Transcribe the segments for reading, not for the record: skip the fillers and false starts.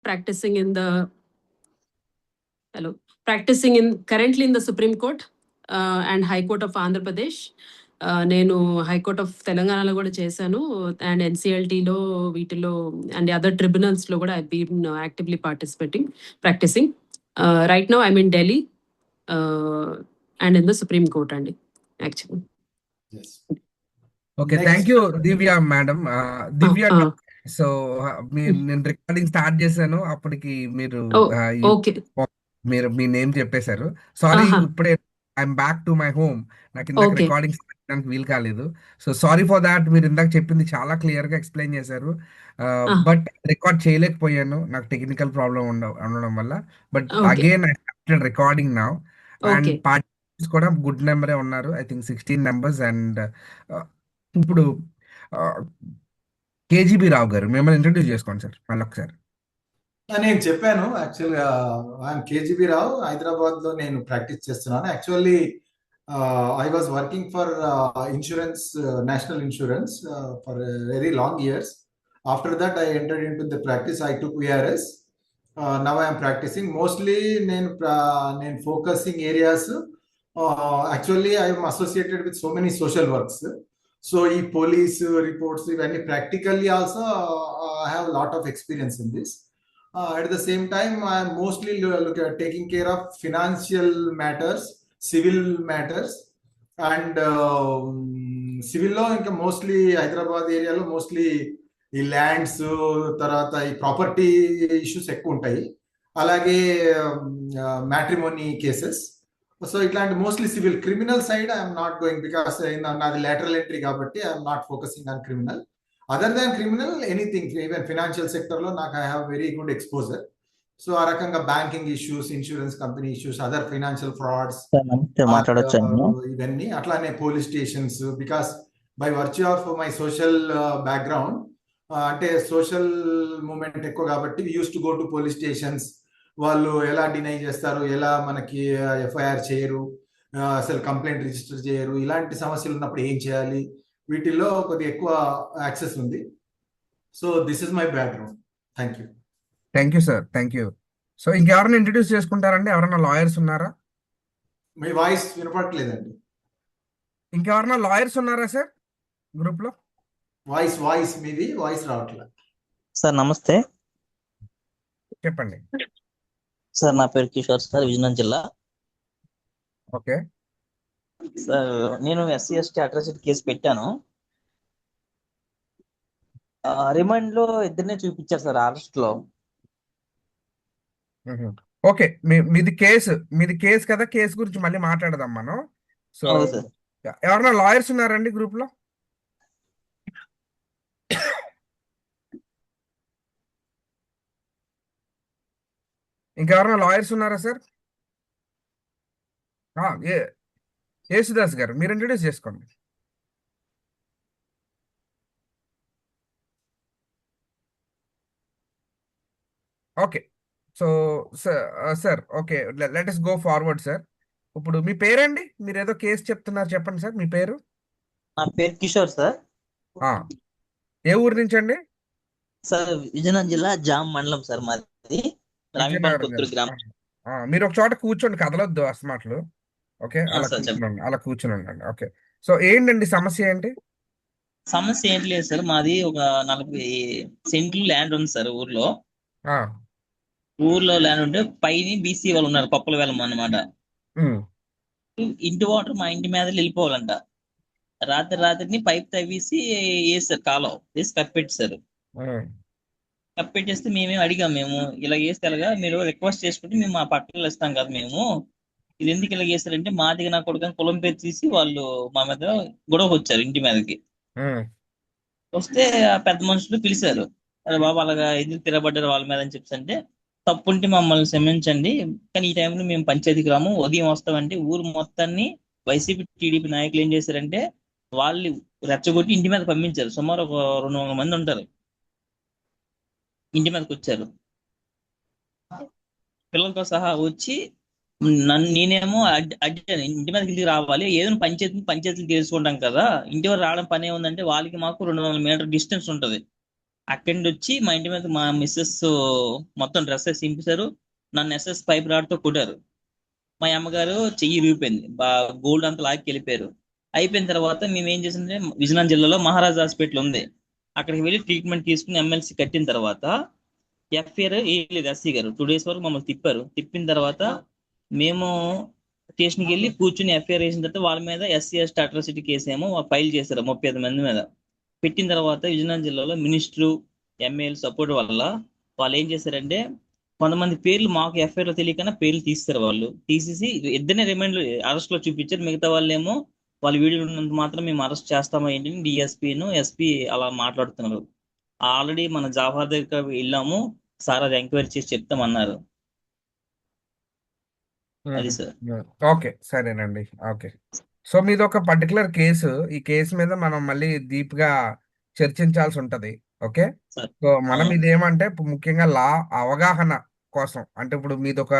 practicing in the currently in the Supreme Court and High Court of Andhra Pradesh. నేను high court of తెలంగాణలో కూడా చేశాను and ఎన్సిఎల్టీలో వీటిలో and other ట్రిబ్యునల్స్లో కూడా I been actively practising right now I mean Delhi and in the supreme court అండి actually. Okay, thank you Divya madam. Divya, so నేను recording start చేశాను, అప్పటికి మీరు మీరు మీ నేమ్ చెప్పేశారు. సారీ, ఇప్పుడే I'm back to my home. నాకు ఇందాక రికార్డింగ్ చేయడానికి వీలు కాలేదు. So sorry for that. మీరు ఇందాక చెప్పింది చాలా క్లియర్ గా ఎక్స్ప్లెయిన్ చేశారు, బట్ రికార్డ్ చేయలేకపోయాను నాకు టెక్నికల్ ప్రాబ్లం ఉండడం వల్ల. But again I started recording now and participants కూడా గుడ్ నెంబరే ఉన్నారు. I think 16 members. అండ్ ఇప్పుడు కేజీబీ రావు గారు, మిమ్మల్ని ఇంట్రడ్యూస్ చేసుకోండి సార్ మళ్ళీ ఒకసారి. నేను చెప్పాను, యాక్చువల్గా ఐఎమ్ కేజీబీ రావు, హైదరాబాద్ లో నేను ప్రాక్టీస్ చేస్తున్నాను. Actually I was working for insurance, national insurance for very long years. After that I entered in to the practice. I took VRS. Now I'm practising. Mostly నేను focusing areas, actually I'm associated with so many social works. So ఈ police reports ఇవన్నీ practically also I have lot of experience in this. At the same time, I am mostly taking care of financial matters, civil matters, and civil law. Inka mostly Hyderabad area lo mostly ఈ lands తర్వాత ఈ property issues ఎక్కువ ఉంటాయి. అలాగే matrimony cases. So ఇట్లాంటి mostly civil. Criminal side I'm not going because నాది lateral entry కాబట్టి I'm not focusing on criminal. Other than criminal anything, even financial sector లో నాకు I have very good exposure. So ఆ రకంగా banking issues, insurance company issues, other financial frauds ఇవన్నీ. అట్లానే police stations, because by virtue of my social background, అంటే social moment ఎక్కువ కాబట్టి we use to go to police stations. వాళ్ళు ఎలా deny చేస్తారు, ఎలా మనకి ఎఫ్ఐఆర్ చేయరు, అసలు కంప్లైంట్ రిజిస్టర్ చేయరు, ఇలాంటి సమస్యలు ఉన్నప్పుడు ఏం చేయాలి, వీటిల్లో కొద్దిగా ఎక్కువ యాక్సెస్ ఉంది. So this is my background. Thank you. Thank you sir, thank you. So ఇంకెవరైనా ఇంట్రడ్యూస్ చేసుకుంటారండి? ఎవరైనా లాయర్స్ ఉన్నారా? మీ వాయిస్ వినపడట్లేదండి. ఇంకెవరైనా లాయర్స్ ఉన్నారా సార్ గ్రూప్ లో? వాయిస్ మీది వాయిస్ రావట్లేదు సార్. నమస్తే, చెప్పండి సార్. నా పేరు కిషోర్ సార్, విజయనగరం జిల్లా. ఓకే సార్, నేను SC/ST అట్రాసిటీ కేసు పెట్టాను. రిమాండ్ లో ఇద్దరినే చూపించారు సార్ అరెస్ట్ లో. ఓకే, మీది కేసు కదా, కేసు గురించి మళ్ళీ మాట్లాడదాం మనం. సో ఎవరైనా లాయర్స్ ఉన్నారండి గ్రూప్ లో? ఇంకెవరైనా లాయర్స్ ఉన్నారా సార్? యేసుదాస్ గారు, మీరు ఇంట్రడ్యూస్ చేసుకోండి. Okay, so sir okay, let us go forward sir. ఇప్పుడు మీ పేరండి? మీరు ఏదో కేసు చెప్తున్నారు, చెప్పండి సార్ మీ పేరు. నా పేరు కిషోర్ సార్. ఏ ఊరు నుంచి అండి? సార్, విజయనగరం జిల్లా జామ్ మండలం సార్ మాది. మీరు ఒక చోట కూర్చోండి, కదలొద్దు అస్మాట్లు. ఓకే, అలా కూర్చొని ఉండండి. ఓకే, సో ఏంటండి సమస్య ఏంటి? సమస్య ఏంటి లేదు సార్, మాది ఒక 40 సెంట్లు ల్యాండ్ ఉంది సార్ ఊర్లో. ల్యాండ్ ఉంటే పైన BC వాళ్ళు ఉన్నారు, పప్పుల వేలం అన్నమాట. ఇంటి వాటర్ మా ఇంటి మీద వెళ్ళిపోవాలంట. రాత్రిని పైప్ తవ్వేసి వేస్తారు, కాలం వేసి కప్పెట్టారు. కప్పెట్టేస్తే మేమేం అడిగాం, మేము ఇలా వేస్తే ఎలాగా, మీరు రిక్వెస్ట్ చేసుకుంటే మేము మా పట్టణంలో ఇస్తాం కదా, మేము ఇది ఎందుకు ఇలా చేస్తారంటే మా దగ్గర నా కొడుకు కులం పేరు తీసి వాళ్ళు మా మీద గొడవకు వచ్చారు ఇంటి మీదకి. వస్తే ఆ పెద్ద మనుషులు పిలిచారు, అరే బాబు అలాగా ఎందుకు తిరగబడ్డారు వాళ్ళ మీద అని చెప్పి అంటే, తప్పుంటే మమ్మల్ని క్షమించండి, కానీ ఈ టైంలో మేము పంచాయతీకి రాము, ఉదయం వస్తామంటే ఊరు మొత్తాన్ని వైసీపీ టీడీపీ నాయకులు ఏం చేశారంటే వాళ్ళు రెచ్చగొట్టి ఇంటి మీద పంపించారు. సుమారు ఒక 200 మంది ఉంటారు, ఇంటి మీదకి వచ్చారు పిల్లలతో సహా వచ్చి. నేనేమో అడ్డాను, ఇంటి మీదకి ఇంటికి రావాలి, ఏదైనా పంచాయతీలు తెలుసుకుంటాం కదా, ఇంటి వరకు రావడం పని ఏముందంటే వాళ్ళకి మాకు 200 మీటర్ డిస్టెన్స్ ఉంటుంది. అక్కడి నుండి వచ్చి మా ఇంటి మీద మా మిస్సెస్ మొత్తం డ్రెస్సెస్ చింపేశారు, నన్ను ఎస్ఎస్ పైప్ రాడ్తో కొట్టారు. మా అమ్మగారు చెయ్యి విరిగిపోయింది, గోల్డ్ అంతా లాక్కి వెళ్ళిపోయారు. అయిపోయిన తర్వాత మేము ఏం చేసిందంటే విజయనగరం జిల్లాలో మహారాజ్ హాస్పిటల్ ఉంది, అక్కడికి వెళ్ళి ట్రీట్మెంట్ తీసుకుని ఎమ్మెల్సీ కట్టిన తర్వాత ఎఫ్ఐఆర్ వేయలేదు ఎస్సీ గారు. 2 days వరకు మమ్మల్ని తిప్పారు. తిప్పిన తర్వాత మేము స్టేషన్కి వెళ్ళి కూర్చుని ఎఫ్ఐఆర్ వేసిన తర్వాత వాళ్ళ మీద ఎస్సీ ఎస్టీ అట్రాసిటీ కేసు ఏమో ఫైల్ చేశారు 35 మంది మీద. పెట్టిన తర్వాత విజయనగరం జిల్లాలో మినిస్టరు ఎమ్మెల్యే సపోర్ట్ వల్ల వాళ్ళు ఏం చేశారంటే కొంతమంది పేర్లు మాకు ఎఫ్ఐఆర్లో తెలియకన్నా పేర్లు తీస్తారు. వాళ్ళు తీసేసి ఇద్దరినే రిమైండ్ అరెస్ట్ లో చూపించారు. మిగతా వాళ్ళేమో వాళ్ళ వీడియోలు ఉన్నంత మాత్రం మేము అరెస్ట్ చేస్తామా ఏంటి డిఎస్పీను ఎస్పీ అలా మాట్లాడుతున్నారు. ఆల్రెడీ మన జవహర్ దగ్గర వెళ్ళాము, సార్ అది ఎంక్వైరీ చేసి చెప్తామన్నారు. అది సార్. ఓకే, సరేనండి. ఓకే, సో మీది ఒక పర్టికులర్ కేసు. ఈ కేసు మీద మనం మళ్ళీ డీప్ గా చర్చించాల్సి ఉంటది. ఓకే, సార్ సో మనం ఇదేమంటే ముఖ్యంగా లా అవగాహన కోసం, అంటే ఇప్పుడు మీది ఒక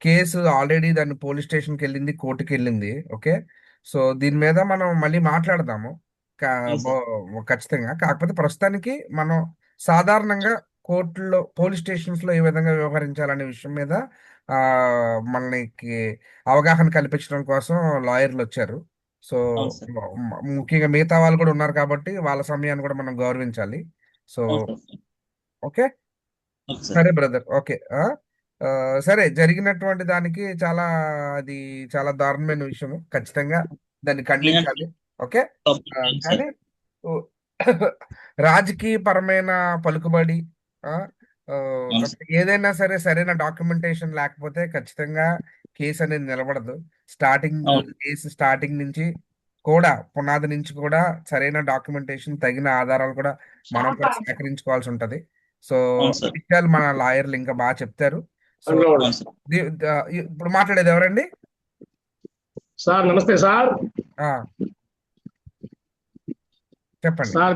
కేసు ఆల్రెడీ దాన్ని పోలీస్ స్టేషన్కి వెళ్ళింది, కోర్టుకి వెళ్ళింది. ఓకే, సో దీని మీద మనం మళ్ళీ మాట్లాడదాము ఖచ్చితంగా. కాకపోతే ప్రస్తుతానికి మనం సాధారణంగా కోర్టులో పోలీస్ స్టేషన్స్ లో ఏ విధంగా వ్యవహరించాలనే విషయం మీద మనకి అవగాహన కల్పించడం కోసం లాయర్లు వచ్చారు. సో అవును సార్. ముఖ్యంగా మిగతా వాళ్ళు కూడా ఉన్నారు కాబట్టి వాళ్ళ సమయాన్ని కూడా మనం గౌరవించాలి. సో అవును సార్. ఓకే, అవును సార్. సరే బ్రదర్. ఓకే, సరే, జరిగినటువంటి దానికి అది చాలా దారుణమైన విషయం. ఖచ్చితంగా దాన్ని ఖండించాలి. ఓకే, అవును సార్. కానీ రాజకీయ పరమైన పలుకుబడి, ఆ, ఆ, అవును సార్. ఏదైనా సరే సరైన డాక్యుమెంటేషన్ లేకపోతే ఖచ్చితంగా కేసు అనేది నిలబడదు. అవును. కేసు స్టార్టింగ్ నుంచి కూడా, పునాది నుంచి కూడా సరైన డాక్యుమెంటేషన్, తగిన ఆధారాలు కూడా మనం కూడా సేకరించుకోవాల్సి ఉంటది. సో అవును ఈ సార్. విషయాలు మన లాయర్లు ఇంకా బాగా చెప్తారు. సో అవును సార్. ఇప్పుడు మాట్లాడేది ఎవరండి? సార్ నమస్తే సార్. ఆ, చెప్పండి sir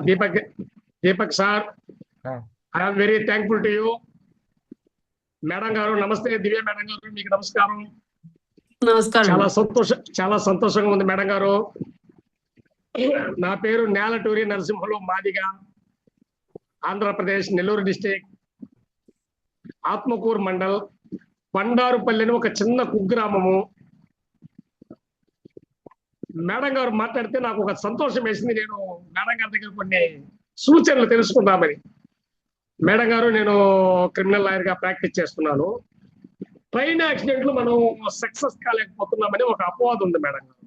Deepak sir, I'm very thankful to you. Madam గారు నమస్తే. దివ్య మేడం గారు మీకు నమస్కారం. నమస్కారం. చాలా సంతోషంగా ఉంది మేడం గారు. నా పేరు నేలటూరి నరసింహులు, మాదిగా, ఆంధ్రప్రదేశ్, నెల్లూరు డిస్టిక్, ఆత్మకూరు మండల్, బండారుపల్లి అని ఒక చిన్న కుగ్రామము. మేడం గారు మాట్లాడితే నాకు ఒక సంతోషం వేసింది. నేను మేడం గారి దగ్గర కొన్ని సూచనలు తెలుసుకుందామని. మేడం గారు, నేను క్రిమినల్ లాయర్ గా ప్రాక్టీస్ చేస్తున్నాను. ట్రైన్ యాక్సిడెంట్లు మనం సక్సెస్ కాలేకపోతున్నామని ఒక అపవాదం ఉంది మేడం గారు.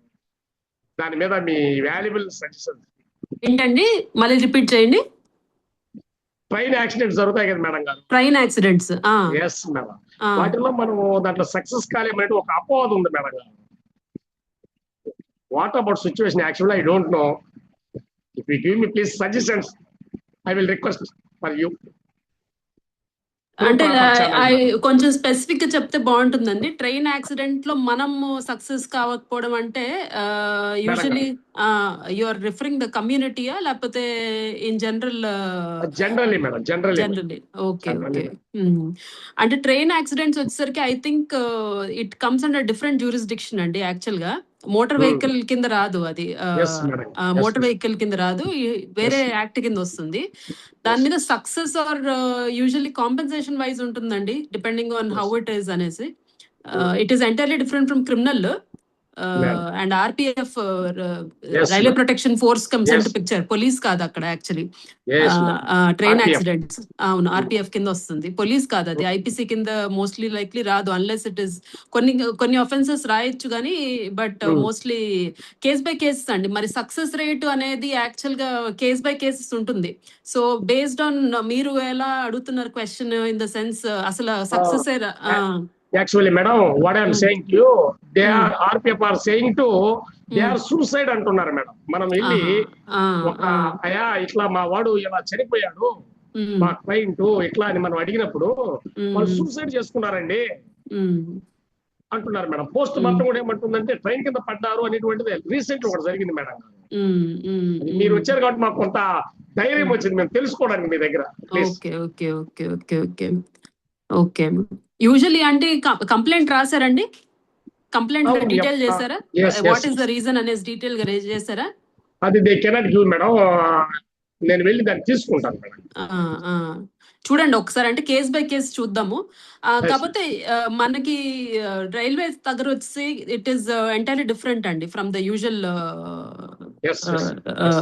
దాని మీద మీ వాల్యుబుల్ సజెషన్ ఏంటండి? మళ్ళీ రిపీట్ చేయండి. ట్రైన్ యాక్సిడెంట్స్ జరుగుతాయి కదా మేడం గారు, ట్రైన్ యాక్సిడెంట్స్. ఎస్ మేడం, వాటిలో మనం దాంట్లో సక్సెస్ కాలేమనేది ఒక అపవాదం ఉంది మేడం గారు. What about situation? Actually I don't know. If you give me please suggestions, I will request for you. అంటే కొంచెం స్పెసిఫిక్ గా చెప్తే బాగుంటుందండి. ట్రైన్ యాక్సిడెంట్ లో మనం సక్సెస్ కావకపోవడం అంటే usually you are referring the కమ్యూనిటీయా లేకపోతే in general? Generally. Okay, okay. అంటే ట్రైన్ యాక్సిడెంట్స్ వచ్చేసరికి I think it comes under different jurisdiction అండి. యాక్చువల్ గా మోటార్ వెహికల్ కింద రాదు అది. మోటార్ వెహికల్ కింద రాదు, వేరే యాక్ట్ కింద వస్తుంది. దాని మీద success or usually compensation wise ఉంటుందండి, depending on how it is అనేసి. It is entirely different from criminal. And RPF, railway protection force comes into picture. Police కాదు అక్కడ యాక్చువల్లీ. ట్రైన్ యాక్సిడెంట్స్ అవును ఆర్పిఎఫ్ కింద వస్తుంది, పోలీస్ కాదు అది. ఐపీసీ కింద మోస్ట్లీ లైక్లీ రాదు, అన్లెస్ ఇట్ ఈస్ కొన్ని ఆఫెన్సెస్ రాయొచ్చు కానీ, but mostly case by cases అండి. మరి సక్సెస్ రేట్ అనేది యాక్చువల్ గా కేస్ బై కేసెస్ ఉంటుంది. సో బేస్డ్ ఆన్ మీరు ఎలా అడుగుతున్నారు క్వశ్చన్ ఇన్ ద సెన్స్ అసలు success Actually, madam, what I am saying to you, they are RPF are saying to they are suicide అంటున్నారు madam. మనం వెళ్ళి అయ్యా ఇట్లా మా వాడు ఇలా చనిపోయాడు, మా క్లయింట్ ఇట్లా అని మనం అడిగినప్పుడు వాళ్ళు సూసైడ్ చేసుకున్నారండి అంటున్నారు మేడం. పోస్ట్ మార్టం కూడా ఏమంటుందంటే ట్రైన్ కింద పడ్డారు అనేటువంటిది రీసెంట్ ఒకటి జరిగింది మేడం. మీరు వచ్చారు కాబట్టి మాకు కొంత ధైర్యం వచ్చింది మేము తెలుసుకోవడానికి మీ దగ్గర. ఓకే. యూజువల్లీ అంటే కంప్లైంట్ రాసారండి? కంప్లైంట్ డీటెయిల్ చేశారా? వాట్ ఈస్ ద రీజన్ అనేది డీటెయిల్ గా రేజ్ చేశారా? అది దే కెనాట్ గివ్ మేడం. నేను వెళ్ళి దాన్ని తీసుకుంటాను మేడం. ఆ, ఆ. చూడండి ఒకసారి, అంటే కేస్ బై కేస్ చూద్దాము. కాకపోతే మనకి రైల్వేస్ దగ్గర వచ్చి ఇట్ ఈస్ ఎంటైర్లీ డిఫరెంట్ అండి from the usual Yes, yes, yes.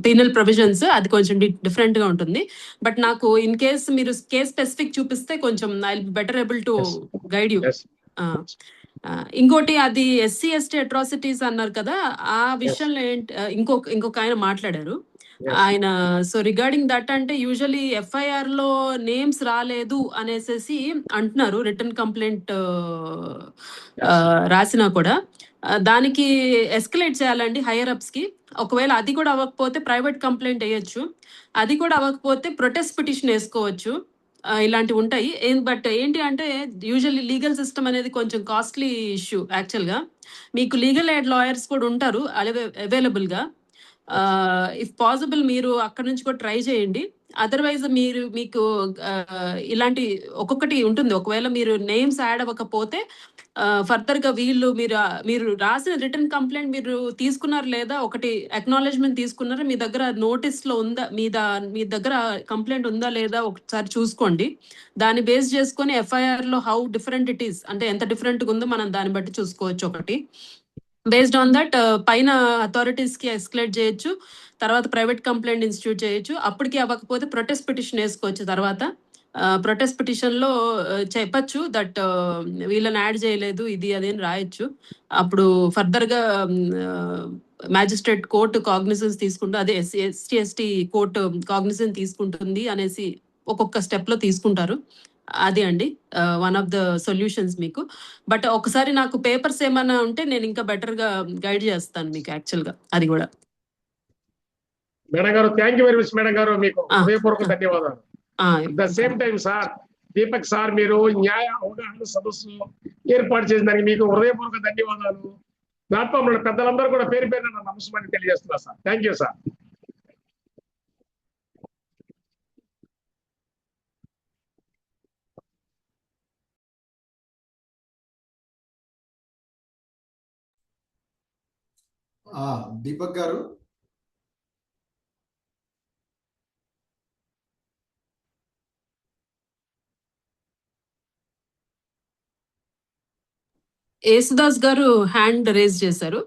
Penal provisions. అది కొంచెం డిఫరెంట్ గా ఉంటుంది. బట్ నాకు ఇన్ కేస్ మీరు కేస్ స్పెసిఫిక్ చూపిస్తే కొంచెం I will be better able to Yes. Guide you. Yes. ఇంకోటి అది SC ST అట్రాసిటీస్ అన్నారు కదా, ఆ Yes. విషయంలో ఏంటి, ఇంకొక ఆయన మాట్లాడారు Yes. ఆయన. సో రిగార్డింగ్ దట్, అంటే యూజువలీ FIR లో నేమ్స్ రాలేదు అనేసి అంటున్నారు, రిటర్న్ కంప్లైంట్ రాసినా కూడా. దానికి ఎస్కలేట్ చేయాలండి హైయర్ అప్స్ కి. ఒకవేళ అది కూడా అవ్వకపోతే ప్రైవేట్ కంప్లైంట్ వేయొచ్చు. అది కూడా అవ్వకపోతే ప్రొటెస్ట్ పిటిషన్ వేసుకోవచ్చు. ఇలాంటివి ఉంటాయి. బట్ ఏంటి అంటే యూజువల్లీ లీగల్ సిస్టమ్ అనేది కొంచెం కాస్ట్లీ ఇష్యూ యాక్చువల్గా. మీకు లీగల్ ఎయిడ్ లాయర్స్ కూడా ఉంటారు అవైలబుల్గా. ఇఫ్ పాసిబుల్ మీరు అక్కడ నుంచి కూడా ట్రై చేయండి. అదర్వైజ్ మీకు ఇలాంటి ఒక్కొక్కటి ఉంటుంది. ఒకవేళ మీరు నేమ్స్ యాడ్ అవ్వకపోతే ఫర్దర్ గా మీరు రాసిన రిటర్న్ కంప్లైంట్ మీరు తీసుకున్నారు లేదా, ఒకటి అక్నాలెడ్జ్మెంట్ తీసుకున్నారా, మీ దగ్గర నోటీస్ లో ఉందా, మీ దగ్గర కంప్లైంట్ ఉందా లేదా ఒకసారి చూసుకోండి. దాన్ని బేస్ చేసుకొని FIR లో హౌ డిఫరెంట్ ఇట్ ఈస్, అంటే ఎంత డిఫరెంట్ గా ఉందో మనం దాన్ని బట్టి చూసుకోవచ్చు. ఒకటి బేస్డ్ ఆన్ దట్ పైన అథారిటీస్ కి ఎస్కలేట్ చేయొచ్చు, తర్వాత ప్రైవేట్ కంప్లైంట్ ఇన్స్టిట్యూట్ చేయొచ్చు. అప్పటికి అవ్వకపోతే ప్రొటెస్ట్ పిటిషన్ వేసుకోవచ్చు. తర్వాత ప్రొటెస్ట్ పిటిషన్ లో చెప్పచ్చు దట్ వీళ్ళని యాడ్ చేయలేదు, ఇది అదేని రాయొచ్చు. అప్పుడు ఫర్దర్ గా మ్యాజిస్ట్రేట్ కోర్టు కాగ్నిజెన్స్ తీసుకుంటూ, అదే SC ST కోర్టు కాగ్నిజెన్స్ తీసుకుంటుంది అనేసి ఒక్కొక్క స్టెప్ లో తీసుకుంటారు. అది అండి వన్ ఆఫ్ ద సొల్యూషన్స్ మీకు. బట్ ఒకసారి నాకు పేపర్స్ ఏమైనా ఉంటే నేను ఇంకా బెటర్ గా గైడ్ చేస్తాను మీకు యాక్చువల్ గా. అది కూడా మేడం గారు, thank you very much madam గారు, మీకు హృదయపూర్వక ధన్యవాదాలు. The same time sir Deepak sir, మీరు న్యాయ అవగాహన సదస్సు ఏర్పాటు చేసిన దానికి మీకు హృదయపూర్వక ధన్యవాదాలు. ప్లాట్ఫామ్ లో పెద్దలందరూ కూడా పేరు పేరు నమస్కారం తెలియజేస్తున్నారు sir. Thank you sir. Deepak గారు, యేసుదాస్ గారు హ్యాండ్ రేజ్ చేశారు.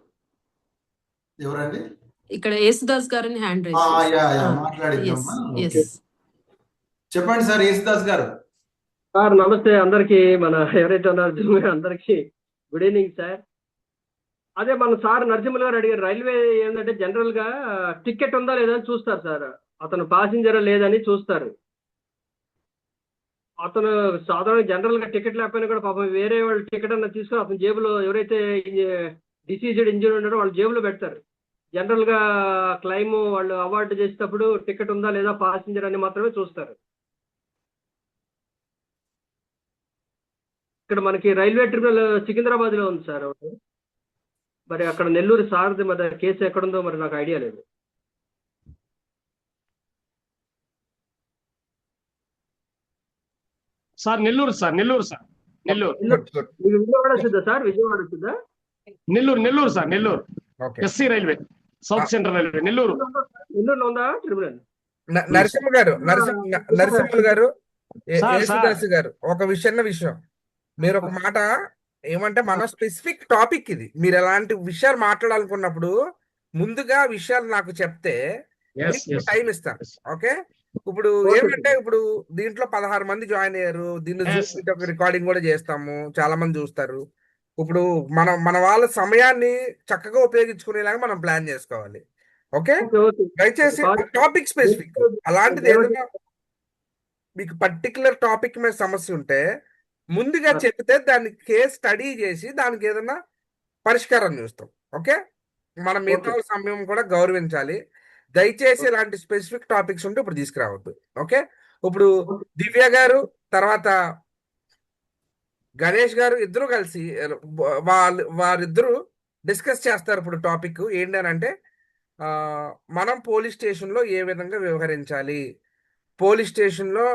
ఎవరండి? ఇక్కడ యేసుదాస్ గారిని హ్యాండ్ రేజ్ మాట్లాడిద్దామా? చెప్పండి సార్, యేసుదాస్ గారు. సార్ నమస్తే అందరికి, మన ఎవరైతే ఉన్నారు అందరికి గుడ్ ఈవినింగ్ సార్. అదే మన సార్ నరసింహులు గారు అడిగారు, రైల్వే ఏంటంటే జనరల్ గా టికెట్ ఉందా లేదా అని చూస్తారు సార్. అతను ప్యాసింజర్ లేదని చూస్తారు. అతను సాధారణ జనరల్ గా టికెట్ లేకపోయినా కూడా పాపం వేరే వాళ్ళు టికెట్ అన్న తీసుకొని అతని జేబులో, ఎవరైతే డిసీజ్డ్ ఇంజరీ ఉన్నారో వాళ్ళ జేబులో పెడతారు. జనరల్ గా క్లైమ్ వాళ్ళు అవార్డు చేసేటప్పుడు టికెట్ ఉందా లేదా ప్యాసింజర్ అని మాత్రమే చూస్తారు. ఇక్కడ మనకి రైల్వే ట్రిబ్యునల్ సికింద్రాబాద్ లో ఉంది సార్. మరి అక్కడ నెల్లూరు సార్ది మరి కేసు ఎక్కడుందో మరి నాకు ఐడియా లేదు. Sir Nellore sir, Nellore sir, Nellore. Vijayawada వచ్చిందా సార్? విజయవాడ వచ్చిందా? Nellore sir, Nellore SC railway, south central railway, Nellore. నెల్లూరులో ఉందా ట్రిబ్యునల్? నరసింహులు గారు, యేసుదాస్ గారు, ఒక విషయం మీరు ఒక మాట ఏమంటే, మన స్పెసిఫిక్ టాపిక్ ఇది. మీరు ఎలాంటి విషయాలు మాట్లాడాలనుకున్నప్పుడు ముందుగా విషయాలు నాకు చెప్తే టైం ఇస్తాను. ఓకే, ఇప్పుడు ఏమంటే, ఇప్పుడు దీంట్లో 16 మంది జాయిన్ అయ్యారు. దీన్ని రికార్డింగ్ కూడా చేస్తాము, చాలా మంది చూస్తారు. ఇప్పుడు మన వాళ్ళ సమయాన్ని చక్కగా ఉపయోగించుకునేలాగా మనం ప్లాన్ చేసుకోవాలి. ఓకే, దయచేసి టాపిక్ స్పెసిఫిక్, అలాంటిది ఏదైనా మీకు పర్టికులర్ టాపిక్ మీద సమస్య ఉంటే ముందుగా చెప్తే దాన్ని కేస్ స్టడీ చేసి దానికి ఏదైనా పరిష్కారం చూస్తాం. ఓకే, మన మిగతా సమయం కూడా గౌరవించాలి. దయచేసి ఇలాంటి స్పెసిఫిక్ టాపిక్స్ ఉంటే ఇప్పుడు తీసుకురావద్దు. ఓకే, ఇప్పుడు దివ్య గారు తర్వాత గణేష్ గారు ఇద్దరు కలిసి వారిద్దరూ డిస్కస్ చేస్తారు. ఇప్పుడు టాపిక్ ఏంటంటే, మనం పోలీస్ స్టేషన్లో ఏ విధంగా వ్యవహరించాలి, పోలీస్ స్టేషన్లో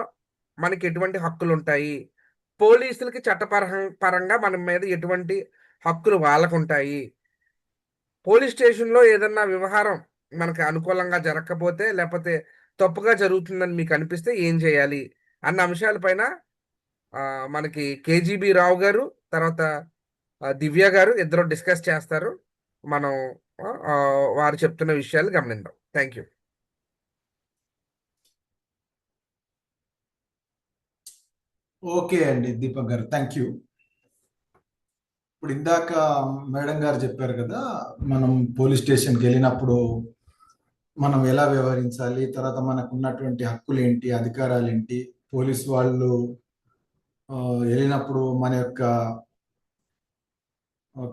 మనకి ఎటువంటి హక్కులు ఉంటాయి, పోలీసులకి చట్టపరంగా మన మీద ఎటువంటి హక్కులు వాళ్ళకుంటాయి, పోలీస్ స్టేషన్లో ఏదన్నా వ్యవహారం మనకి అనుకూలంగా జరగకపోతే, లేకపోతే తప్పుగా జరుగుతుందని మీకు అనిపిస్తే ఏం చేయాలి అన్న అంశాలపైన మనకి కేజీబీ రావు గారు, తర్వాత దివ్య గారు ఇద్దరు డిస్కస్ చేస్తారు. మనం వారు చెప్తున్న విషయాలు గమనిద్దాం. Thank you. ఓకే అండి దీపక్ గారు, థ్యాంక్ యూ. ఇప్పుడు ఇందాక మేడం గారు చెప్పారు కదా, మనం పోలీస్ స్టేషన్కి వెళ్ళినప్పుడు మనం ఎలా వ్యవహరించాలి, తర్వాత మనకు ఉన్నటువంటి హక్కులు ఏంటి, అధికారాలు ఏంటి, పోలీస్ వాళ్ళు వెళ్ళినప్పుడు మన యొక్క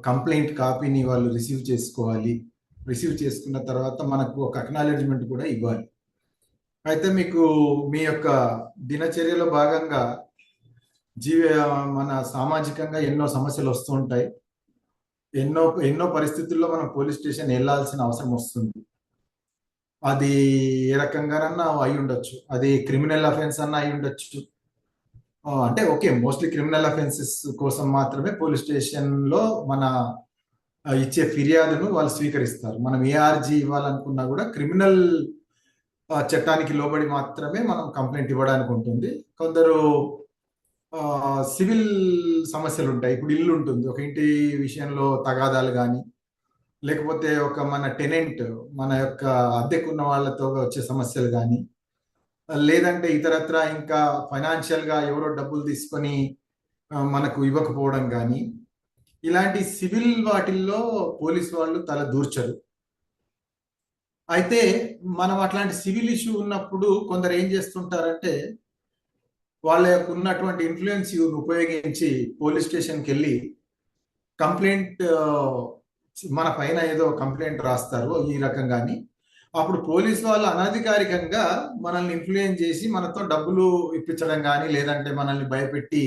కంప్లైంట్ కాపీని వాళ్ళు రిసీవ్ చేసుకోవాలి. రిసీవ్ చేసుకున్న తర్వాత మనకు ఒక అక్నాలెడ్జ్మెంట్ కూడా ఇవ్వాలి. అయితే మీకు మీ యొక్క దినచర్యలో భాగంగా మన సామాజికంగా ఎన్నో సమస్యలు వస్తూ ఉంటాయి. ఎన్నో పరిస్థితుల్లో మనం పోలీస్ స్టేషన్ వెళ్ళాల్సిన అవసరం వస్తుంది. అది ఏ రకంగానన్నా అయి ఉండొచ్చు, అది క్రిమినల్ అఫెన్స్ అన్నా అయి ఉండొచ్చు. అంటే ఓకే, మోస్ట్లీ క్రిమినల్ అఫెన్సెస్ కోసం మాత్రమే పోలీస్ స్టేషన్లో మన ఇచ్చే ఫిర్యాదును వాళ్ళు స్వీకరిస్తారు. మనం ఏఆర్జీ ఇవ్వాలనుకున్నా కూడా క్రిమినల్ చట్టానికి లోబడి మాత్రమే మనం కంప్లైంట్ ఇవ్వడానికి ఉంటుంది. కొందరు సివిల్ సమస్యలు ఉంటాయి. ఇప్పుడు ఇల్లు ఉంటుంది, ఒక ఇంటి విషయంలో తగాదాలు కానీ, లేకపోతే ఒక మన టెనెంట్, మన యొక్క అద్దెకున్న వాళ్ళతో వచ్చే సమస్యలు కానీ, లేదంటే ఇతరత్ర ఇంకా ఫైనాన్షియల్గా ఎవరో డబ్బులు తీసుకొని మనకు ఇవ్వకపోవడం కానీ, ఇలాంటి సివిల్ వాటిల్లో పోలీస్ వాళ్ళు తల దూర్చరు. అయితే మనం అట్లాంటి సివిల్ ఇష్యూ ఉన్నప్పుడు కొందరు ఏం చేస్తుంటారంటే, వాళ్ళ యొక్క ఉన్నటువంటి ఇన్ఫ్లుయెన్స్ ఉపయోగించి పోలీస్ స్టేషన్కి వెళ్ళి కంప్లైంట్, మన పైన ఏదో కంప్లైంట్ రాస్తారు ఈ రకంగాని. అప్పుడు పోలీస్ వాళ్ళు అనధికారికంగా మనల్ని ఇన్ఫ్లుయెన్స్ చేసి మనతో డబ్బులు ఇప్పించడం కానీ, లేదంటే మనల్ని భయపెట్టి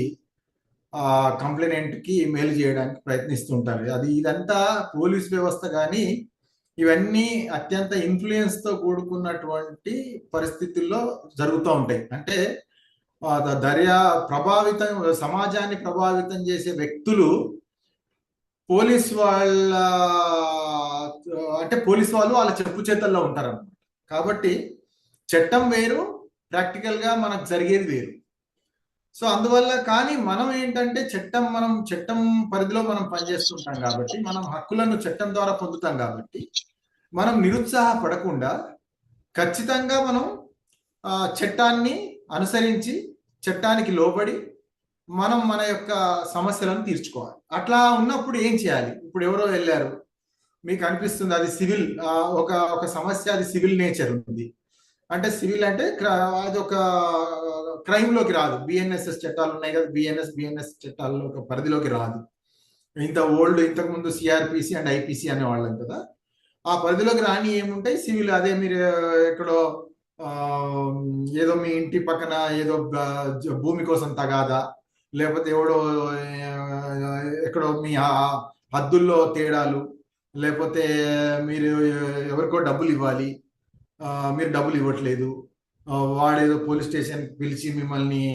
కంప్లైంట్కి మెయిల్ చేయడానికి ప్రయత్నిస్తుంటారు. ఇదంతా పోలీస్ వ్యవస్థ కానీ, ఇవన్నీ అత్యంత ఇన్ఫ్లుయెన్స్తో కూడుకున్నటువంటి పరిస్థితుల్లో జరుగుతూ ఉంటాయి. అంటే సమాజాన్ని ప్రభావితం చేసే వ్యక్తులు పోలీస్ వాళ్ళు వాళ్ళ చెప్పు చేతల్లో ఉంటారన్నమాట. కాబట్టి చట్టం వేరు, ప్రాక్టికల్గా మనకు జరిగేది వేరు. సో అందువల్ల కానీ మనం ఏంటంటే చట్టం పరిధిలో మనం పనిచేస్తుంటాం కాబట్టి, మనం హక్కులను చట్టం ద్వారా పొందుతాం కాబట్టి, మనం నిరుత్సాహపడకుండా ఖచ్చితంగా మనం చట్టాన్ని అనుసరించి, చట్టానికి లోబడి మనం మన యొక్క సమస్యలను తీర్చుకోవాలి. అట్లా ఉన్నప్పుడు ఏం చేయాలి? ఇప్పుడు ఎవరో వెళ్ళారు, మీకు అనిపిస్తుంది అది సివిల్, ఒక సమస్య, అది సివిల్ నేచర్ ఉంది అంటే, సివిల్ అంటే అది ఒక క్రైమ్లోకి రాదు. బిఎన్ఎస్ఎస్ చట్టాలు ఉన్నాయి కదా, బిఎన్ఎస్ చట్టాల్లో ఒక పరిధిలోకి రాదు. ఇంతకుముందు సిఆర్పిసి అండ్ ఐపీసీ అనేవాళ్ళం కదా, ఆ పరిధిలోకి రాని ఏముంటాయి సివిల్. అదే మీరు ఎక్కడో ఏదో మీ ఇంటి పక్కన ఏదో భూమి కోసం తగాదా, లేకపోతే ఎక్కడో మీ హద్దుల్లో తేడాలు, లేకపోతే మీరు ఎవరికో డబ్బులు ఇవ్వాలి, మీరు డబ్బులు ఇవ్వట్లేదు, వాడేదో పోలీస్ స్టేషన్ పిలిచి మిమ్మల్ని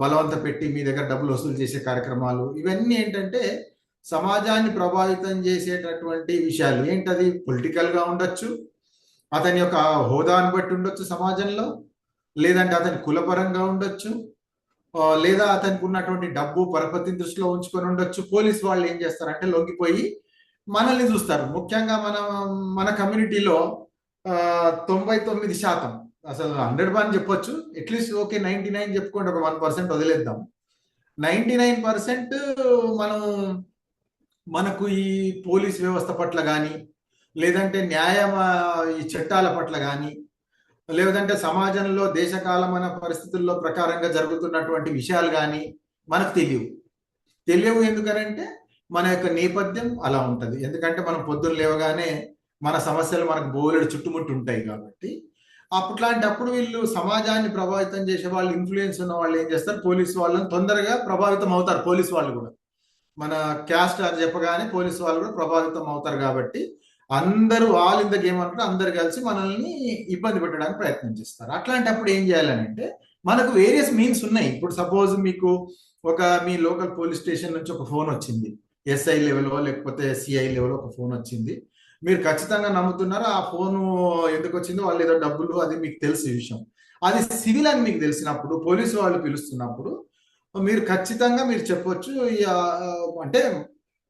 బలవంత పెట్టి మీ దగ్గర డబ్బులు వసూలు చేసే కార్యక్రమాలు, ఇవన్నీ ఏంటంటే సమాజాన్ని ప్రభావితం చేసేటటువంటి విషయాలు. ఏంటది? పొలిటికల్గా ఉండొచ్చు, అతని యొక్క హోదాను బట్టి ఉండొచ్చు సమాజంలో, లేదంటే అతని కులపరంగా ఉండొచ్చు, లేదా అతనికి ఉన్నటువంటి డబ్బు పరపతిని దృష్టిలో ఉంచుకొని ఉండొచ్చు. పోలీస్ వాళ్ళు ఏం చేస్తారంటే లొంగిపోయి మనల్ని చూస్తారు. ముఖ్యంగా మన కమ్యూనిటీలో 99%, అసలు 100 చెప్పొచ్చు, అట్లీస్ట్ ఓకే 99 చెప్పుకోండి, ఒక 1% వదిలేద్దాం. 99% మనకు ఈ పోలీస్ వ్యవస్థ పట్ల కానీ, లేదంటే ఈ చట్టాల పట్ల కానీ, లేదంటే సమాజంలో దేశకాలమైన పరిస్థితుల్లో ప్రకారంగా జరుగుతున్నటువంటి విషయాలు కానీ మనకు తెలియవు. ఎందుకనంటే మన యొక్క నేపథ్యం అలా ఉంటుంది. ఎందుకంటే మనం పొద్దున్న లేవగానే మన సమస్యలు మనకు బోలెడు చుట్టుముట్టు ఉంటాయి కాబట్టి, అట్లాంటప్పుడు వీళ్ళు సమాజాన్ని ప్రభావితం చేసే వాళ్ళు, ఇన్ఫ్లుయెన్స్ ఉన్న వాళ్ళు ఏం చేస్తారు, పోలీస్ వాళ్ళని తొందరగా ప్రభావితం అవుతారు. పోలీస్ వాళ్ళు కూడా మన క్యాస్ట్ అని చెప్పగానే పోలీస్ వాళ్ళు కూడా ప్రభావితం అవుతారు. కాబట్టి అందరూ ఆల్ ఇన్ ద గేమ్ అంటారు, అందరు కలిసి మనల్ని ఇబ్బంది పెట్టడానికి ప్రయత్నం చేస్తారు. అట్లాంటప్పుడు ఏం చేయాలని అంటే, మనకు వేరియస్ మీన్స్ ఉన్నాయి. ఇప్పుడు సపోజ్ మీకు మీ లోకల్ పోలీస్ స్టేషన్ నుంచి ఒక ఫోన్ వచ్చింది, ఎస్ఐ లెవెల్లో లేకపోతే సిఐ లెవెల్లో ఒక ఫోన్ వచ్చింది. మీరు ఖచ్చితంగా నమ్ముతున్నారు. ఆ ఫోను ఎందుకు వచ్చిందో, వాళ్ళు ఏదో డబ్బులు, అది మీకు తెలుసు ఈ విషయం. అది సివిల్ అని మీకు తెలిసినప్పుడు, పోలీసు వాళ్ళు పిలుస్తున్నప్పుడు మీరు ఖచ్చితంగా మీరు చెప్పొచ్చు. అంటే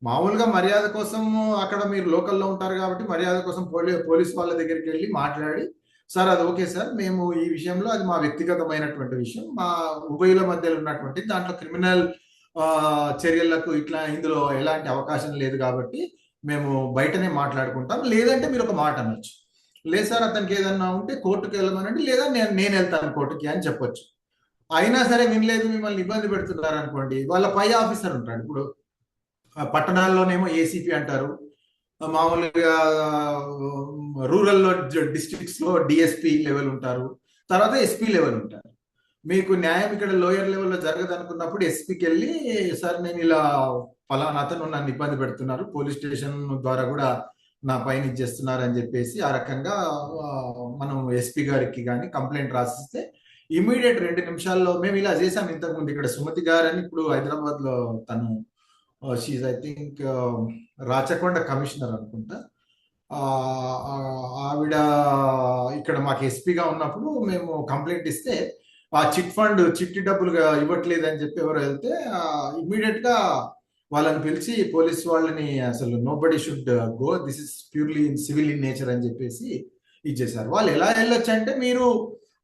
మామూలుగా మర్యాద కోసం అక్కడ మీరు లోకల్లో ఉంటారు కాబట్టి మర్యాద కోసం పోలీస్ వాళ్ళ దగ్గరికి వెళ్ళి మాట్లాడి, సార్ అది ఓకే సార్, మేము ఈ విషయంలో అది మా వ్యక్తిగతమైనటువంటి విషయం, మా ఉభయుల మధ్యలో ఉన్నటువంటి దాంట్లో క్రిమినల్ చర్యలకు ఇట్లా ఇందులో ఎలాంటి అవకాశం లేదు కాబట్టి మేము బయటనే మాట్లాడుకుంటాం, లేదంటే మీరు ఒక మాట అనొచ్చు. లేదు సార్ అతనికి ఏదన్నా ఉంటే కోర్టుకు వెళ్ళమనండి, లేదా నేను వెళ్తాను కోర్టుకి అని చెప్పొచ్చు. అయినా సరే వినలేదు, మిమ్మల్ని ఇబ్బంది పెడుతున్నారు అనుకోండి, వాళ్ళ పై ఆఫీసర్ ఉంటాడు. ఇప్పుడు పట్టణాల్లోనేమో ఏసీపీ అంటారు, మామూలుగా రూరల్లో డిస్ట్రిక్ట్స్ లో డిఎస్పీ లెవెల్ ఉంటారు, తర్వాత ఎస్పీ లెవెల్ ఉంటారు. మీకు న్యాయం ఇక్కడ లోయర్ లెవెల్లో జరగదు అనుకున్నప్పుడు ఎస్పీకి వెళ్ళి, సార్ నేను ఇలా ఫలానా అతను నన్ను ఇబ్బంది పెడుతున్నారు, పోలీస్ స్టేషన్ ద్వారా కూడా నా పైన ఇచ్చేస్తున్నారు అని చెప్పేసి ఆ రకంగా మనం ఎస్పీ గారికి కానీ కంప్లైంట్ రాసిస్తే ఇమీడియట్ 2 నిమిషాల్లో, మేము ఇలా చేసాం ఇంతకుముందు ఇక్కడ సుమతి గారు అని, ఇప్పుడు హైదరాబాద్ లో తను she's I think Rachakonda commissioner అనుకుంటా, ఆవిడ ఇక్కడ మాకు ఎస్పీగా ఉన్నప్పుడు మేము కంప్లైంట్ ఇస్తే ఆ చిట్టి డబ్బులుగా ఇవ్వట్లేదు అని చెప్పి ఎవరు వెళ్తే ఇమ్మీడియట్ గా వాళ్ళని పిలిచి పోలీస్ వాళ్ళని, అసలు nobody should go, this is purely civil in nature అని చెప్పేసి ఇచ్చేసారు. వాళ్ళు ఎలా వెళ్ళొచ్చు అంటే, మీరు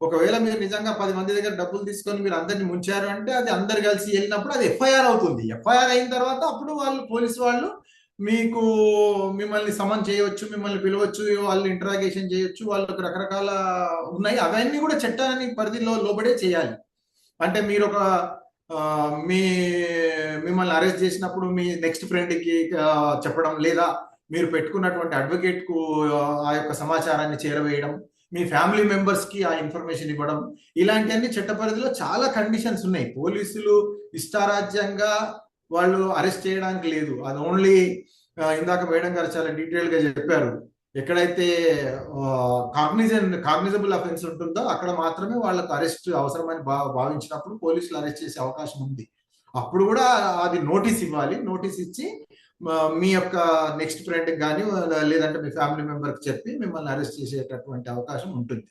ఒకవేళ మీరు నిజంగా 10 మంది దగ్గర డబ్బులు తీసుకొని మీరు అందరిని ముంచారు అంటే అది అందరు కలిసి వెళ్ళినప్పుడు అది ఎఫ్ఐఆర్ అవుతుంది. ఎఫ్ఐఆర్ అయిన తర్వాత అప్పుడు వాళ్ళు పోలీసు వాళ్ళు మీకు మిమ్మల్ని సమన్ చేయవచ్చు, మిమ్మల్ని పిలవచ్చు, వాళ్ళు ఇంటరాగేషన్ చేయొచ్చు, వాళ్ళకి రకరకాల ఉన్నాయి. అవన్నీ కూడా చట్టానికి పరిధిలో లోబడే చేయాలి. అంటే మీరు ఒక మిమ్మల్ని అరెస్ట్ చేసినప్పుడు మీ నెక్స్ట్ ఫ్రెండ్కి చెప్పడం, లేదా మీరు పెట్టుకున్నటువంటి అడ్వకేట్ కు ఆ యొక్క సమాచారాన్ని చేరవేయడం, మీ ఫ్యామిలీ మెంబర్స్ కి ఆ ఇన్ఫర్మేషన్ ఇవ్వడం, ఇలాంటివన్నీ చట్ట పరిధిలో చాలా కండిషన్స్ ఉన్నాయి. పోలీసులు ఇష్టారాజ్యంగా వాళ్ళు అరెస్ట్ చేయడానికి లేదు. అది ఓన్లీ ఇందాక మేడం గారు చాలా డీటెయిల్ గా చెప్పారు, ఎక్కడైతే కాగ్నిజబుల్ అఫెన్స్ ఉంటుందో అక్కడ మాత్రమే వాళ్ళకు అరెస్ట్ అవసరమని భావించినప్పుడు పోలీసులు అరెస్ట్ చేసే అవకాశం ఉంది. అప్పుడు కూడా అది నోటీస్ ఇవ్వాలి. నోటీస్ ఇచ్చి మీ యొక్క నెక్స్ట్ ఫ్రెండ్కి కానీ లేదంటే మీ ఫ్యామిలీ మెంబర్కి చెప్పి మిమ్మల్ని అరెస్ట్ చేసేటటువంటి అవకాశం ఉంటుంది.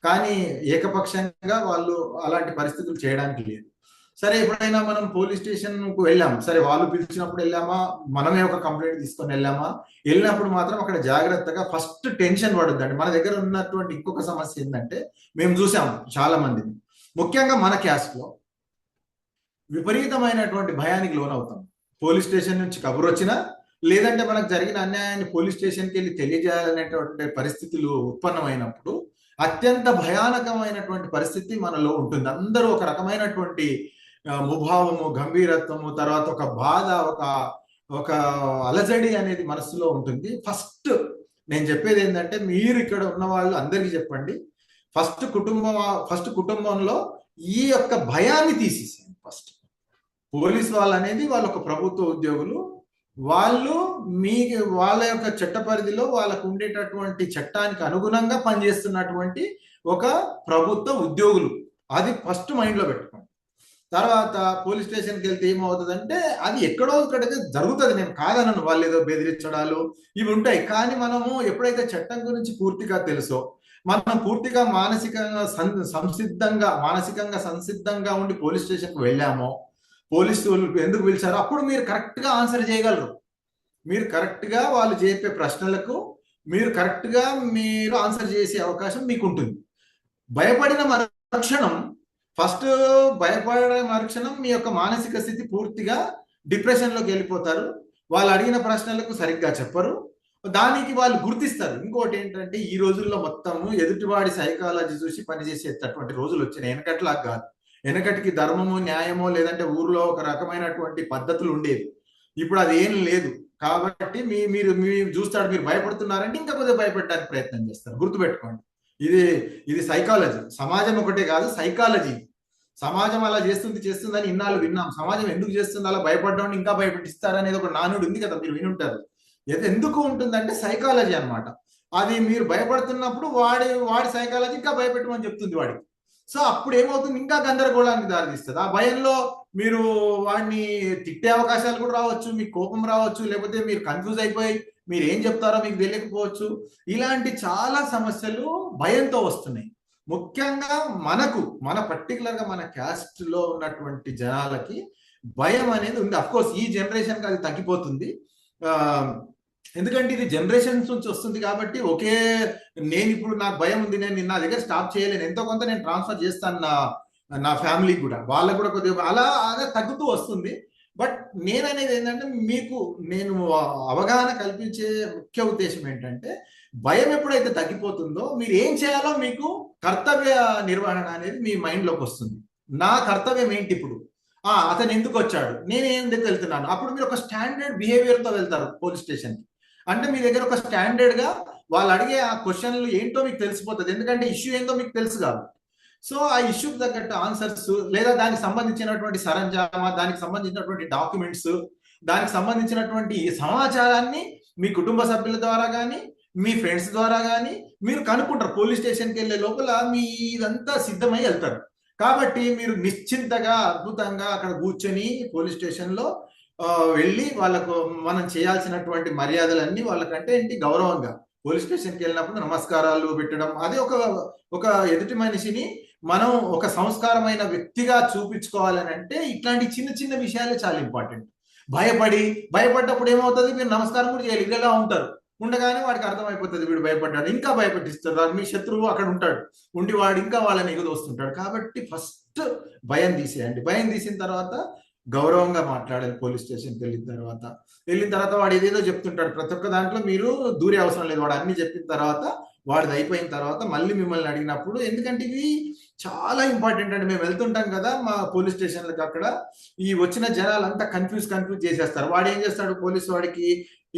కానీ ఏకపక్షంగా వాళ్ళు అలాంటి పరిస్థితులు చేయడానికి లేదు. సరే, ఎప్పుడైనా మనం పోలీస్ స్టేషన్కు వెళ్ళాం, సరే వాళ్ళు పిలిచినప్పుడు వెళ్ళామా, మనమే ఒక కంప్లైంట్ తీసుకొని వెళ్ళామా, వెళ్ళినప్పుడు మాత్రం అక్కడ జాగ్రత్తగా ఫస్ట్ టెన్షన్ పడుద్దండి. మన దగ్గర ఉన్నటువంటి ఇంకొక సమస్య ఏంటంటే, మేము చూసాము చాలా మందిని, ముఖ్యంగా మన క్యాస్ట్ లో విపరీతమైనటువంటి భయానికి లోనవుతాం. పోలీస్ స్టేషన్ నుంచి కబురు వచ్చినా, లేదంటే మనకు జరిగిన అన్యాయాన్ని పోలీస్ స్టేషన్కి వెళ్ళి తెలియజేయాలనేటువంటి పరిస్థితులు ఉత్పన్నమైనప్పుడు అత్యంత భయానకమైనటువంటి పరిస్థితి మనలో ఉంటుంది. అందరూ ఒక రకమైనటువంటి ముభావము, గంభీరత్వము, తర్వాత ఒక బాధ, ఒక అలజడి అనేది మనసులో ఉంటుంది. ఫస్ట్ నేను చెప్పేది ఏంటంటే, మీరు ఇక్కడ ఉన్న వాళ్ళు అందరికీ చెప్పండి, ఫస్ట్ కుటుంబంలో ఈ యొక్క భయాన్ని తీసేసేయండి. ఫస్ట్ పోలీస్ వాళ్ళు అనేది వాళ్ళు ఒక ప్రభుత్వ ఉద్యోగులు, వాళ్ళు వాళ్ళ యొక్క చట్ట పరిధిలో వాళ్ళకు ఉండేటటువంటి చట్టానికి అనుగుణంగా పనిచేస్తున్నటువంటి ఒక ప్రభుత్వ ఉద్యోగులు. అది ఫస్ట్ మైండ్లో పెట్టుకోండి. తర్వాత పోలీస్ స్టేషన్కి వెళ్తే ఏమవుతుందంటే, అది ఎక్కడో ఇక్కడైతే జరుగుతుంది, నేను కాదనను, వాళ్ళు ఏదో బెదిరించడాలు ఇవి ఉంటాయి. కానీ మనము ఎప్పుడైతే చట్టం గురించి పూర్తిగా తెలుసో, మనం పూర్తిగా మానసికంగా సంసిద్ధంగా ఉండి పోలీస్ స్టేషన్కి వెళ్ళామో, పోలీసులు ఎందుకు పిలిచారో అప్పుడు మీరు కరెక్ట్ గా ఆన్సర్ చేయగలరు. మీరు కరెక్ట్ గా వాళ్ళు చెప్పే ప్రశ్నలకు మీరు కరెక్ట్ గా ఆన్సర్ చేసే అవకాశం మీకు ఉంటుంది. భయపడిన మరుక్షణం మీ యొక్క మానసిక స్థితి పూర్తిగా డిప్రెషన్ లోకి వెళ్ళిపోతారు. వాళ్ళు అడిగిన ప్రశ్నలకు సరిగ్గా చెప్పరు, దానికి వాళ్ళు గుర్తిస్తారు. ఇంకోటి ఏంటంటే, ఈ రోజుల్లో మొత్తము ఎదుటివాడి సైకాలజీ చూసి పనిచేసేటటువంటి రోజులు వచ్చినాయి. వెనకట్లా కాదు. వెనకటికి ధర్మము, న్యాయమో, లేదంటే ఊర్లో ఒక రకమైనటువంటి పద్ధతులు ఉండేవి. ఇప్పుడు అది ఏం లేదు. కాబట్టి మీరు చూస్తాడు, మీరు భయపడుతున్నారంటే ఇంకా కొద్దిగా భయపెట్టడానికి ప్రయత్నం చేస్తారు. గుర్తుపెట్టుకోండి, ఇది సైకాలజీ. సమాజం ఒకటే కాదు, సైకాలజీ. సమాజం అలా చేస్తుందని ఇన్నాళ్ళు విన్నాం. సమాజం ఎందుకు చేస్తుంది అలా, భయపడ్డం ఇంకా భయపెట్టిస్తారనేది ఒక నానుడు ఉంది కదా, మీరు వినుంటారు. ఎందుకు ఉంటుందంటే సైకాలజీ అన్నమాట. అది మీరు భయపడుతున్నప్పుడు వాడి సైకాలజీ ఇంకా భయపెట్టమని చెప్తుంది వాడికి. సో అప్పుడు ఏమవుతుంది, ఇంకా గందరగోళానికి దారితీస్తుంది. ఆ భయంలో మీరు వాడిని తిట్టే అవకాశాలు కూడా రావచ్చు, మీకు కోపం రావచ్చు, లేకపోతే మీరు కన్ఫ్యూజ్ అయిపోయి మీరు ఏం చెప్తారో మీకు తెలియకపోవచ్చు. ఇలాంటి చాలా సమస్యలు భయంతో వస్తున్నాయి. ముఖ్యంగా మన పర్టికులర్గా మన క్యాస్ట్ లో ఉన్నటువంటి జనాలకి భయం అనేది ఉంది. అఫ్కోర్స్ ఈ జనరేషన్కి అది తగ్గిపోతుంది, ఎందుకంటే ఇది జనరేషన్స్ నుంచి వస్తుంది కాబట్టి. నేను ఇప్పుడు నాకు భయం ఉంది, నేను నా దగ్గర స్టాప్ చేయలేను, ఎంతో కొంత నేను ట్రాన్స్ఫర్ చేస్తాను నా ఫ్యామిలీకి కూడా, వాళ్ళకు కూడా కొద్దిగా అలా తగ్గుతూ వస్తుంది. బట్ నేననేది ఏంటంటే నేను అవగాహన కల్పించే ముఖ్య ఉద్దేశం ఏంటంటే, భయం ఎప్పుడైతే తగ్గిపోతుందో మీరు ఏం చేయాలో మీకు కర్తవ్య నిర్వహణ అనేది మీ మైండ్లోకి వస్తుంది. నా కర్తవ్యం ఏంటి ఇప్పుడు, అతను ఎందుకు వచ్చాడు, నేను ఎందుకు వెళ్తున్నాను. అప్పుడు మీరు ఒక స్టాండర్డ్ బిహేవియర్తో వెళ్తారు పోలీస్ స్టేషన్కి. అంటే మీ దగ్గర ఒక స్టాండర్డ్గా వాళ్ళు అడిగే ఆ క్వశ్చన్లు ఏంటో మీకు తెలిసిపోతుంది, ఎందుకంటే ఇష్యూ ఏంటో మీకు తెలుసు కాబట్టి. సో ఆ ఇష్యూకి తగ్గట్టు ఆన్సర్స్, లేదా దానికి సంబంధించినటువంటి సరంజామా, దానికి సంబంధించినటువంటి డాక్యుమెంట్స్, దానికి సంబంధించినటువంటి సమాచారాన్ని మీ కుటుంబ సభ్యుల ద్వారా కానీ మీ ఫ్రెండ్స్ ద్వారా కానీ మీరు కనుక్కుంటారు. పోలీస్ స్టేషన్కి వెళ్ళే లోపల మీ ఇదంతా సిద్ధమై వెళ్తారు. కాబట్టి మీరు నిశ్చింతగా అద్భుతంగా అక్కడ కూర్చొని పోలీస్ స్టేషన్లో వెళ్ళి వాళ్ళకు మనం చేయాల్సినటువంటి మర్యాదలన్నీ వాళ్ళకంటే గౌరవంగా పోలీస్ స్టేషన్కి వెళ్ళినప్పుడు నమస్కారాలు పెట్టడం, అదే ఒక ఎదుటి మనిషిని మనం ఒక సంస్కారమైన వ్యక్తిగా చూపించుకోవాలని అంటే ఇట్లాంటి చిన్న చిన్న విషయాలే చాలా ఇంపార్టెంట్. భయపడ్డప్పుడు ఏమవుతుంది, మీరు నమస్కారం కూడా చేయాలి, ఇలా ఉంటారు. ఉండగానే వాడికి అర్థమైపోతుంది వీడు భయపడ్డాడు, ఇంకా భయపెట్టిస్తారు. మీ శత్రువు అక్కడ ఉంటాడు, ఉండి వాడు ఇంకా వాళ్ళని ఎగుదొస్తుంటాడు. కాబట్టి ఫస్ట్ భయం తీసేయండి. భయం తీసిన తర్వాత గౌరవంగా మాట్లాడాలి. పోలీస్ స్టేషన్కి వెళ్ళిన తర్వాత వాడు ఏదేదో చెప్తుంటాడు, ప్రతి ఒక్క దాంట్లో మీరు దూరే అవసరం లేదు. వాడు అన్ని చెప్పిన తర్వాత వాడిది అయిపోయిన తర్వాత మళ్ళీ మిమ్మల్ని అడిగినప్పుడు, ఎందుకంటే ఇవి చాలా ఇంపార్టెంట్ అండి. మేము వెళ్తుంటాం కదా మా పోలీస్ స్టేషన్లకు, అక్కడ ఈ వచ్చిన జనాలంతా కన్ఫ్యూజ్ చేసేస్తారు. వాడు ఏం చేస్తాడు, పోలీసు వాడికి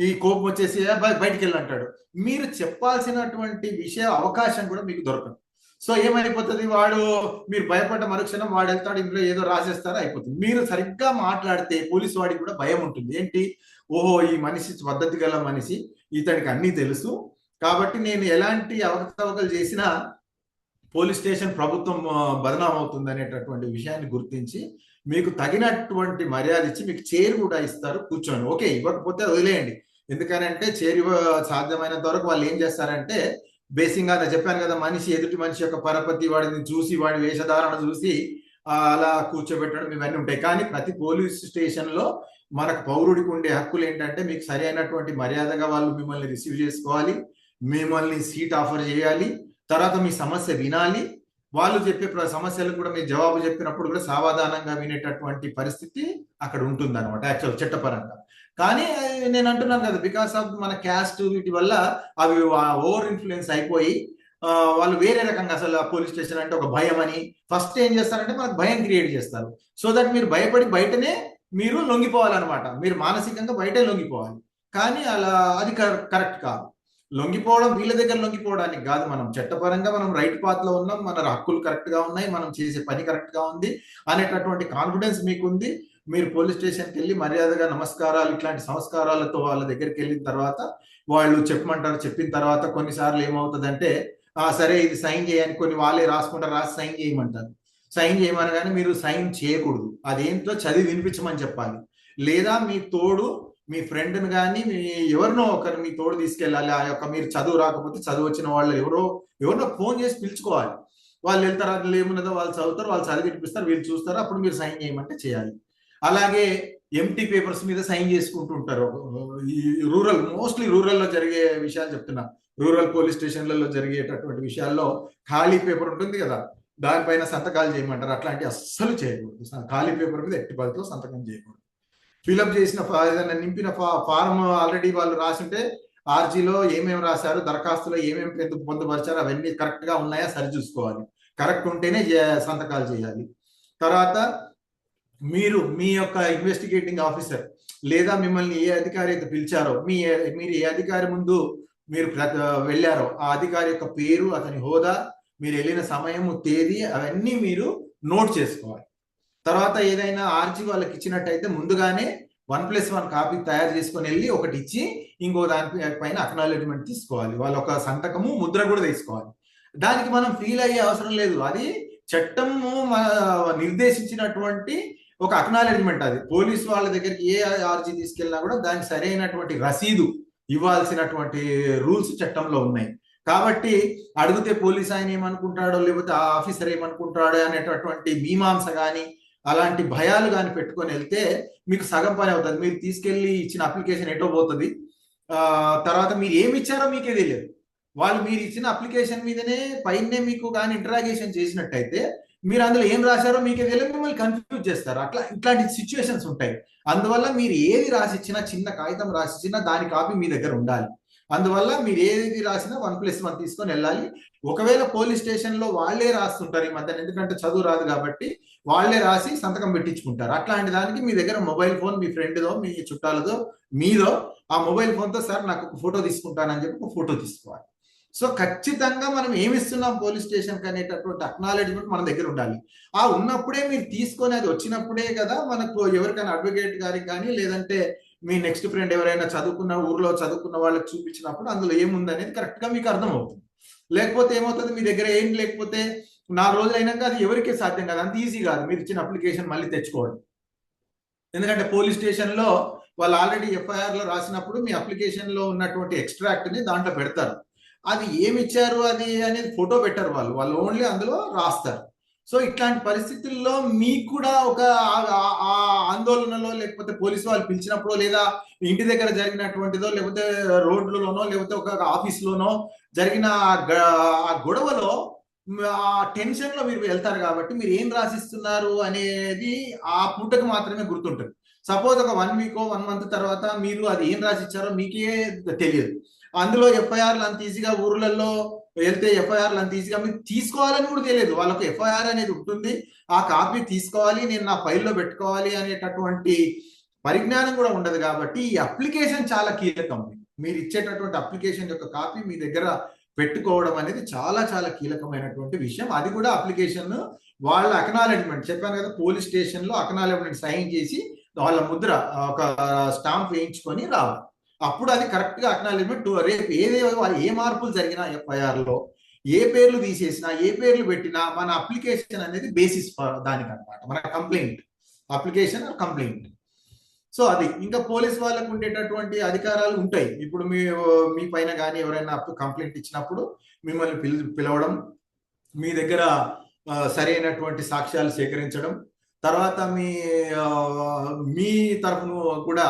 ఈ కోపం వచ్చేసి బయటికి వెళ్ళి అంటాడు. మీరు చెప్పాల్సినటువంటి అవకాశం కూడా మీకు దొరకదు. సో ఏమైపోతుంది, మీరు భయపడ్డ మరుక్షణం వాడు వెళ్తాడు, ఇంట్లో ఏదో రాసేస్తారో అయిపోతుంది. మీరు సరిగ్గా మాట్లాడితే పోలీసు వాడికి కూడా భయం ఉంటుంది. ఏంటి, ఓహో ఈ మనిషి పద్ధతి గల మనిషి, ఇతనికి అన్నీ తెలుసు, కాబట్టి నేను ఎలాంటి అవకతవకలు చేసినా పోలీస్ స్టేషన్ ప్రభుత్వం బదనాం అవుతుంది అనేటటువంటి విషయాన్ని గుర్తించి మీకు తగినటువంటి మర్యాద ఇచ్చి మీకు చైర్ కూడా ఇస్తారు, కూర్చోండి. ఓకే, ఇవ్వకపోతే వదిలేయండి. ఎందుకనంటే చైర్ సాధ్యమైనంత వరకు వాళ్ళు ఏం చేస్తారంటే, బేసిక్గా నేను చెప్పాను కదా, ఎదుటి మనిషి యొక్క పరపతి, వాడిని చూసి వాడి వేషధారణ చూసి అలా కూర్చోబెట్టడం ఇవన్నీ ఉంటాయి. కానీ ప్రతి పోలీస్ స్టేషన్లో మనకు పౌరుడికి ఉండే హక్కులు ఏంటంటే, మీకు సరి అయినటువంటి మర్యాదగా వాళ్ళు మిమ్మల్ని రిసీవ్ చేసుకోవాలి, మిమ్మల్ని సీట్ ఆఫర్ చేయాలి, తర్వాత మీ సమస్య వినాలి, వాళ్ళు చెప్పే సమస్యలకు కూడా మీరు జవాబు చెప్పినప్పుడు కూడా సావధానంగా వినేటటువంటి పరిస్థితి అక్కడ ఉంటుంది అనమాట యాక్చువల్ చట్టపరంగా. కానీ నేను అంటున్నాను కదా, బికాస్ ఆఫ్ మన క్యాస్ట్ వీటి వల్ల అవి ఓవర్ ఇన్ఫ్లుయెన్స్ అయిపోయి వాళ్ళు వేరే రకంగా, అసలు పోలీస్ స్టేషన్ అంటే ఒక భయం అని ఫస్ట్ ఏం చేస్తారంటే మనకు భయం క్రియేట్ చేస్తారు. సో దట్ మీరు భయపడి బయటనే మీరు లొంగిపోవాలన్నమాట, మీరు మానసికంగా బయటే లొంగిపోవాలి. కానీ అది కరెక్ట్ కాదు. లొంగిపోవడం వీళ్ళ దగ్గర లొంగిపోవడానికి కాదు, మనం చట్టపరంగా మనం రైట్ పాత్ లో ఉన్నాం, మన హక్కులు కరెక్ట్ గా ఉన్నాయి, మనం చేసే పని కరెక్ట్ గా ఉంది అనేటటువంటి కాన్ఫిడెన్స్ మీకుంది. మీరు పోలీస్ స్టేషన్కి వెళ్ళి మర్యాదగా నమస్కారాలు ఇట్లాంటి సంస్కారాలతో వాళ్ళ దగ్గరికి వెళ్ళిన తర్వాత వాళ్ళు చెప్పమంటారు. చెప్పిన తర్వాత కొన్నిసార్లు ఏమవుతుందంటే, సరే ఇది సైన్ చేయని కొన్ని వాళ్ళే రాసుకుంటారు, రాసి సైన్ చేయమంటారు. సైన్ చేయమనగానే మీరు సైన్ చేయకూడదు, అదేంటో చదివి వినిపించమని చెప్పాలి. లేదా మీ తోడు మీ ఫ్రెండ్ని కానీ ఎవరినో ఒకరు మీ తోడు తీసుకెళ్ళాలి. ఆ యొక్క మీరు చదువు రాకపోతే చదువు వచ్చిన వాళ్ళు ఎవరినో ఫోన్ చేసి పిలుచుకోవాలి. వాళ్ళు వెళ్తారు, అందులో ఏమున్నదో వాళ్ళు చదువుతారు, వాళ్ళు చదివి వినిపిస్తారు, వీళ్ళు చూస్తారు, అప్పుడు మీరు సైన్ చేయమంటే చేయాలి. అలాగే ఎంటీ పేపర్స్ మీద సైన్ చేసుకుంటూ ఉంటారు. ఈ మోస్ట్లీ రూరల్లో జరిగే విషయాలు చెప్తున్నా. రూరల్ పోలీస్ స్టేషన్లలో జరిగేటటువంటి విషయాల్లో ఖాళీ పేపర్ ఉంటుంది కదా, దానిపైన సంతకాలు చేయమంటారు. అట్లాంటి అస్సలు చేయకూడదు. ఖాళీ పేపర్ మీద ఎట్టి పరిస్థితుల్లో సంతకం చేయకూడదు. ఫిలప్ చేసిన ఏదైనా నింపిన ఫారం ఆల్రెడీ వాళ్ళు రాసింటే ఆర్జీలో ఏమేమి రాశారు, దరఖాస్తులో ఏమేమి పొందుపరిచారు, అవన్నీ కరెక్ట్ గా ఉన్నాయా సరి చూసుకోవాలి. కరెక్ట్ ఉంటేనే సంతకాలు చేయాలి. తర్వాత మీరు మీ యొక్క ఇన్వెస్టిగేటింగ్ ఆఫీసర్ లేదా మిమ్మల్ని ఏ అధికారి అయితే పిలిచారో, మీరు ఏ అధికారి ముందు మీరు వెళ్ళారో ఆ అధికారి యొక్క పేరు, అతని హోదా, మీరు వెళ్ళిన సమయము, తేదీ అవన్నీ మీరు నోట్ చేసుకోవాలి. తర్వాత ఏదైనా ఆర్జీ వాళ్ళకి ఇచ్చినట్టయితే ముందుగానే 1+1 కాపీ తయారు చేసుకొని వెళ్ళి ఒకటి ఇచ్చి ఇంకో దానిపైన అక్నాలెడ్జ్మెంట్ తీసుకోవాలి. వాళ్ళ ఒక సంతకము, ముద్ర కూడా తీసుకోవాలి. దానికి మనం ఫీల్ అయ్యే అవసరం లేదు. అది చట్టము నిర్దేశించినటువంటి ఒక అక్నాలెడ్జ్మెంట్. అది పోలీస్ వాళ్ళ దగ్గరికి ఏ ఆర్జీ తీసుకెళ్ళినా కూడా దానికి సరైనటువంటి రసీదు ఇవ్వాల్సినటువంటి రూల్స్ చట్టంలో ఉన్నాయి. కాబట్టి అడిగితే పోలీస్ ఆయన ఏమనుకుంటాడో లేకపోతే ఆ ఆఫీసర్ ఏమనుకుంటాడో అనేటటువంటి మీమాంస కానీ అలాంటి భయాలు కానీ పెట్టుకొని వెళ్తే మీకు సగం పని అవుతుంది. మీరు తీసుకెళ్లి ఇచ్చిన అప్లికేషన్ ఎటో పోతుంది, తర్వాత మీరు ఏమి ఇచ్చారో మీకే తెలియదు. వాళ్ళు మీరు ఇచ్చిన అప్లికేషన్ మీదనే పైనే మీకు కానీ ఇంటరాగేషన్ చేసినట్టయితే మీరు అందులో ఏం రాశారో మీకే తెలియదు, మిమ్మల్ని కన్ఫ్యూజ్ చేస్తారు. ఇట్లాంటి సిచ్యువేషన్స్ ఉంటాయి. అందువల్ల మీరు ఏది రాసిచ్చినా, చిన్న కాగితం రాసిచ్చినా దాని కాపీ మీ దగ్గర ఉండాలి. అందువల్ల మీరు ఏది రాసినా 1+1 తీసుకొని వెళ్ళాలి. ఒకవేళ పోలీస్ స్టేషన్ లో వాళ్ళే రాస్తుంటారు ఈ మధ్యన, ఎందుకంటే చదువు రాదు కాబట్టి వాళ్ళే రాసి సంతకం పెట్టించుకుంటారు. అట్లాంటి దానికి మీ దగ్గర మొబైల్ ఫోన్, మీ ఫ్రెండ్దో మీ చుట్టాలదో మీదో, ఆ మొబైల్ ఫోన్తో సార్ నాకు ఒక ఫోటో తీసుకుంటానని చెప్పి ఒక ఫోటో తీసుకోవాలి. సో ఖచ్చితంగా మనం ఏమిస్తున్నాం పోలీస్ స్టేషన్కి అనేటటువంటి అక్నాలెడ్జ్మెంట్ మన దగ్గర ఉండాలి. ఆ ఉన్నప్పుడే మీరు తీసుకొని అది వచ్చినప్పుడే కదా మనకు ఎవరికైనా అడ్వకేట్ గారికి కానీ లేదంటే మీ నెక్స్ట్ ఫ్రెండ్ ఎవరైనా చదువుకున్న ఊర్లో చదువుకున్న వాళ్ళకి చూపించినప్పుడు అందులో ఏముంది అనేది కరెక్ట్ గా మీకు అర్థం అవుతుంది. లేకపోతే ఏమవుతుంది, మీ దగ్గర ఏం లేకపోతే 4 రోజులు అయినాక అది ఎవరికీ సాధ్యం కాదు, అంత ఈజీ కాదు మీరు ఇచ్చిన అప్లికేషన్ మళ్ళీ తెచ్చుకోవడం. ఎందుకంటే పోలీస్ స్టేషన్ లో వాళ్ళు ఆల్రెడీ ఎఫ్ఐఆర్ లో రాసినప్పుడు మీ అప్లికేషన్ లో ఉన్నటువంటి ఎక్స్ట్రాక్ట్ ని దాంట్లో పెడతారు. అది ఏమి ఇచ్చారు అది అనేది ఫోటో పెట్టారు, వాళ్ళు ఓన్లీ అందులో రాస్తారు. సో ఇట్లాంటి పరిస్థితుల్లో మీకు కూడా ఒక ఆందోళనలో లేకపోతే పోలీసు వాళ్ళు పిలిచినప్పుడు లేదా ఇంటి దగ్గర జరిగినటువంటిదో లేకపోతే రోడ్లలోనో లేకపోతే ఒక ఆఫీస్లోనో జరిగిన ఆ గొడవలో ఆ టెన్షన్ లో మీరు వెళ్తారు కాబట్టి మీరు ఏం రాసిస్తున్నారు అనేది ఆ పూటకు మాత్రమే గుర్తుంటుంది. సపోజ్ ఒక 1 వీక్ 1 మంత్ తర్వాత మీరు అది ఏం రాసిచ్చారో మీకే తెలియదు. అందులో ఎఫ్ఐఆర్లు అంత ఈజీగా ఊర్లలో వెళ్తే ఎఫ్ఐఆర్లు అంత ఈజీగా మీరు తీసుకోవాలని కూడా తెలియదు. వాళ్ళకు ఎఫ్ఐఆర్ అనేది ఉంటుంది, ఆ కాపీ తీసుకోవాలి, నేను నా ఫైల్లో పెట్టుకోవాలి అనేటటువంటి పరిజ్ఞానం కూడా ఉండదు. కాబట్టి ఈ అప్లికేషన్ చాలా కీలకం. మీరు ఇచ్చేటటువంటి అప్లికేషన్ యొక్క కాపీ మీ దగ్గర పెట్టుకోవడం అనేది చాలా చాలా కీలకమైనటువంటి విషయం. అది కూడా అప్లికేషన్ వాళ్ళ అక్నాలెడ్జ్మెంట్ చెప్పాను కదా, పోలీస్ స్టేషన్ లో అక్నాలెడ్జ్మెంట్ సైన్ చేసి వాళ్ళ ముద్ర ఒక స్టాంప్ వేయించుకొని రావాలి. అప్పుడు అది కరెక్ట్ గా అక్నాలెడ్జ్మెంట్. రేపు ఏ మార్పులు జరిగినా ఎఫ్ఐఆర్ లో ఏ పేర్లు తీసేసినా ఏ పేర్లు పెట్టినా మన అప్లికేషన్ అనేది బేసిస్ దానికి అనమాట, మన కంప్లైంట్ అప్లికేషన్ కంప్లైంట్. సో అది ఇంకా పోలీస్ వాళ్ళకు ఉండేటటువంటి అధికారాలు ఉంటాయి. ఇప్పుడు మీ పైన కానీ ఎవరైనా కంప్లైంట్ ఇచ్చినప్పుడు మిమ్మల్ని పిలవడం, మీ దగ్గర సరైనటువంటి సాక్ష్యాలు సేకరించడం, తర్వాత మీ తరఫును కూడా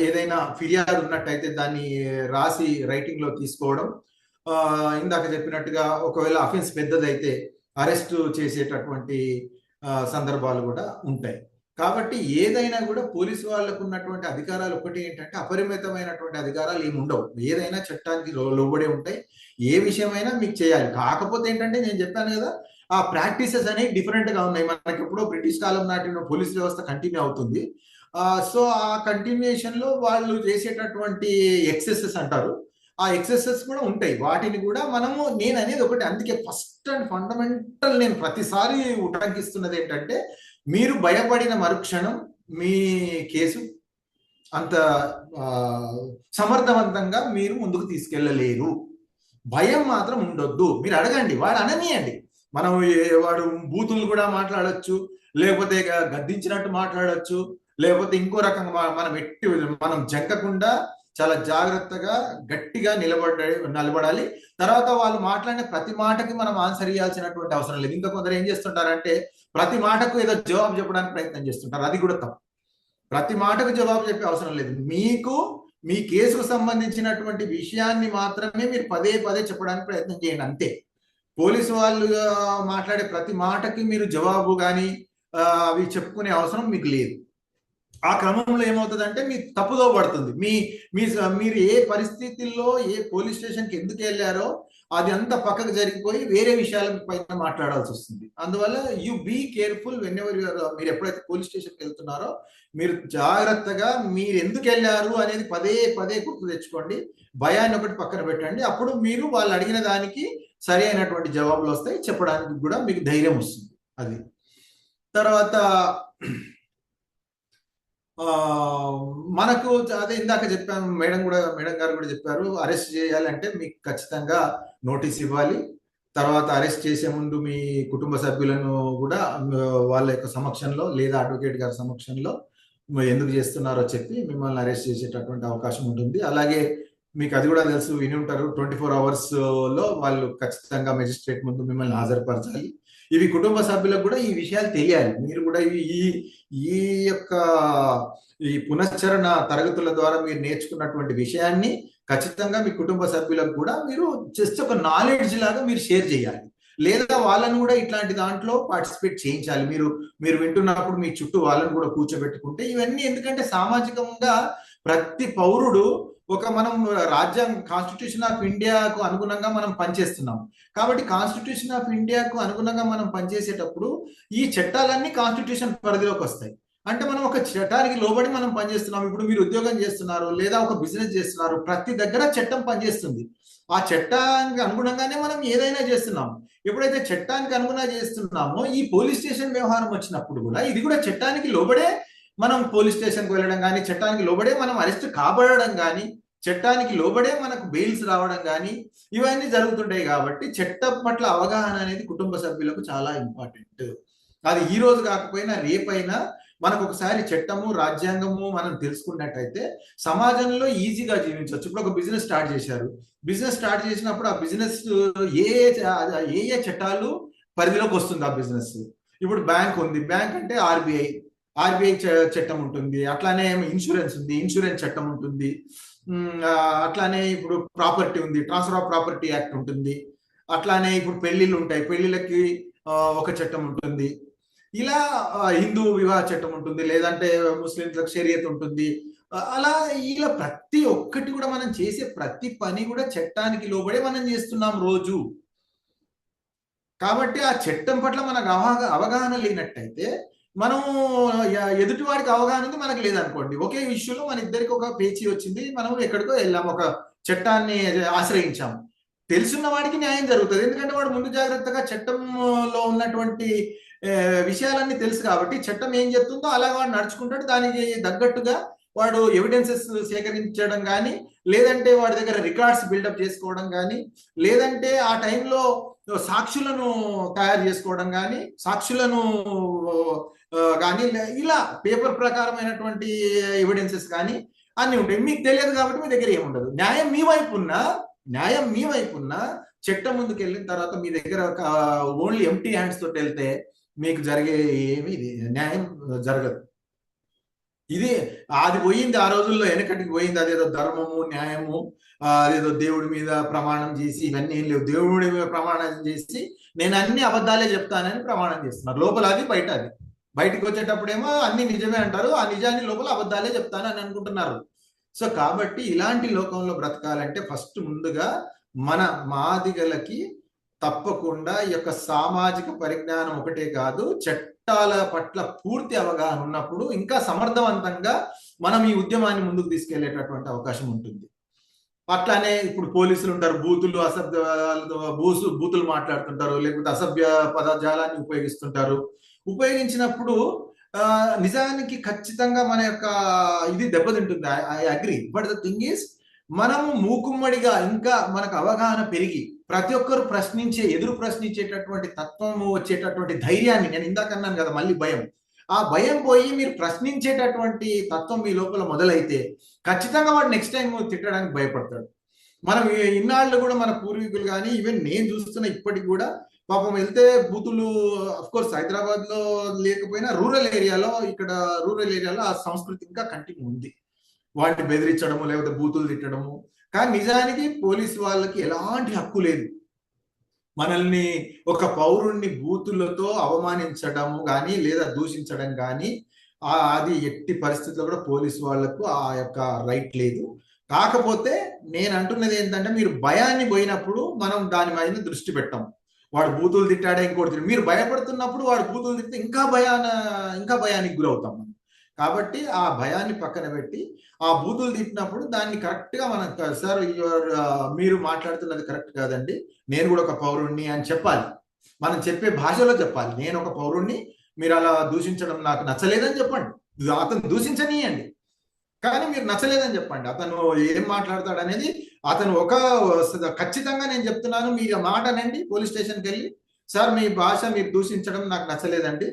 ఏదైనా ఫిర్యాదు ఉన్నట్టయితే దాన్ని రాసి రైటింగ్ లో తీసుకోవడం, ఇందాక చెప్పినట్టుగా ఒకవేళ అఫెన్స్ పెద్దదైతే అరెస్ట్ చేసేటటువంటి సందర్భాలు కూడా ఉంటాయి. కాబట్టి ఏదైనా కూడా పోలీసు వాళ్ళకు ఉన్నటువంటి అధికారాలు ఒకటి ఏంటంటే అపరిమితమైనటువంటి అధికారాలు ఏమి ఉండవు. ఏదైనా చట్టానికి లోబడే ఉంటాయి. ఏ విషయమైనా మీకు చేయాలి. కాకపోతే ఏంటంటే నేను చెప్పాను కదా, ఆ ప్రాక్టీసెస్ అనేవి డిఫరెంట్ గా ఉన్నాయి. మనకి ఎప్పుడో బ్రిటిష్ కాలం నాటి పోలీస్ వ్యవస్థ కంటిన్యూ అవుతుంది. సో ఆ కంటిన్యూషన్ లో వాళ్ళు చేసేటటువంటి ఎక్సెసెస్ అంటారు, ఆ ఎక్సెసెస్ కూడా ఉంటాయి. వాటిని కూడా మనము, నేను అనేది ఒకటి, అందుకే ఫస్ట్ అండ్ ఫండమెంటల్ నేను ప్రతిసారి ఉటంకిస్తున్నది ఏంటంటే, మీరు భయపడిన మరుక్షణం మీ కేసు అంత సమర్థవంతంగా మీరు ముందుకు తీసుకెళ్ళలేరు. భయం మాత్రం ఉండొద్దు. మీరు అడగండి, వాడు అననీయండి. వాడు బూతులు కూడా మాట్లాడచ్చు, లేకపోతే గద్దించినట్టు మాట్లాడచ్చు, లేకపోతే ఇంకో రకంగా మనం జంకకుండా చాలా జాగ్రత్తగా గట్టిగా నిలబడాలి. తర్వాత వాళ్ళు మాట్లాడిన ప్రతి మాటకి మనం ఆన్సర్ ఇవ్వాల్సినటువంటి అవసరం లేదు. ఇంకా కొందరు ఏం చేస్తుంటారంటే ప్రతి మాటకు ఏదో జవాబు చెప్పడానికి ప్రయత్నం చేస్తుంటారు. అది కూడా తప్పు. ప్రతి మాటకు జవాబు చెప్పే అవసరం లేదు. మీకు మీ కేసుకు సంబంధించినటువంటి విషయాన్ని మాత్రమే మీరు పదే పదే చెప్పడానికి ప్రయత్నం చేయండి, అంతే. పోలీసు వాళ్ళు మాట్లాడే ప్రతి మాటకి మీరు జవాబు కానీ అవి చెప్పుకునే అవసరం మీకు లేదు. ఆ క్రమంలో ఏమవుతుందంటే మీ తప్పుదో పడుతుంది. మీరు ఏ పరిస్థితుల్లో ఏ పోలీస్ స్టేషన్కి ఎందుకు వెళ్ళారో అది అంతా పక్కకు జరిగిపోయి వేరే విషయాల పైన మాట్లాడాల్సి వస్తుంది. అందువల్ల you be careful whenever మీరు ఎప్పుడైతే పోలీస్ స్టేషన్కి వెళ్తున్నారో మీరు జాగ్రత్తగా మీరు ఎందుకు వెళ్ళారు అనేది పదే పదే గుర్తు తెచ్చుకోండి. భయాన్ని ఒకటి పక్కన పెట్టండి. అప్పుడు మీరు వాళ్ళు అడిగిన దానికి సరి అయినటువంటి జవాబులు వస్తాయి, చెప్పడానికి కూడా మీకు ధైర్యం వస్తుంది. అది తర్వాత మనకు అదే ఇందాక చెప్పాను, మేడం గారు కూడా చెప్పారు, అరెస్ట్ చేయాలంటే మీకు ఖచ్చితంగా నోటీస్ ఇవ్వాలి. తర్వాత అరెస్ట్ చేసే ముందు మీ కుటుంబ సభ్యులను కూడా వాళ్ళ యొక్క సమక్షంలో లేదా అడ్వకేట్ గారి సమక్షంలో ఎందుకు చేస్తున్నారో చెప్పి మిమ్మల్ని అరెస్ట్ చేసేటటువంటి అవకాశం ఉంటుంది. అలాగే మీకు అది కూడా తెలుసు, విని ఉంటారు, 24 hours లో వాళ్ళు ఖచ్చితంగా మెజిస్ట్రేట్ ముందు మిమ్మల్ని హాజరుపరచాలి. ఇవి కుటుంబ సభ్యులకు కూడా ఈ విషయాలు తెలియాలి. మీరు కూడా ఈ ఈ యొక్క ఈ పునశ్చరణ తరగతుల ద్వారా మీరు నేర్చుకున్నటువంటి విషయాన్ని ఖచ్చితంగా మీ కుటుంబ సభ్యులకు కూడా మీరు జస్ట్ ఒక నాలెడ్జ్ లాగా మీరు షేర్ చేయాలి, లేదా వాళ్ళని కూడా ఇట్లాంటి దాంట్లో పార్టిసిపేట్ చేయించాలి. మీరు వింటున్నప్పుడు మీ చుట్టూ వాళ్ళని కూడా కూర్చోబెట్టుకుంటే ఇవన్నీ, ఎందుకంటే సామాజికంగా ప్రతి పౌరుడు మనం కాన్స్టిట్యూషన్ ఆఫ్ ఇండియాకు అనుగుణంగా మనం పనిచేస్తున్నాం. కాబట్టి కాన్స్టిట్యూషన్ ఆఫ్ ఇండియాకు అనుగుణంగా మనం పనిచేసేటప్పుడు ఈ చట్టాలన్నీ కాన్స్టిట్యూషన్ పరిధిలోకి వస్తాయి. అంటే మనం ఒక చట్టానికి లోబడి మనం పనిచేస్తున్నాం. ఇప్పుడు మీరు ఉద్యోగం చేస్తున్నారు లేదా ఒక బిజినెస్ చేస్తున్నారు, ప్రతి దగ్గర చట్టం పనిచేస్తుంది. ఆ చట్టానికి అనుగుణంగానే మనం ఏదైనా చేస్తున్నాం. ఎప్పుడైతే చట్టానికి అనుగుణంగా చేస్తున్నామో ఈ పోలీస్ స్టేషన్ వ్యవహారం వచ్చినప్పుడు కూడా ఇది కూడా చట్టానికి లోబడే మనం పోలీస్ స్టేషన్కి వెళ్ళడం కానీ, చట్టానికి లోబడే మనం అరెస్ట్ కాబడడం కానీ, చట్టానికి లోబడే మనకు బెయిల్స్ రావడం కానీ ఇవన్నీ జరుగుతుంటాయి. కాబట్టి చట్టం పట్ల అవగాహన అనేది కుటుంబ సభ్యులకు చాలా ఇంపార్టెంట్. అది ఈ రోజు కాకపోయినా రేపైనా మనకు ఒకసారి చట్టము రాజ్యాంగము మనం తెలుసుకున్నట్టయితే సమాజంలో ఈజీగా జీవించవచ్చు. ఇప్పుడు ఒక బిజినెస్ స్టార్ట్ చేశారు, బిజినెస్ స్టార్ట్ చేసినప్పుడు ఆ బిజినెస్ ఏ చట్టాలు పరిధిలోకి వస్తుంది ఆ బిజినెస్. ఇప్పుడు బ్యాంక్ ఉంది, బ్యాంక్ అంటే ఆర్బీఐ చట్టం ఉంటుంది. అట్లానే ఇన్సూరెన్స్ ఉంది, ఇన్సూరెన్స్ చట్టం ఉంటుంది. అట్లానే ఇప్పుడు ప్రాపర్టీ ఉంది, ట్రాన్స్ఫర్ ఆఫ్ ప్రాపర్టీ యాక్ట్ ఉంటుంది. అట్లానే ఇప్పుడు పెళ్లిళ్ళు ఉంటాయి, పెళ్లిళ్ళకి ఒక చట్టం ఉంటుంది. ఇలా హిందూ వివాహ చట్టం ఉంటుంది, లేదంటే ముస్లింలకు షరియత్ ఉంటుంది. అలా ఇలా ప్రతి ఒక్కటి కూడా మనం చేసే ప్రతి పని కూడా చట్టానికి లోబడే మనం చేస్తున్నాం రోజు. కాబట్టి ఆ చట్టం పట్ల మనకు అవగాహన లేనట్టయితే మనం ఎదుటి వాడికి అవగాహన ఉంది, మనకు లేదనుకోండి, ఒకే విషయంలో మన ఇద్దరికి ఒక పేచీ వచ్చింది, మనం ఎక్కడికో వెళ్ళాం, ఒక చట్టాన్ని ఆశ్రయించాం, తెలుసున్న వాడికి న్యాయం జరుగుతుంది. ఎందుకంటే వాడు ముందు జాగ్రత్తగా చట్టంలో ఉన్నటువంటి విషయాలన్నీ తెలుసు కాబట్టి చట్టం ఏం చెప్తుందో అలా వాడు నడుచుకుంటాడు. దానికి తగ్గట్టుగా వాడు ఎవిడెన్సెస్ సేకరించడం కానీ, లేదంటే వాడి దగ్గర రికార్డ్స్ బిల్డప్ చేసుకోవడం కానీ, లేదంటే ఆ టైంలో సాక్షులను తయారు చేసుకోవడం కానీ, ఇలా పేపర్ ప్రకారమైనటువంటి ఎవిడెన్సెస్ కానీ అన్ని ఉంటాయి. మీకు తెలియదు కాబట్టి మీ దగ్గర ఏముండదు. న్యాయం మీ వైపున్న చట్టం ముందుకు వెళ్ళిన తర్వాత మీ దగ్గర ఓన్లీ ఎంప్టీ హ్యాండ్స్ తోటి వెళ్తే మీకు జరిగే ఏమి న్యాయం జరగదు. ఇది అది పోయింది, ఆ రోజుల్లో వెనకటికి పోయింది. అదేదో ధర్మము న్యాయము, అదేదో దేవుడి మీద ప్రమాణం చేసి ఇవన్నీ ఏం లేవు. దేవుడి మీద ప్రమాణం చేసి నేను అన్ని అబద్ధాలే చెప్తానని ప్రమాణం చేస్తున్నారు. లోపల అది బయట అది. బయటకు వచ్చేటప్పుడేమో అన్ని నిజమే అంటారు, ఆ నిజాన్ని లోపల అబద్ధాలే చెప్తానని అనుకుంటున్నారు. సో కాబట్టి ఇలాంటి లోకంలో బ్రతకాలంటే ఫస్ట్ ముందుగా మన మాదిగలకి తప్పకుండా ఈ యొక్క సామాజిక పరిజ్ఞానం ఒకటే కాదు, చట్టాల పట్ల పూర్తి అవగాహన ఉన్నప్పుడు ఇంకా సమర్థవంతంగా మనం ఈ ఉద్యమాన్ని ముందుకు తీసుకెళ్లేటటువంటి అవకాశం ఉంటుంది. అట్లానే ఇప్పుడు పోలీసులు ఉంటారు, బూతులు మాట్లాడుతుంటారు, లేకపోతే అసభ్య పదజాలాన్ని ఉపయోగించినప్పుడు నిజానికి ఖచ్చితంగా మన యొక్క ఇది దెబ్బతింటుంది. I agree. But the thing is, మనము మూకుమ్మడిగా ఇంకా మనకు అవగాహన పెరిగి ప్రతి ఒక్కరు ఎదురు ప్రశ్నించేటటువంటి తత్వము వచ్చేటటువంటి ధైర్యాన్ని, నేను ఇందాక అన్నాను కదా మళ్ళీ భయం, ఆ భయం పోయి మీరు ప్రశ్నించేటటువంటి తత్వం మీ లోపల మొదలైతే ఖచ్చితంగా వాడు నెక్స్ట్ టైం తిట్టడానికి భయపడతాడు. మనం ఇన్నాళ్ళు కూడా మన పూర్వీకులు కానీ ఈవెన్ నేను చూస్తున్న ఇప్పటికి కూడా పాపం వెళ్తే బూతులు, అఫ్ కోర్స్ హైదరాబాద్ లో లేకపోయినా రూరల్ ఏరియాలో ఆ సంస్కృతి ఇంకా కంటిన్యూ ఉంది. వాటిని బెదిరించడము లేకపోతే బూతులు తిట్టడము. కానీ నిజానికి పోలీసు వాళ్ళకి ఎలాంటి హక్కు లేదు మనల్ని ఒక పౌరుణ్ణి బూతులతో అవమానించడము కానీ లేదా దూషించడం కానీ. అది ఎట్టి పరిస్థితుల్లో కూడా పోలీసు వాళ్లకు ఆ యొక్క రైట్ లేదు. కాకపోతే నేను అంటున్నది ఏంటంటే, మీరు భయాన్ని పోయినప్పుడు మనం దాని మీద దృష్టి పెట్టాం. వాడు బూతులు తిట్టాడే ఇంకోటి మీరు భయపడుతున్నప్పుడు వాడు బూతులు తిడితే ఇంకా భయానికి గురవుతాం మనం. కాబట్టి ఆ భయాన్ని పక్కన పెట్టి ఆ బూతులు తిట్టినప్పుడు దాన్ని కరెక్ట్ గా మనం, సార్ మీరు మాట్లాడుతున్నది కరెక్ట్ కాదండి, నేను కూడా ఒక పౌరుణ్ణి అని చెప్పాలి. మనం చెప్పే భాషలో చెప్పాలి. నేను ఒక పౌరుణ్ణి, మీరు అలా దూషించడం నాకు నచ్చలేదని చెప్పండి. అతను దూషించనీయండి, కానీ మీరు నచ్చలేదని చెప్పండి. అతను ఏం మాట్లాడతాడు అనేది అతను ఖచ్చితంగా నేను చెప్తున్నాను, మీరు మాట అనండి పోలీస్ స్టేషన్కి వెళ్ళి, సార్ మీ భాష మీరు దూషించడం నాకు నచ్చలేదండి,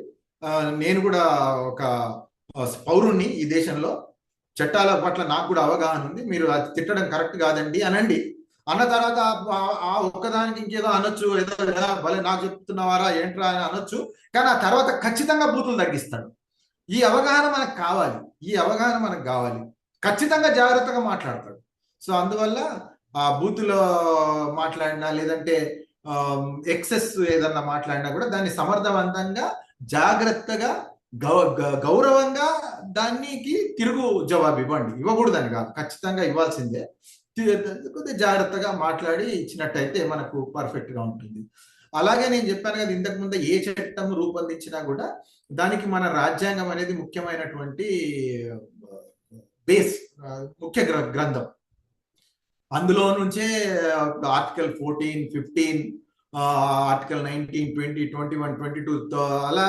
నేను కూడా ఒక పౌరుణ్ణి ఈ దేశంలో, చట్టాల పట్ల నాకు కూడా అవగాహన ఉంది, మీరు అది తిట్టడం కరెక్ట్ కాదండి అనండి. అన్న తర్వాత ఆ ఒక్కదానికి ఇంకేదో అనొచ్చు, ఏదో భలే నాకు చెప్తున్నవారా ఏంట్రా అని అనొచ్చు, కానీ ఆ తర్వాత ఖచ్చితంగా బూతులు తగ్గిస్తాడు. ఈ అవగాహన మనకు కావాలి, ఖచ్చితంగా జాగ్రత్తగా మాట్లాడతాడు. సో అందువల్ల ఆ బూతులో మాట్లాడినా లేదంటే ఎక్సెస్ ఏదన్నా మాట్లాడినా కూడా దాన్ని సమర్థవంతంగా జాగ్రత్తగా గౌరవంగా దానికి తిరుగు జవాబు ఇవ్వకూడదని కాదు, ఖచ్చితంగా ఇవ్వాల్సిందే. కొద్దిగా జాగ్రత్తగా మాట్లాడి ఇచ్చినట్టయితే మనకు పర్ఫెక్ట్ గా ఉంటుంది. అలాగే నేను చెప్పాను కదా ఇంతకు ముందు, ఏ చట్టం రూపొందించినా కూడా దానికి మన రాజ్యాంగం అనేది ముఖ్యమైనటువంటి బేస్, ముఖ్య గ్రంథం. అందులో నుంచే ఆర్టికల్ 14, 15, ఆర్టికల్ 19, 20, 21, 22 అలా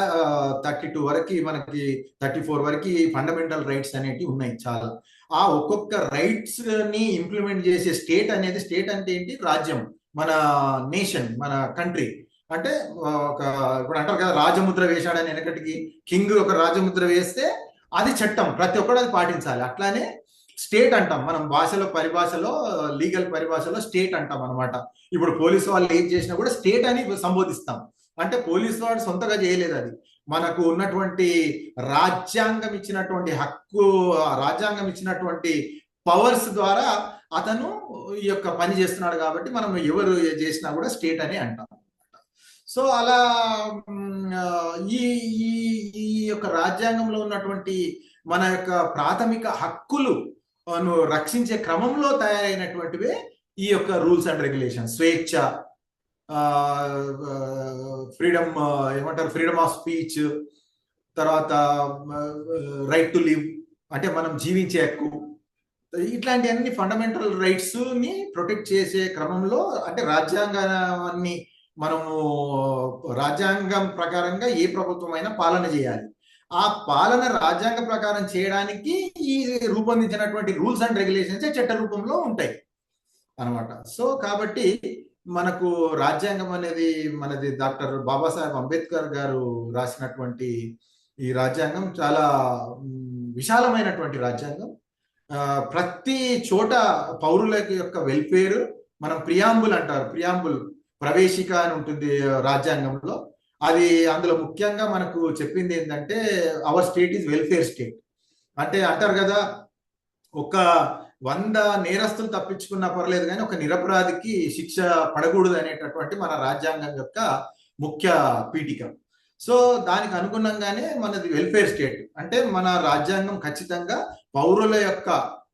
32 వరకు, మనకి 34 వరకు ఫండమెంటల్ రైట్స్ అనేవి ఉన్నాయి చాలా. ఆ ఒక్కొక్క రైట్స్ ని ఇంప్లిమెంట్ చేసే స్టేట్ అంటే ఏంటి, రాజ్యం, మన నేషన్, మన కంట్రీ. అంటే ఇప్పుడు అంటారు కదా రాజముద్ర వేశాడని, వెనకటికి కింగ్ ఒక రాజముద్ర వేస్తే అది చట్టం, ప్రతి ఒక్కరు అది పాటించాలి. అట్లానే స్టేట్ అంటాం మనం పరిభాషలో, లీగల్ పరిభాషలో స్టేట్ అంటాం అనమాట. ఇప్పుడు పోలీసు వాళ్ళు ఏం చేసినా కూడా స్టేట్ అని సంబోధిస్తాం. అంటే పోలీసు వాడు సొంతగా చేయలేదు, అది మనకు ఉన్నటువంటి రాజ్యాంగం ఇచ్చినటువంటి హక్కు, రాజ్యాంగం ఇచ్చినటువంటి పవర్స్ ద్వారా అతను ఈ యొక్క పని చేస్తున్నాడు. కాబట్టి మనం ఎవరు చేసినా కూడా స్టేట్ అని అంటాం. సో అలా ఈ యొక్క రాజ్యాంగంలో ఉన్నటువంటి మన యొక్క ప్రాథమిక హక్కులు రక్షించే క్రమంలో తయారైనటువంటివే ఈ యొక్క రూల్స్ అండ్ రెగ్యులేషన్. స్వేచ్ఛ, ఫ్రీడమ్, ఫ్రీడమ్ ఆఫ్ స్పీచ్, తర్వాత రైట్ టు లివ్ అంటే మనం జీవించే హక్కు, ఇట్లాంటి అన్ని ఫండమెంటల్ రైట్స్ ని ప్రొటెక్ట్ చేసే క్రమంలో, అంటే రాజ్యాంగాన్ని మనము రాజ్యాంగం ప్రకారంగా ఏ ప్రభుత్వం అయినా పాలన చేయాలి. ఆ పాలన రాజ్యాంగ ప్రకారం చేయడానికి ఈ రూపొందించినటువంటి రూల్స్ అండ్ రెగ్యులేషన్స్ చట్ట రూపంలో ఉంటాయి అనమాట. సో కాబట్టి మనకు రాజ్యాంగం అనేది మనది డాక్టర్ బాబాసాహెబ్ అంబేద్కర్ గారు రాసినటువంటి ఈ రాజ్యాంగం చాలా విశాలమైనటువంటి రాజ్యాంగం. ప్రతి చోట పౌరుల యొక్క వెల్ఫేర్, మనం ప్రియాంబుల్ అంటారు, ప్రవేశిక అని ఉంటుంది రాజ్యాంగంలో. అది అందులో ముఖ్యంగా మనకు చెప్పింది ఏంటంటే our state is welfare state. అంటే అంటారు కదా, ఒక 100 నేరస్తులు తప్పించుకున్నా పర్లేదు కానీ ఒక నిరపరాధికి శిక్ష పడకూడదు అనేటటువంటి మన రాజ్యాంగం యొక్క ముఖ్య పీఠిక. సో దానికి అనుగుణంగానే మనది వెల్ఫేర్ స్టేట్. అంటే మన రాజ్యాంగం ఖచ్చితంగా పౌరుల యొక్క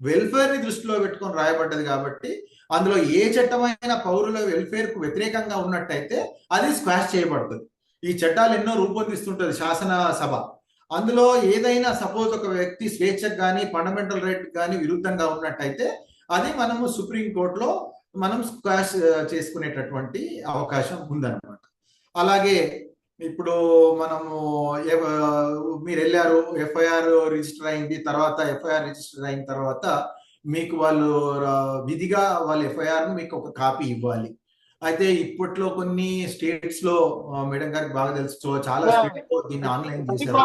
వెల్ఫేర్ ని దృష్టిలో పెట్టుకొని రాయబడ్డది. కాబట్టి అందులో ఏ చట్టమైన పౌరుల వెల్ఫేర్ కు వ్యతిరేకంగా ఉన్నట్టయితే అది స్క్వాష్ చేయబడుతుంది. ఈ చట్టాలు ఎన్నో రూపొందిస్తుంటది శాసన సభ. అందులో ఏదైనా సపోజ్ ఒక వ్యక్తి స్వేచ్ఛకు కానీ ఫండమెంటల్ రైట్ కానీ విరుద్ధంగా ఉన్నట్టయితే అది మనము సుప్రీం కోర్టులో మనం స్క్వాష్ చేసుకునేటటువంటి అవకాశం ఉందన్నమాట. అలాగే ఇప్పుడు మనము మీరు వెళ్ళారు, ఎఫ్ఐఆర్ రిజిస్టర్ అయింది, తర్వాత ఎఫ్ఐఆర్ రిజిస్టర్ అయిన తర్వాత మీకు వాళ్ళు విధిగా వాళ్ళ ఎఫ్ఐఆర్ ను మీకు ఒక కాపీ ఇవ్వాలి. అయితే ఇప్పట్లో కొన్ని స్టేట్స్ లో, మేడం గారికి బాగా తెలుసు, చాలా స్టేట్స్ లో దీన్ని ఆన్లైన్ చేశారు.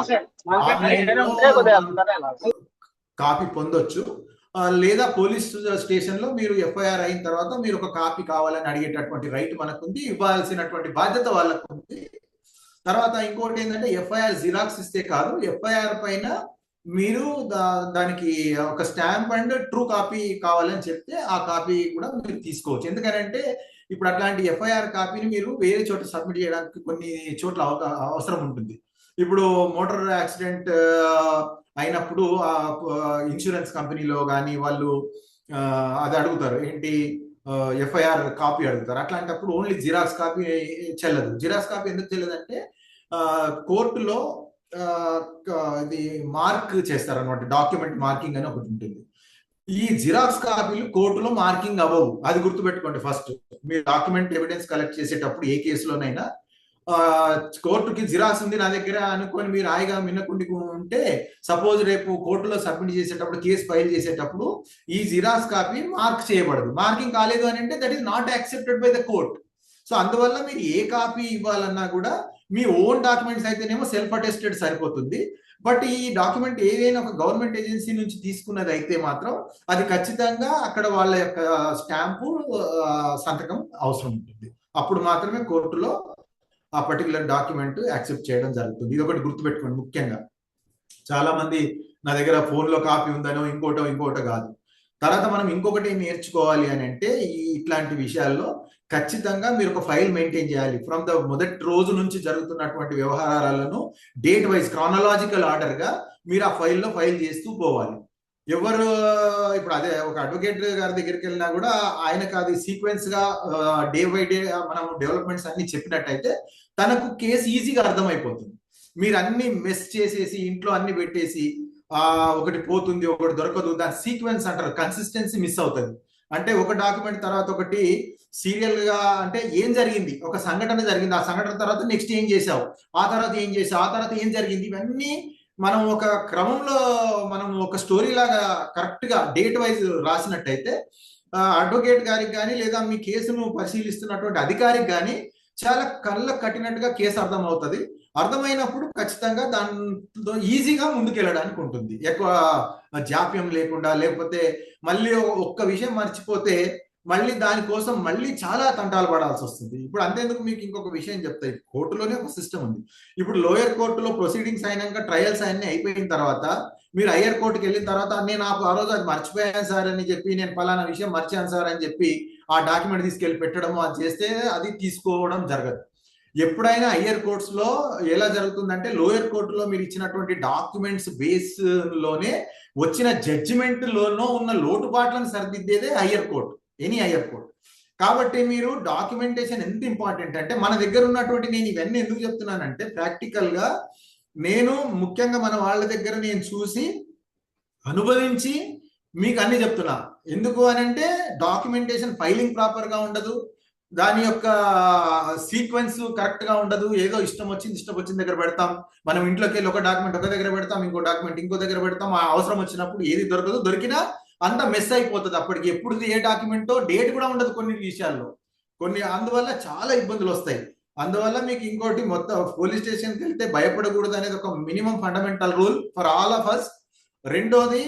కాపీ పొందొచ్చు. లేదా పోలీస్ స్టేషన్ లో మీరు ఎఫ్ఐఆర్ అయిన తర్వాత మీరు ఒక కాపీ కావాలని అడిగేటటువంటి రైట్ మనకుంది, ఇవ్వాల్సినటువంటి బాధ్యత వాళ్ళకు ఉంది. తర్వాత ఇంకోటి ఏంటంటే ఎఫ్ఐఆర్ జిరాక్స్ ఇస్తే కాదు, ఎఫ్ఐఆర్ పైన మీరు దానికి ఒక స్టాంప్ అండ్ ట్రూ కాపీ కావాలని చెప్తే ఆ కాపీ కూడా మీరు తీసుకోవచ్చు. ఎందుకంటే ఇప్పుడు అట్లాంటి ఎఫ్ఐఆర్ కాపీని మీరు వేరే చోట సబ్మిట్ చేయడానికి కొన్ని చోట్ల అవసరం ఉంటుంది. ఇప్పుడు మోటార్ యాక్సిడెంట్ అయినప్పుడు ఇన్సూరెన్స్ కంపెనీలో కానీ వాళ్ళు అది అడుగుతారు, ఏంటి ఎఫ్ఐఆర్ కాపీ అడుగుతారు. అట్లాంటప్పుడు ఓన్లీ జిరాక్స్ కాపీ చెల్లదు. జిరాక్స్ కాపీ ఎందుకు చెల్లదంటే కోర్టులో ఇది మార్క్ చేస్తారు అనమాట, డాక్యుమెంట్ మార్కింగ్ అని ఒకటి ఉంటుంది. ఈ జిరాక్స్ కాపీలు కోర్టులో మార్కింగ్ అవ్వవు, అది గుర్తుపెట్టుకోండి. ఫస్ట్ మీరు డాక్యుమెంట్ ఎవిడెన్స్ కలెక్ట్ చేసేటప్పుడు ఏ కేసులోనైనా కోర్టుకి జిరాక్స్ ఉంది నా దగ్గర అనుకొని మీరు హాయిగా మిన్నకుండి ఉంటే, సపోజ్ రేపు కోర్టులో సబ్మిట్ చేసేటప్పుడు, కేసు ఫైల్ చేసేటప్పుడు ఈ జిరాక్స్ కాపీ మార్క్ చేయబడదు. మార్కింగ్ కాలేదు అని అంటే that is not accepted by the court. So అందువల్ల మీరు ఏ కాపీ ఇవ్వాలన్నా కూడా మీ ఓన్ డాక్యుమెంట్స్ అయితేనేమో సెల్ఫ్ అటెస్టెడ్ సరిపోతుంది. బట్ ఈ డాక్యుమెంట్ ఏదైనా ఒక గవర్నమెంట్ ఏజెన్సీ నుంచి తీసుకున్నది అయితే మాత్రం అది ఖచ్చితంగా అక్కడ వాళ్ళ యొక్క స్టాంపు, సంతకం అవసరం ఉంటుంది. అప్పుడు మాత్రమే కోర్టులో ఆ పర్టికులర్ డాక్యుమెంట్ యాక్సెప్ట్ చేయడం జరుగుతుంది. ఇది ఒకటి గుర్తుపెట్టుకోండి. ముఖ్యంగా చాలా మంది నా దగ్గర ఫోన్లో కాపీ ఉందనో ఇంకోటో కాదు. తర్వాత మనం ఇంకొకటి నేర్చుకోవాలి అని అంటే ఇట్లాంటి విషయాల్లో ఖచ్చితంగా మీరు ఒక ఫైల్ మెయింటైన్ చేయాలి. ఫ్రమ్ ద మొదటి రోజు నుంచి జరుగుతున్నటువంటి వ్యవహారాలను డేట్ వైజ్ క్రానలాజికల్ ఆర్డర్ గా మీరు ఆ ఫైల్లో ఫైల్ చేస్తూ పోవాలి. ఎవరు ఇప్పుడు అదే ఒక అడ్వకేట్ గారి దగ్గరికి వెళ్ళినా కూడా ఆయనకు అది సీక్వెన్స్ గా డే బై డే మనం డెవలప్మెంట్స్ అన్ని చెప్పినట్టయితే తనకు కేసు ఈజీగా అర్థమైపోతుంది. మీరు అన్ని మెస్ చేసేసి ఇంట్లో అన్ని పెట్టేసి ఒకటి పోతుంది, ఒకటి దొరకదు, దాని సీక్వెన్స్ అంటారు, కన్సిస్టెన్సీ మిస్ అవుతుంది. అంటే ఒక డాక్యుమెంట్ తర్వాత ఒకటి సీరియల్ గా, అంటే ఏం జరిగింది, ఒక సంఘటన జరిగింది, ఆ సంఘటన తర్వాత నెక్స్ట్ ఏం చేసావు, ఆ తర్వాత ఏం చేసావు, ఆ తర్వాత ఏం జరిగింది, ఇవన్నీ మనం ఒక క్రమంలో మనం ఒక స్టోరీ లాగా కరెక్ట్ గా డేట్ వైజ్ రాసినట్టయితే అడ్వకేట్ గారికి కానీ లేదా మీ కేసును పరిశీలిస్తున్నటువంటి అధికారికి కానీ చాలా కళ్ళకు కట్టినట్టుగా కేసు అర్థం అవుతుంది. అర్థమైనప్పుడు ఖచ్చితంగా దాంతో ఈజీగా ముందుకెళ్ళడానికి ఉంటుంది, ఎక్కువ జాప్యం లేకుండా. లేకపోతే మళ్ళీ ఒక్క విషయం మర్చిపోతే మళ్ళీ దానికోసం మళ్ళీ చాలా తంటాలు పడాల్సి వస్తుంది. ఇప్పుడు అంతేందుకు మీకు ఇంకొక విషయం చెప్తాయి, కోర్టులోనే ఒక సిస్టమ్ ఉంది. ఇప్పుడు లోయర్ కోర్టులో ప్రొసీడింగ్స్ అయినాక ట్రయల్స్ అన్ని అయిపోయిన తర్వాత మీరు హయ్యర్ కోర్టుకి వెళ్ళిన తర్వాత నేను ఆ రోజు అది మర్చిపోయాను సార్ అని చెప్పి, నేను ఫలానా విషయం మర్చాను సార్ అని చెప్పి ఆ డాక్యుమెంట్ తీసుకెళ్లి పెట్టడము అది చేస్తే అది తీసుకోవడం జరగదు. ఎప్పుడైనా హయ్యర్ కోర్ట్స్ లో ఎలా జరుగుతుందంటే లోయర్ కోర్టులో మీరు ఇచ్చినటువంటి డాక్యుమెంట్స్ బేస్ లోనే వచ్చిన జడ్జిమెంట్ లోనో ఉన్న లోటుపాట్లను సరిదిద్దేదే higher court, any higher court. కాబట్టి మీరు డాక్యుమెంటేషన్ ఎంత ఇంపార్టెంట్ అంటే మన దగ్గర ఉన్నటువంటి, నేను ఇవన్నీ ఎందుకు చెప్తున్నానంటే ప్రాక్టికల్ గా నేను ముఖ్యంగా మన వాళ్ళ దగ్గర నేను చూసి అనుభవించి మీకు అన్ని చెప్తున్నా. ఎందుకు అని అంటే డాక్యుమెంటేషన్ ఫైలింగ్ ప్రాపర్ గా ఉండదు, దాని యొక్క సీక్వెన్స్ కరెక్ట్ గా ఉండదు. ఏదో ఇష్టం వచ్చిన దగ్గర పెడతాం. మనం ఇంట్లోకి వెళ్ళి ఒక డాక్యుమెంట్ ఒక దగ్గర పెడతాం, ఇంకో డాక్యుమెంట్ ఇంకో దగ్గర పెడతాం. ఆ అవసరం వచ్చినప్పుడు ఏది దొరకదు, దొరికినా అంత మెస్ అయిపోతుంది. అప్పటికి ఎప్పుడు ఏ డాక్యుమెంటో డేట్ కూడా ఉండదు కొన్ని విషయాల్లో, అందువల్ల చాలా ఇబ్బందులు వస్తాయి. అందువల్ల మీకు ఇంకోటి, మొత్తం పోలీస్ స్టేషన్కి వెళ్తే భయపడకూడదు అనేది ఒక minimum fundamental rule for all of us. రెండోది,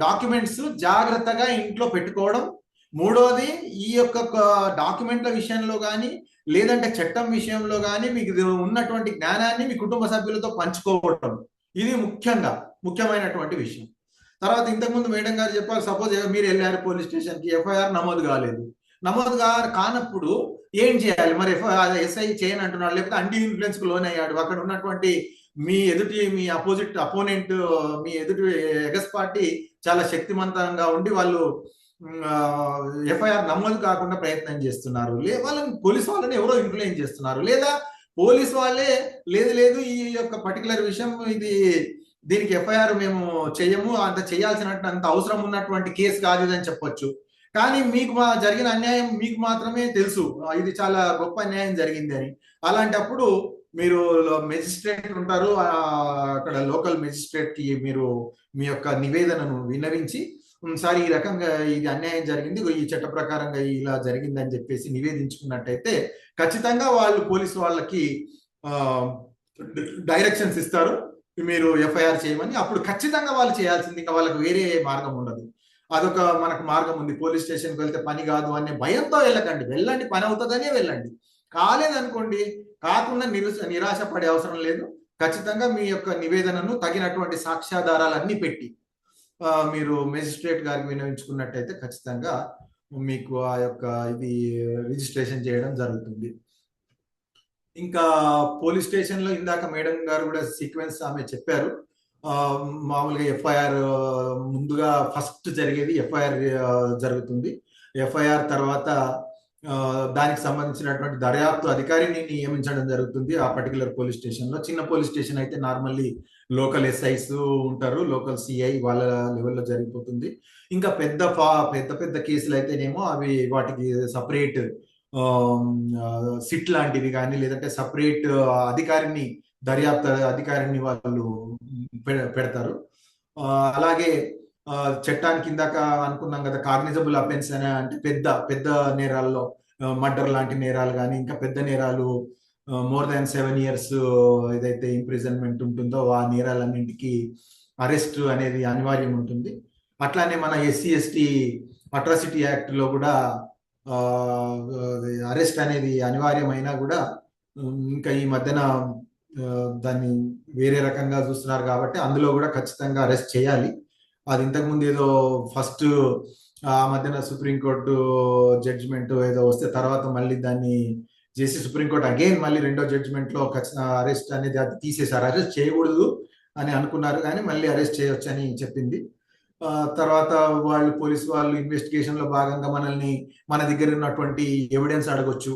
డాక్యుమెంట్స్ జాగ్రత్తగా ఇంట్లో పెట్టుకోవడం. మూడోది, ఈ యొక్క డాక్యుమెంట్ల విషయంలో కానీ లేదంటే చట్టం విషయంలో కానీ మీకు ఉన్నటువంటి జ్ఞానాన్ని మీ కుటుంబ సభ్యులతో పంచుకోవడం, ఇది ముఖ్యమైనటువంటి విషయం. తర్వాత ఇంతకుముందు మేడం గారు చెప్పారు, సపోజ్ మీరు వెళ్ళారు పోలీస్ స్టేషన్కి, ఎఫ్ఐఆర్ నమోదు కాలేదు. నమోదు కానప్పుడు ఏం చేయాలి? మరి ఎస్ఐ చేయని అంటున్నాడు, లేకపోతే అంటీ ఇన్ఫ్లుయెన్స్ కు లోన్ అయ్యాడు, అక్కడ ఉన్నటువంటి మీ అపోనెంట్ మీ ఎదుటి ఎగస్ పార్టీ చాలా శక్తివంతంగా ఉండి వాళ్ళు ఎఫ్ఐఆర్ నమోదు కాకుండా ప్రయత్నం చేస్తున్నారు, పోలీస్ వాళ్ళని ఎవరో ఇన్ఫ్లుయెన్స్ చేస్తున్నారు, లేదా పోలీస్ వాళ్ళే లేదు ఈ యొక్క పర్టికులర్ విషయం దీనికి ఎఫ్ఐఆర్ మేము చెయ్యము, అంత చేయాల్సినట్టు అవసరం ఉన్నటువంటి కేసు కాదు అని చెప్పొచ్చు. కానీ మీకు జరిగిన అన్యాయం మీకు మాత్రమే తెలుసు, ఇది చాలా గొప్ప అన్యాయం జరిగింది అని. అలాంటప్పుడు మీరు మెజిస్ట్రేట్ ఉంటారు, అక్కడ లోకల్ మెజిస్ట్రేట్ కి మీరు మీ యొక్క నివేదనను విన్నవించి, సార్ ఈ రకంగా ఇది అన్యాయం జరిగింది, ఈ చట్ట ప్రకారంగా ఇలా జరిగింది అని చెప్పేసి నివేదించుకున్నట్టయితే ఖచ్చితంగా వాళ్ళు పోలీసు వాళ్ళకి డైరెక్షన్స్ ఇస్తారు, మీరు ఎఫ్ఐఆర్ చేయమని. అప్పుడు ఖచ్చితంగా వాళ్ళు చేయాల్సింది, ఇంకా వాళ్ళకి వేరే మార్గం ఉండదు. అదొక మనకు మార్గం ఉంది. పోలీస్ స్టేషన్కి వెళ్తే పని కాదు అనే భయంతో వెళ్ళండి, పని అవుతుందనే వెళ్ళండి. కాలేదనుకోండి, కాకుండా నిరాశ పడే అవసరం లేదు. ఖచ్చితంగా మీ యొక్క నివేదనను తగినటువంటి సాక్ష్యాధారాలన్నీ పెట్టి మీరు మెజిస్ట్రేట్ గారికి విన్నవించుకున్నట్టయితే ఖచ్చితంగా మీకు ఆ యొక్క ఇది రిజిస్ట్రేషన్ చేయడం జరుగుతుంది. ఇంకా పోలీస్ స్టేషన్ లో ఇందాక మేడం గారు కూడా సీక్వెన్స్ ఆమె చెప్పారు. మామూలుగా ఎఫ్ఐఆర్ ముందుగా ఫస్ట్ జరిగేది ఎఫ్ఐఆర్ జరుగుతుంది. ఎఫ్ఐఆర్ తర్వాత దానికి సంబంధించినటువంటి దర్యాప్తు అధికారిని నియమించడం జరుగుతుంది ఆ పర్టికులర్ పోలీస్ స్టేషన్ లో. చిన్న పోలీస్ స్టేషన్ అయితే నార్మల్లీ లోకల్ ఎస్ఐస్ ఉంటారు, లోకల్ సిఐ వాళ్ళ లెవెల్లో జరిగిపోతుంది. ఇంకా పెద్ద కేసులు అయితేనేమో అవి వాటికి సపరేట్ సిట్ లాంటివి కానీ లేదంటే సపరేట్ అధికారిని దర్యాప్తు అధికారిని వాళ్ళు పెడతారు. అలాగే చట్టానికి కిందాక అనుకున్నాం కదా, కాగ్నిజబుల్ అఫెన్స్ అని అంటే పెద్ద పెద్ద నేరాల్లో మర్డర్ లాంటి నేరాలు కానీ ఇంకా పెద్ద నేరాలు మోర్ దాన్ 7 years ఏదైతే ఇంప్రిజన్మెంట్ ఉంటుందో ఆ నేరాలన్నింటికి అరెస్ట్ అనేది అనివార్యం ఉంటుంది. అట్లానే మన SC/ST అట్రాసిటీ యాక్ట్ లో కూడా అరెస్ట్ అనేది అనివార్యమైనా కూడా ఇంకా ఈ మధ్యన దాన్ని వేరే రకంగా చూస్తున్నారు కాబట్టి అందులో కూడా ఖచ్చితంగా అరెస్ట్ చేయాలి. అది ఇంతకుముందు ఏదో ఫస్ట్ ఆ మధ్యన సుప్రీంకోర్టు జడ్జిమెంట్ ఏదో వస్తే తర్వాత మళ్ళీ దాన్ని చేసి సుప్రీంకోర్టు అగైన్ మళ్ళీ రెండో జడ్జిమెంట్ లో అరెస్ట్ అనేది అది తీసేశారు. అరెస్ట్ చేయకూడదు అని అనుకున్నారు కానీ మళ్ళీ అరెస్ట్ చేయొచ్చు అని చెప్పింది. తర్వాత వాళ్ళు పోలీసు వాళ్ళు ఇన్వెస్టిగేషన్ లో భాగంగా మనల్ని మన దగ్గర ఉన్నటువంటి ఎవిడెన్స్ అడగొచ్చు.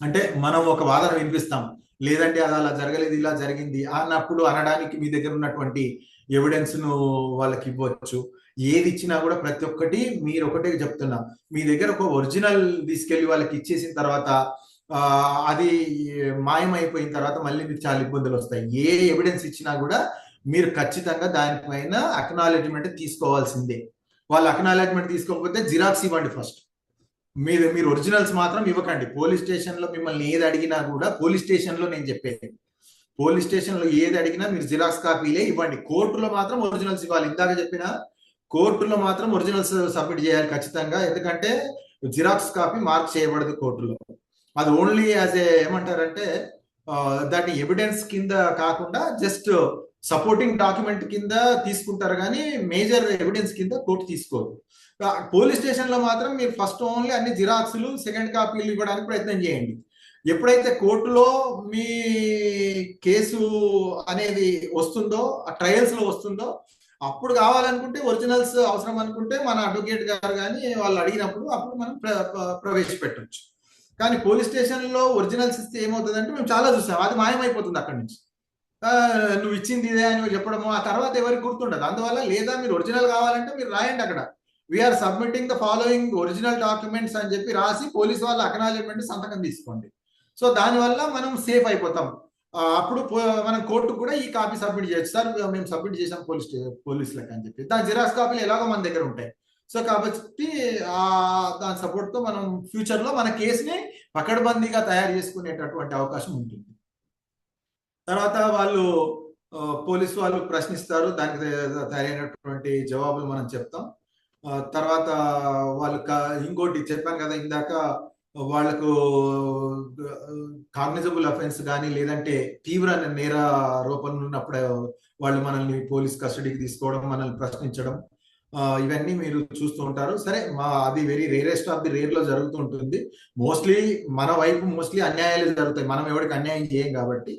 అంటే మనం ఒక వాదన వినిపిస్తాం, లేదంటే అది అలా జరగలేదు ఇలా జరిగింది అన్నప్పుడు అనడానికి మీ దగ్గర ఉన్నటువంటి ఎవిడెన్స్ ను వాళ్ళకి ఇవ్వచ్చు. ఏది ఇచ్చినా కూడా ప్రతి ఒక్కటి మీరు ఒకటే చెప్తున్నా, మీ దగ్గర ఒక ఒరిజినల్ తీసుకెళ్లి వాళ్ళకి ఇచ్చేసిన తర్వాత అది మాయమైపోయిన తర్వాత మళ్ళీ మీకు చాలా ఇబ్బందులు వస్తాయి. ఏ ఎవిడెన్స్ ఇచ్చినా కూడా మీరు ఖచ్చితంగా దానిపైన అక్నాలెడ్జ్మెంట్ తీసుకోవాల్సిందే. వాళ్ళు అక్నాలెడ్జ్మెంట్ తీసుకోకపోతే జిరాక్స్ ఇవ్వండి ఫస్ట్. మీరు ఒరిజినల్స్ మాత్రం ఇవ్వకండి. పోలీస్ స్టేషన్ లో మిమ్మల్ని ఏది అడిగినా కూడా, పోలీస్ స్టేషన్ లో నేను చెప్పేది, పోలీస్ స్టేషన్ లో ఏది అడిగినా మీరు జిరాక్స్ కాపీలే ఇవ్వండి. కోర్టులో మాత్రం ఒరిజినల్స్ ఇవ్వాలి. ఇందాక చెప్పిన కోర్టులో మాత్రం ఒరిజినల్స్ సబ్మిట్ చేయాలి ఖచ్చితంగా. ఎందుకంటే జిరాక్స్ కాపీ మార్క్ చేయబడదు కోర్టులో. అది ఓన్లీ యాజ్ ఏమంటారంటే దాన్ని ఎవిడెన్స్ కింద కాకుండా జస్ట్ సపోర్టింగ్ డాక్యుమెంట్ కింద తీసుకుంటారు కానీ మేజర్ ఎవిడెన్స్ కింద కోర్టు తీసుకోరు. పోలీస్ స్టేషన్ లో మాత్రం మీరు ఫస్ట్ ఓన్లీ అన్ని జిరాక్స్లు సెకండ్ కాపీలు ఇవ్వడానికి ప్రయత్నం చేయండి. ఎప్పుడైతే కోర్టులో మీ కేసు అనేది వస్తుందో, ఆ ట్రయల్స్ లో వస్తుందో, అప్పుడు కావాలనుకుంటే ఒరిజినల్స్ అవసరం అనుకుంటే మన అడ్వకేట్ గారు కానీ వాళ్ళు అడిగినప్పుడు అప్పుడు మనం ప్రవేశపెట్టవచ్చు. కానీ పోలీస్ స్టేషన్ లో ఒరిజినల్స్ ఇస్తే ఏమవుతుందంటే మేము చాలా చూసాం, అది మాయమైపోతుంది అక్కడి నుంచి. నువ్వు ఇచ్చింది ఇదే అని చెప్పడము ఆ తర్వాత ఎవరికి గుర్తుండదు. అందువల్ల లేదా మీరు ఒరిజినల్ కావాలంటే మీరు రాయండి అక్కడ, we are submitting the following original documents అని చెప్పి రాసి పోలీస్ వాళ్ళ అక్నాలెడ్జ్మెంట్ సంతకం తీసుకోండి. సో దానివల్ల మనం సేఫ్ అయిపోతాం. అప్పుడు మనం కోర్టుకు కూడా ఈ కాపీ సబ్మిట్ చేయొచ్చు, సార్ మేము సబ్మిట్ చేసాం పోలీసులకు అని చెప్పి. దాని జిరాక్స్ కాపీలు ఎలాగో మన దగ్గర ఉంటాయి. సో కాబట్టి దాని సపోర్ట్ తో మనం ఫ్యూచర్ లో మన కేసుని పకడ్బందీగా తయారు చేసుకునేటటువంటి అవకాశం ఉంటుంది. తర్వాత వాళ్ళు పోలీసు వాళ్ళు ప్రశ్నిస్తారు, దానికి తయారైనటువంటి జవాబులు మనం చెప్తాం. తర్వాత వాళ్ళు ఇంకోటి చెప్పాను కదా ఇందాక, వాళ్ళకు కాగ్నిజబుల్ అఫెన్స్ కానీ లేదంటే తీవ్ర నేర రూపంలో ఉన్నప్పుడు వాళ్ళు మనల్ని పోలీస్ కస్టడీకి తీసుకోవడం, మనల్ని ప్రశ్నించడం, ఇవన్నీ మీరు చూస్తూ ఉంటారు. సరే, అది very rarest of the rare లో జరుగుతూ ఉంటుంది. మోస్ట్లీ మన వైపు మోస్ట్లీ అన్యాయాలు జరుగుతాయి, మనం ఎవరికి అన్యాయం చేయం కాబట్టి.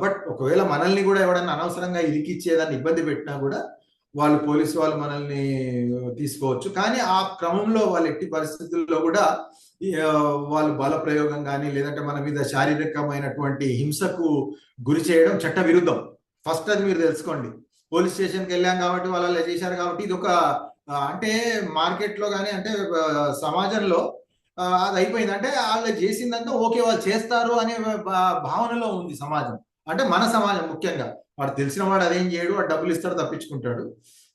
బట్ ఒకవేళ మనల్ని కూడా ఎవడన్నా అనవసరంగా ఇరికిచ్చేదాన్ని ఇబ్బంది పెట్టినా కూడా వాళ్ళు పోలీసు వాళ్ళు మనల్ని తీసుకోవచ్చు. కానీ ఆ క్రమంలో వాళ్ళు ఎట్టి పరిస్థితుల్లో కూడా వాళ్ళు బల ప్రయోగం కానీ లేదంటే మన మీద శారీరకమైనటువంటి హింసకు గురి చేయడం చట్ట విరుద్ధం. ఫస్ట్ అది మీరు తెలుసుకోండి. పోలీస్ స్టేషన్కి వెళ్ళాం కాబట్టి వాళ్ళు అలా చేశారు కాబట్టి ఇది ఒక అంటే మార్కెట్లో కానీ అంటే సమాజంలో అది అయిపోయింది. అంటే వాళ్ళు చేసిందంతా ఓకే వాళ్ళు చేస్తారు అనే భావనలో ఉంది సమాజం. అంటే మన సమాజం ముఖ్యంగా, వాడు తెలిసిన వాడు అదేం చేయడు, వాడు డబ్బులు ఇస్తాడు తప్పించుకుంటాడు.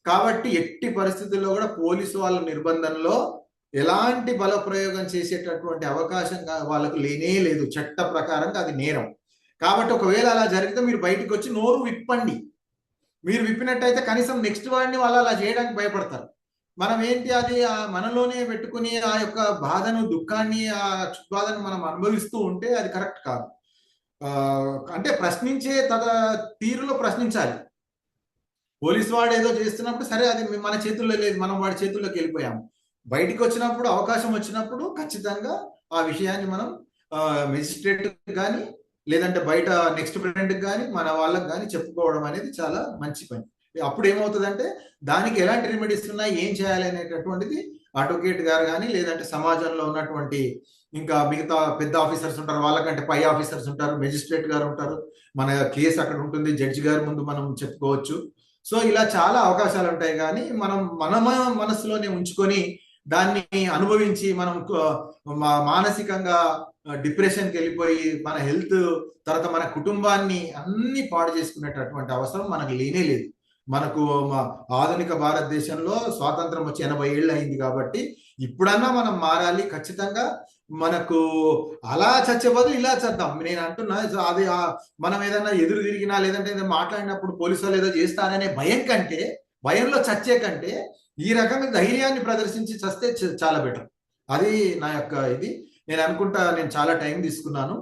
కాబట్టి ఎట్టి పరిస్థితుల్లో కూడా పోలీసు వాళ్ళ నిర్బంధంలో ఎలాంటి బల ప్రయోగం చేసేటటువంటి అవకాశం వాళ్ళకు లేనే లేదు. చట్ట ప్రకారంగా అది నేరం. కాబట్టి ఒకవేళ అలా జరిగితే మీరు బయటకు వచ్చి నోరు విప్పండి. మీరు విప్పినట్టయితే కనీసం నెక్స్ట్ వాడిని వాళ్ళు అలా చేయడానికి భయపడతారు. మనం ఏంటి అది మనలోనే పెట్టుకుని ఆ యొక్క బాధను, దుఃఖాన్ని, ఆ బాధను మనం అనుభవిస్తూ ఉంటే అది కరెక్ట్ కాదు. అంటే ప్రశ్నించే తీరులో ప్రశ్నించాలి. పోలీసు వాడు ఏదో చేస్తున్నప్పుడు సరే అది మన చేతుల్లో లేదు, మనం వాడి చేతుల్లోకి వెళ్ళిపోయాము. బయటికి వచ్చినప్పుడు అవకాశం వచ్చినప్పుడు ఖచ్చితంగా ఆ విషయాన్ని మనం మెజిస్ట్రేట్ కానీ లేదంటే బయట నెక్స్ట్ ఫ్రెండ్కి కానీ మన వాళ్ళకి కానీ చెప్పుకోవడం అనేది చాలా మంచి పని. అప్పుడు ఏమవుతుందంటే దానికి ఎలాంటి రెమెడీస్ ఉన్నాయి, ఏం చేయాలి అనేటటువంటిది అడ్వకేట్ గారు కానీ లేదంటే సమాజంలో ఉన్నటువంటి ఇంకా మిగతా పెద్ద ఆఫీసర్స్ ఉంటారు, వాళ్ళకంటే పై ఆఫీసర్స్ ఉంటారు, మెజిస్ట్రేట్ గారు ఉంటారు, మన కేసు అక్కడ ఉంటుంది, జడ్జి గారి ముందు మనం చెప్పుకోవచ్చు. సో ఇలా చాలా అవకాశాలు ఉంటాయి. కానీ మనం మన మనసులోనే ఉంచుకొని దాన్ని అనుభవించి మనం మానసికంగా డిప్రెషన్కి వెళ్ళిపోయి మన హెల్త్ తర్వాత మన కుటుంబాన్ని అన్ని పాడు చేసుకునేటటువంటి అవసరం మనకు లేనే లేదు. మనకు ఆధునిక భారతదేశంలో స్వాతంత్రం వచ్చి 80 ఏళ్ళు అయింది కాబట్టి ఇప్పుడన్నా మనం మారాలి ఖచ్చితంగా. మనకు అలా చచ్చే బదులు ఇలా చేద్దాం. నేను అంటున్నా అది మనం ఏదైనా ఎదురు తిరిగినా లేదంటే ఏదైనా మాట్లాడినప్పుడు పోలీసు వాళ్ళు ఏదో చేస్తారనే భయం కంటే, భయంలో చచ్చే కంటే ఈ రకంగా ధైర్యాన్ని ప్రదర్శించి చస్తే చాలా బెటర్. అది నా యొక్క ఇది. నేను అనుకుంటా నేను చాలా టైం తీసుకున్నాను.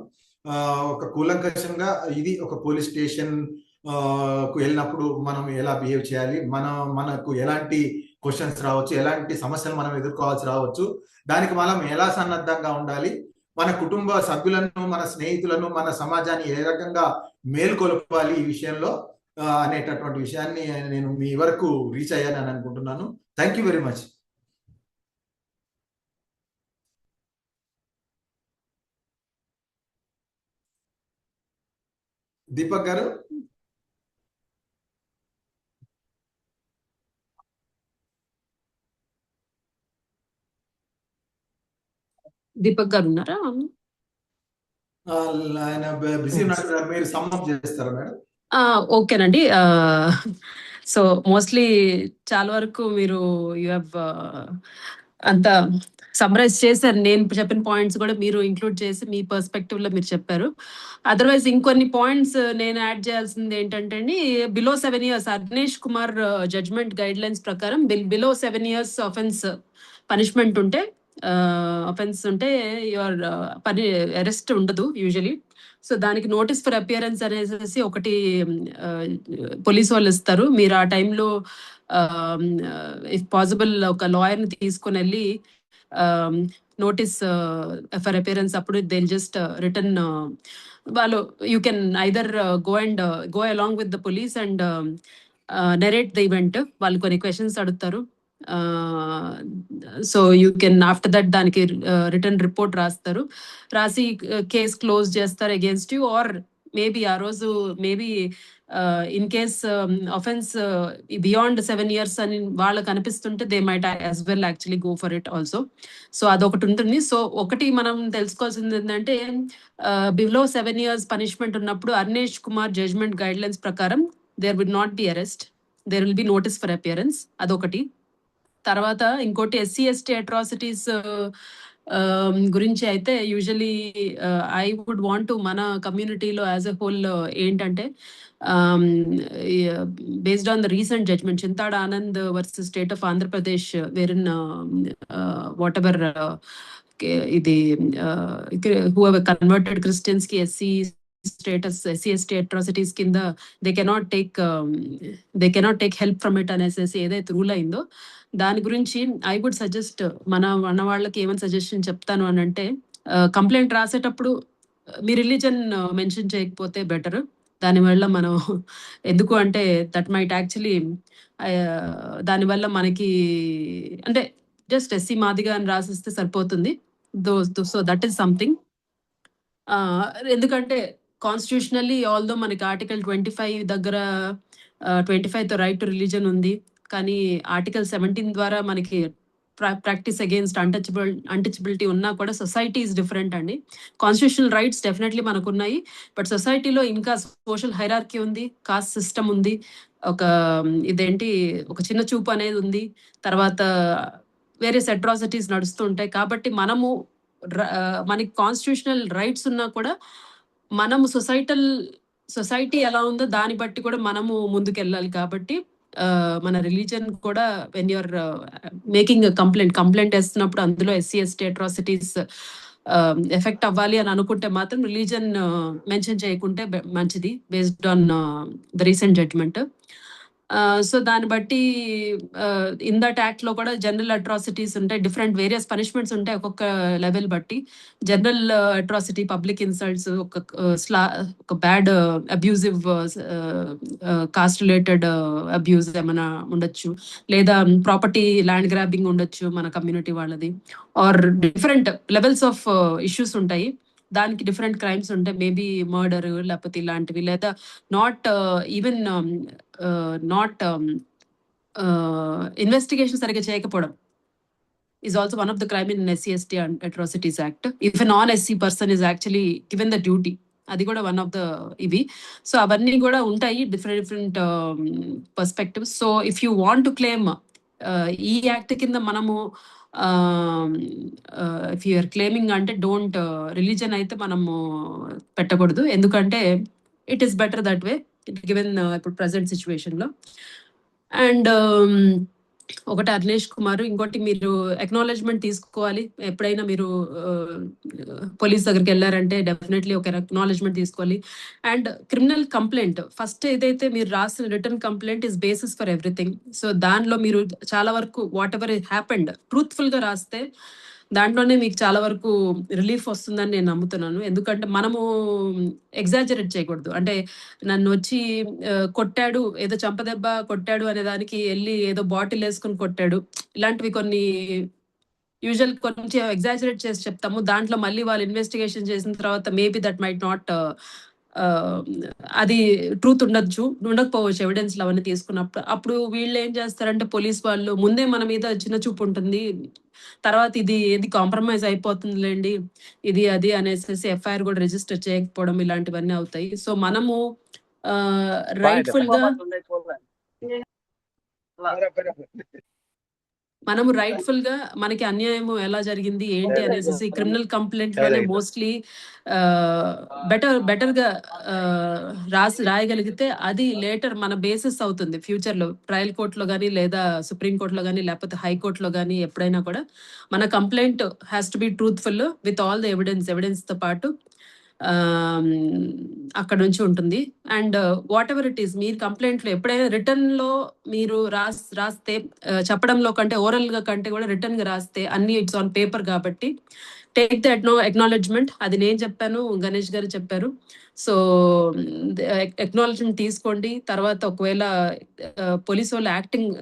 ఒక కూలంకషంగా ఇది ఒక పోలీస్ స్టేషన్ కు వెళ్ళినప్పుడు మనం ఎలా బిహేవ్ చేయాలి, మనకు ఎలాంటి క్వశ్చన్స్ రావచ్చు, ఎలాంటి సమస్యలు మనం ఎదుర్కోవాల్సి రావచ్చు, దానికి మనం ఎలా సన్నద్ధంగా ఉండాలి, మన కుటుంబ సభ్యులను, మన స్నేహితులను, మన సమాజాన్ని ఏ రకంగా మేల్కొల్పాలి ఈ విషయంలో అనేటటువంటి విషయాన్ని నేను మీ వరకు రీచ్ అయ్యానని అనుకుంటున్నాను. Thank you very much. Deepak గారు. దీపక్ గారు ఉన్నారా? ఆయన బిజీ ఉన్నారు, మీరు సమ్మప్ చేస్తారా మేడం? ఓకేనండి. సో మోస్ట్లీ చాలా వరకు మీరు యూ హ్యావ్ అంత సమ్మరైజ్ చేశారు. నేను చెప్పిన పాయింట్స్ కూడా మీరు ఇంక్లూడ్ చేసి మీ పర్స్పెక్టివ్ లో మీరు చెప్పారు. అదర్వైజ్ ఇంకొన్ని పాయింట్స్ నేను యాడ్ చేయాల్సింది ఏంటంటే అండి, below 7 years Arnesh Kumar judgement guidelines ప్రకారం బిలో 7 years ఆఫెన్స్ పనిష్మెంట్ ఉంటే అఫెన్స్ ఉంటే యువర్ అరెస్ట్ ఉండదు యూజువలీ. సో దానికి నోటీస్ ఫర్ అపియరెన్స్ అనేసి ఒకటి పోలీస్ వాళ్ళు ఇస్తారు. మీరు ఆ టైంలో ఇఫ్ పాసిబుల్ ఒక లాయర్ని తీసుకుని వెళ్ళి నోటీస్ ఫర్ అపియరెన్స్ అప్పుడు దే జస్ట్ రిటర్న్ వాళ్ళు you can either go along with the police and narrate the event. వాళ్ళు కొన్ని క్వశ్చన్స్ అడుగుతారు. So you can after that దానికి రిటర్న్ రిపోర్ట్ రాస్తారు, రాసి కేస్ క్లోజ్ చేస్తారు అగేన్స్ట్ యూ. ఆర్ మేబీ ఆ రోజు maybe in case offence beyond 7 years అని వాళ్ళకి అనిపిస్తుంటే they might as well actually go for it also. So అదొకటి ఉంటుంది. సో ఒకటి మనం తెలుసుకోవాల్సింది ఏంటంటే బిలో 7 years పనిష్మెంట్ ఉన్నప్పుడు Arnesh Kumar judgement guidelines ప్రకారం there will not be arrest, there will be notice for appearance. అదొకటి. తర్వాత ఇంకోటి SC ST అట్రాసిటీస్ గురించి అయితే usually I would want to మన కమ్యూనిటీలో యాజ్ ఎ హోల్ ఏంటంటే based on the recent judgment Chintada Anand versus state of Andhra Pradesh wherein whatever ఇది whoever converted Christians కి SC status SC ST atrocities కింద they cannot take help from it అనేసి ఏదైతే rule అయిందో దాని గురించి ఐ వుడ్ సజెస్ట్ మన వాళ్ళకి ఏమైనా సజెషన్ చెప్తాను అని అంటే, కంప్లైంట్ రాసేటప్పుడు మీ రిలీజన్ మెన్షన్ చేయకపోతే బెటర్. దానివల్ల మనం ఎందుకు అంటే దట్ మైట్ యాక్చువల్లీ దానివల్ల మనకి అంటే జస్ట్ SC మాదిగా అని రాసిస్తే సరిపోతుంది. So that is something. ఎందుకంటే కాన్స్టిట్యూషనల్లీ ఆల్దో మనకి ఆర్టికల్ 25 దగ్గర 25 తో రైట్ టు రిలీజన్ ఉంది, కానీ ఆర్టికల్ 17 ద్వారా మనకి ప్రాక్టీస్ అగేన్స్ట్ అన్టచబిలిటీ ఉన్నా కూడా సొసైటీ ఈజ్ డిఫరెంట్ అండి. కాన్స్టిట్యూషనల్ రైట్స్ డెఫినెట్లీ మనకు ఉన్నాయి, బట్ సొసైటీలో ఇంకా సోషల్ హైరార్కీ ఉంది, కాస్ట్ సిస్టమ్ ఉంది, ఒక చిన్న చూపు అనేది ఉంది, తర్వాత వేరియస్ అట్రాసిటీస్ నడుస్తూ ఉంటాయి. కాబట్టి మనకి కాన్స్టిట్యూషనల్ రైట్స్ ఉన్నా కూడా మనము సొసైటీ ఎలా ఉందో దాన్ని బట్టి కూడా మనము ముందుకెళ్ళాలి. కాబట్టి మన రిలీజన్ కూడా వెన్ యూఆర్ మేకింగ్ కంప్లైంట్ వేస్తున్నప్పుడు అందులో SC ST అట్రాసిటీస్ ఎఫెక్ట్ అవ్వాలి అని అనుకుంటే మాత్రం రిలీజన్ మెన్షన్ చేయకుంటే మంచిది, based on the recent judgement. So దాన్ని బట్టి ఇన్ దట్ యాక్ట్ లో కూడా జనరల్ అట్రాసిటీస్ ఉంటాయి, డిఫరెంట్ వేరియస్ పనిష్మెంట్స్ ఉంటాయి ఒక్కొక్క లెవెల్ బట్టి. జనరల్ అట్రాసిటీ, పబ్లిక్ ఇన్సల్ట్స్, ఒక bad abusive caste related abuse ఏమైనా ఉండొచ్చు, లేదా ప్రాపర్టీ ల్యాండ్ గ్రాబింగ్ ఉండొచ్చు మన కమ్యూనిటీ వాళ్ళది, or different levels of issues ఉంటాయి. దానికి డిఫరెంట్ క్రైమ్స్ ఉంటాయి, మేబీ మర్డర్ లేకపోతే ఇలాంటివి, లేదా నాట్ ఇన్వెస్టిగేషన్ సరిగ్గా చేయకపోవడం, is also one of the crime in SC/ST and Atrocities Act. If a non-SC person is actually given the duty, అది కూడా వన్ ఆఫ్ ద ఇవి. సో అవన్నీ కూడా ఉంటాయి, different perspectives. So if you want to claim ఈ act కింద మనము if you're claiming అంటే డోంట్ రిలీజన్ అయితే మనము పెట్టకూడదు, ఎందుకంటే it is better that were given ఇప్పుడు ప్రజెంట్ సిచ్యువేషన్ లో. అండ్ ఒకటి అర్నేష్ కుమార్, ఇంకోటి మీరు అక్నాలెడ్జ్మెంట్ తీసుకోవాలి. ఎప్పుడైనా మీరు పోలీస్ దగ్గరికి వెళ్ళారంటే డెఫినెట్లీ ఒక అక్నాలెడ్జ్మెంట్ తీసుకోవాలి. అండ్ క్రిమినల్ కంప్లైంట్ ఫస్ట్ ఏదైతే మీరు రాసిన return complaint is basis for everything. So దానిలో మీరు చాలా వరకు వాట్ ఎవర్ హ్యాపెండ్ ట్రూత్ఫుల్ గా రాస్తే దాంట్లోనే మీకు చాలా వరకు రిలీఫ్ వస్తుందని నేను నమ్ముతున్నాను. ఎందుకంటే మనము ఎగ్జాజరేట్ చేయకూడదు. అంటే నన్ను వచ్చి కొట్టాడు, ఏదో చంపదెబ్బ కొట్టాడు అనే దానికి వెళ్ళి ఏదో బాటిల్ వేసుకుని కొట్టాడు, ఇలాంటివి కొన్ని యూజువల్ కొంచెం ఎగ్జాజరేట్ చేసి చెప్తాము. దాంట్లో మళ్ళీ వాళ్ళు ఇన్వెస్టిగేషన్ చేసిన తర్వాత మేబీ దట్ మైట్ నాట్ అది ట్రూత్ ఉండకపోవచ్చు ఎవిడెన్స్ అవన్నీ తీసుకున్నప్పుడు. అప్పుడు వీళ్ళు ఏం చేస్తారంటే పోలీస్ వాళ్ళు ముందే మన మీద చిన్న చూపు ఉంటుంది, తర్వాత ఇది ఏది కాంప్రమైజ్ అయిపోతుందిలేండి ఇది అది అనేసి ఎఫ్ఐఆర్ కూడా రిజిస్టర్ చేయకపోవడం ఇలాంటివన్నీ అవుతాయి. సో మనము రైట్ఫుల్ గా మనకి అన్యాయం ఎలా జరిగింది ఏంటి అనేసి క్రిమినల్ కంప్లైంట్ లోనే మోస్ట్లీ బెటర్ గా రాయగలిగితే అది లేటర్ మన బేసిస్ అవుతుంది ఫ్యూచర్ లో ట్రయల్ కోర్టులో కానీ లేదా సుప్రీం కోర్టులో కానీ లేకపోతే హైకోర్టులో కానీ ఎప్పుడైనా కూడా మన complaint has to be truthful with all the evidence తో పాటు అక్కడ నుంచి ఉంటుంది. And what ever it is మీరు కంప్లైంట్ లో ఎప్పుడైనా రిటర్న్ లో మీరు రాస్తే చెప్పడంలో కంటే ఓరల్ గా కంటే కూడా రిటర్న్ గా రాస్తే అన్ని ఇట్స్ ఆన్ పేపర్ కాబట్టి టేక్ ద అక్నాలెడ్జ్మెంట్. అది నేను చెప్పాను, గణేష్ గారు చెప్పారు. సో అక్నాలెడ్జ్మెంట్ తీసుకోండి. తర్వాత ఒకవేళ పోలీసు వాళ్ళు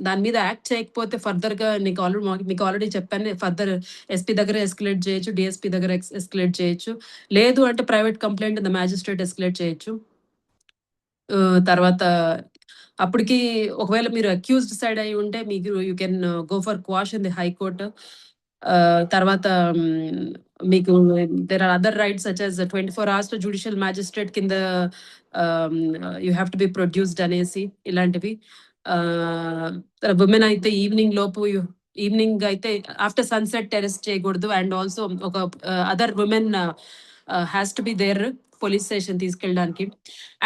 దాని మీద యాక్ట్ చేయకపోతే ఫర్దర్ గా మీకు ఆల్రెడీ చెప్పాను, ఫర్దర్ ఎస్పీ దగ్గర ఎస్కలేట్ చేయొచ్చు, డిఎస్పీ దగ్గర ఎస్కలేట్ చేయొచ్చు, లేదు అంటే private complaint the magistrate escalate చేయొచ్చు. తర్వాత అప్పటికి ఒకవేళ మీరు అక్యూజ్డ్ సైడ్ అయి ఉంటే మీకు you can go for quash in the high court. తర్వాత మీకు there are other rights such as 24 hours to judicial magistrate కింద you have to be produced అనేసి ఇలాంటివి. ఉమెన్ అయితే ఈవినింగ్ అయితే ఆఫ్టర్ సన్సెట్ అరెస్ట్ చేయకూడదు. అండ్ ఆల్సో ఒక other women has to be there police station తీసుకెళ్ళడానికి.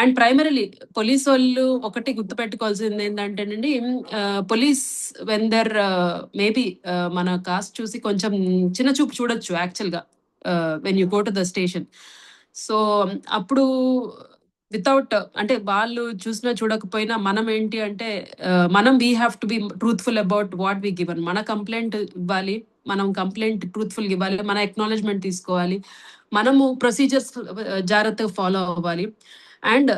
అండ్ ప్రైమరీలీ పోలీస్ వాళ్ళు ఒకటి గుర్తుపెట్టుకోవాల్సింది ఏంటంటేనండి, పోలీస్ వెన్ దర్ మేబీ మన కాస్ట్ చూసి కొంచెం చిన్న చూపు చూడొచ్చు యాక్చువల్ గా when you go to the station. So అప్పుడు వితౌట్ అంటే వాళ్ళు చూసినా చూడకపోయినా మనం ఏంటి అంటే మనం we have to be truthful about what we given. మన కంప్లైంట్ ఇవ్వాలి, మనం కంప్లైంట్ ట్రూత్ఫుల్ ఇవ్వాలి, మన అక్నాలెడ్జ్మెంట్ తీసుకోవాలి, మనము ప్రొసీజర్స్ జాగ్రత్తగా ఫాలో అవ్వాలి. అండ్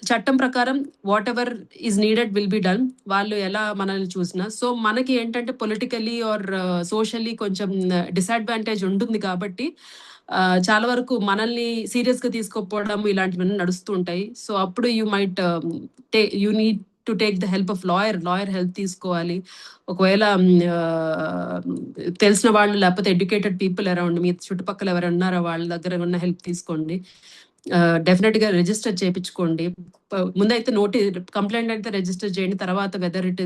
చట్టం ప్రకారం what ever is needed will be done, వాళ్ళు ఎలా మనల్ని చూసినా. సో మనకి ఏంటంటే పొలిటికల్లీ ఆర్ సోషల్లీ కొంచెం డిసడ్వాంటేజ్ ఉంటుంది కాబట్టి చాలా వరకు మనల్ని సీరియస్ గా తీసుకోకపోవడం ఇలాంటివన్నీ నడుస్తూ ఉంటాయి. సో అప్పుడు you need to take the help of lawyer help తీసుకోవాలి. ఒకవేళ తెలిసిన వాళ్ళు లేకపోతే ఎడ్యుకేటెడ్ పీపుల్ అరౌండ్ మీ చుట్టుపక్కల ఎవరైనా ఉన్నారో వాళ్ళ దగ్గర ఉన్న హెల్ప్ తీసుకోండి. డెఫినెట్ గా రిజిస్టర్ చేయించుకోండి. ముందైతే కంప్లైంట్ అయితే రిజిస్టర్ చేయండి. తర్వాత whether it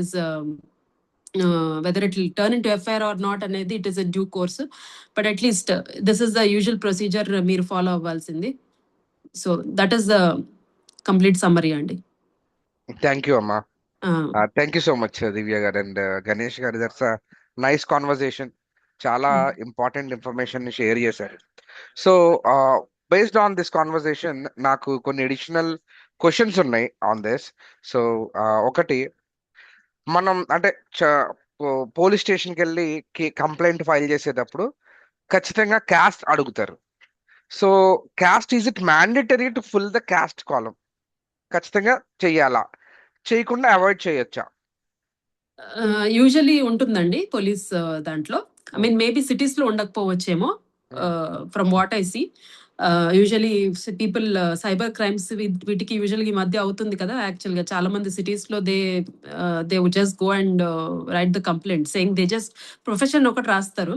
will turn into FIR or not అనేది it is a due course. But at least this is the usual procedure మీరు ఫాలో అవ్వాల్సింది. So that is the complete summary అండి. థ్యాంక్ యూ అమ్మా. Thank you so much Divya గారు and Ganesh గారు. That's a nice conversation. చాలా important information ని share చేశారు. So based on this conversation నాకు కొన్ని అడిషనల్ క్వశ్చన్స్ ఉన్నాయి ఆన్ దిస్. సో ఒకటి, మనం అంటే పోలీస్ స్టేషన్కి వెళ్ళి కంప్లైంట్ ఫైల్ చేసేటప్పుడు ఖచ్చితంగా క్యాస్ట్ అడుగుతారు. So caste is it mandatory to fill the caste column? ఖచ్చితంగా చెయ్యాలా, చేయకుండా అవాయిడ్ చేయొచ్చా? యూజువలీ ఉంటుందండి పోలీస్ దాంట్లో. ఐ మీన్ మేబీ సిటీస్ లో ఉండకపోవచ్చేమో from what I see. Usually people cyber crimes వీటికి యూజువల్గా ఈ మధ్య అవుతుంది కదా. యాక్చువల్గా చాలా మంది సిటీస్లో they would just go and write the complaint saying they just profession ఒకటి రాస్తారు.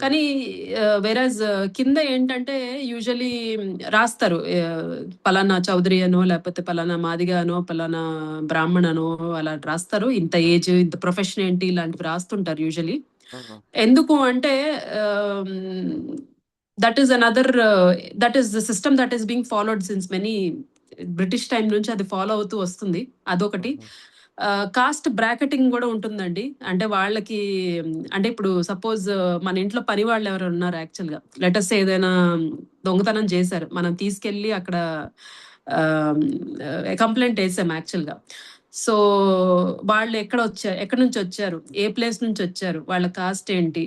కానీ వేరాజ్ కింద ఏంటంటే యూజువలీ రాస్తారు పలానా చౌదరి అనో లేకపోతే పలానా మాదిగా అనో పలానా బ్రాహ్మణ్ అనో అలా రాస్తారు. ఇంత ఏజ్ ఇంత ప్రొఫెషన్ ఏంటి ఇలాంటివి రాస్తుంటారు యూజువలీ. ఎందుకు అంటే that is another that is the system that is being followed since many British time నుంచి అది ఫాలో అవుతూ వస్తుంది. అదొకటి. కాస్ట్ బ్రాకెటింగ్ కూడా ఉంటుందండి. అంటే వాళ్ళకి అంటే ఇప్పుడు సపోజ్ మన ఇంట్లో పని వాళ్ళు ఎవరు ఉన్నారు యాక్చువల్గా లెటర్స్ ఏదైనా దొంగతనం చేశారు, మనం తీసుకెళ్ళి అక్కడ కంప్లైంట్ వేసాం యాక్చువల్గా. సో వాళ్ళు ఎక్కడి నుంచి వచ్చారు, ఏ ప్లేస్ నుంచి వచ్చారు, వాళ్ళ కాస్ట్ ఏంటి,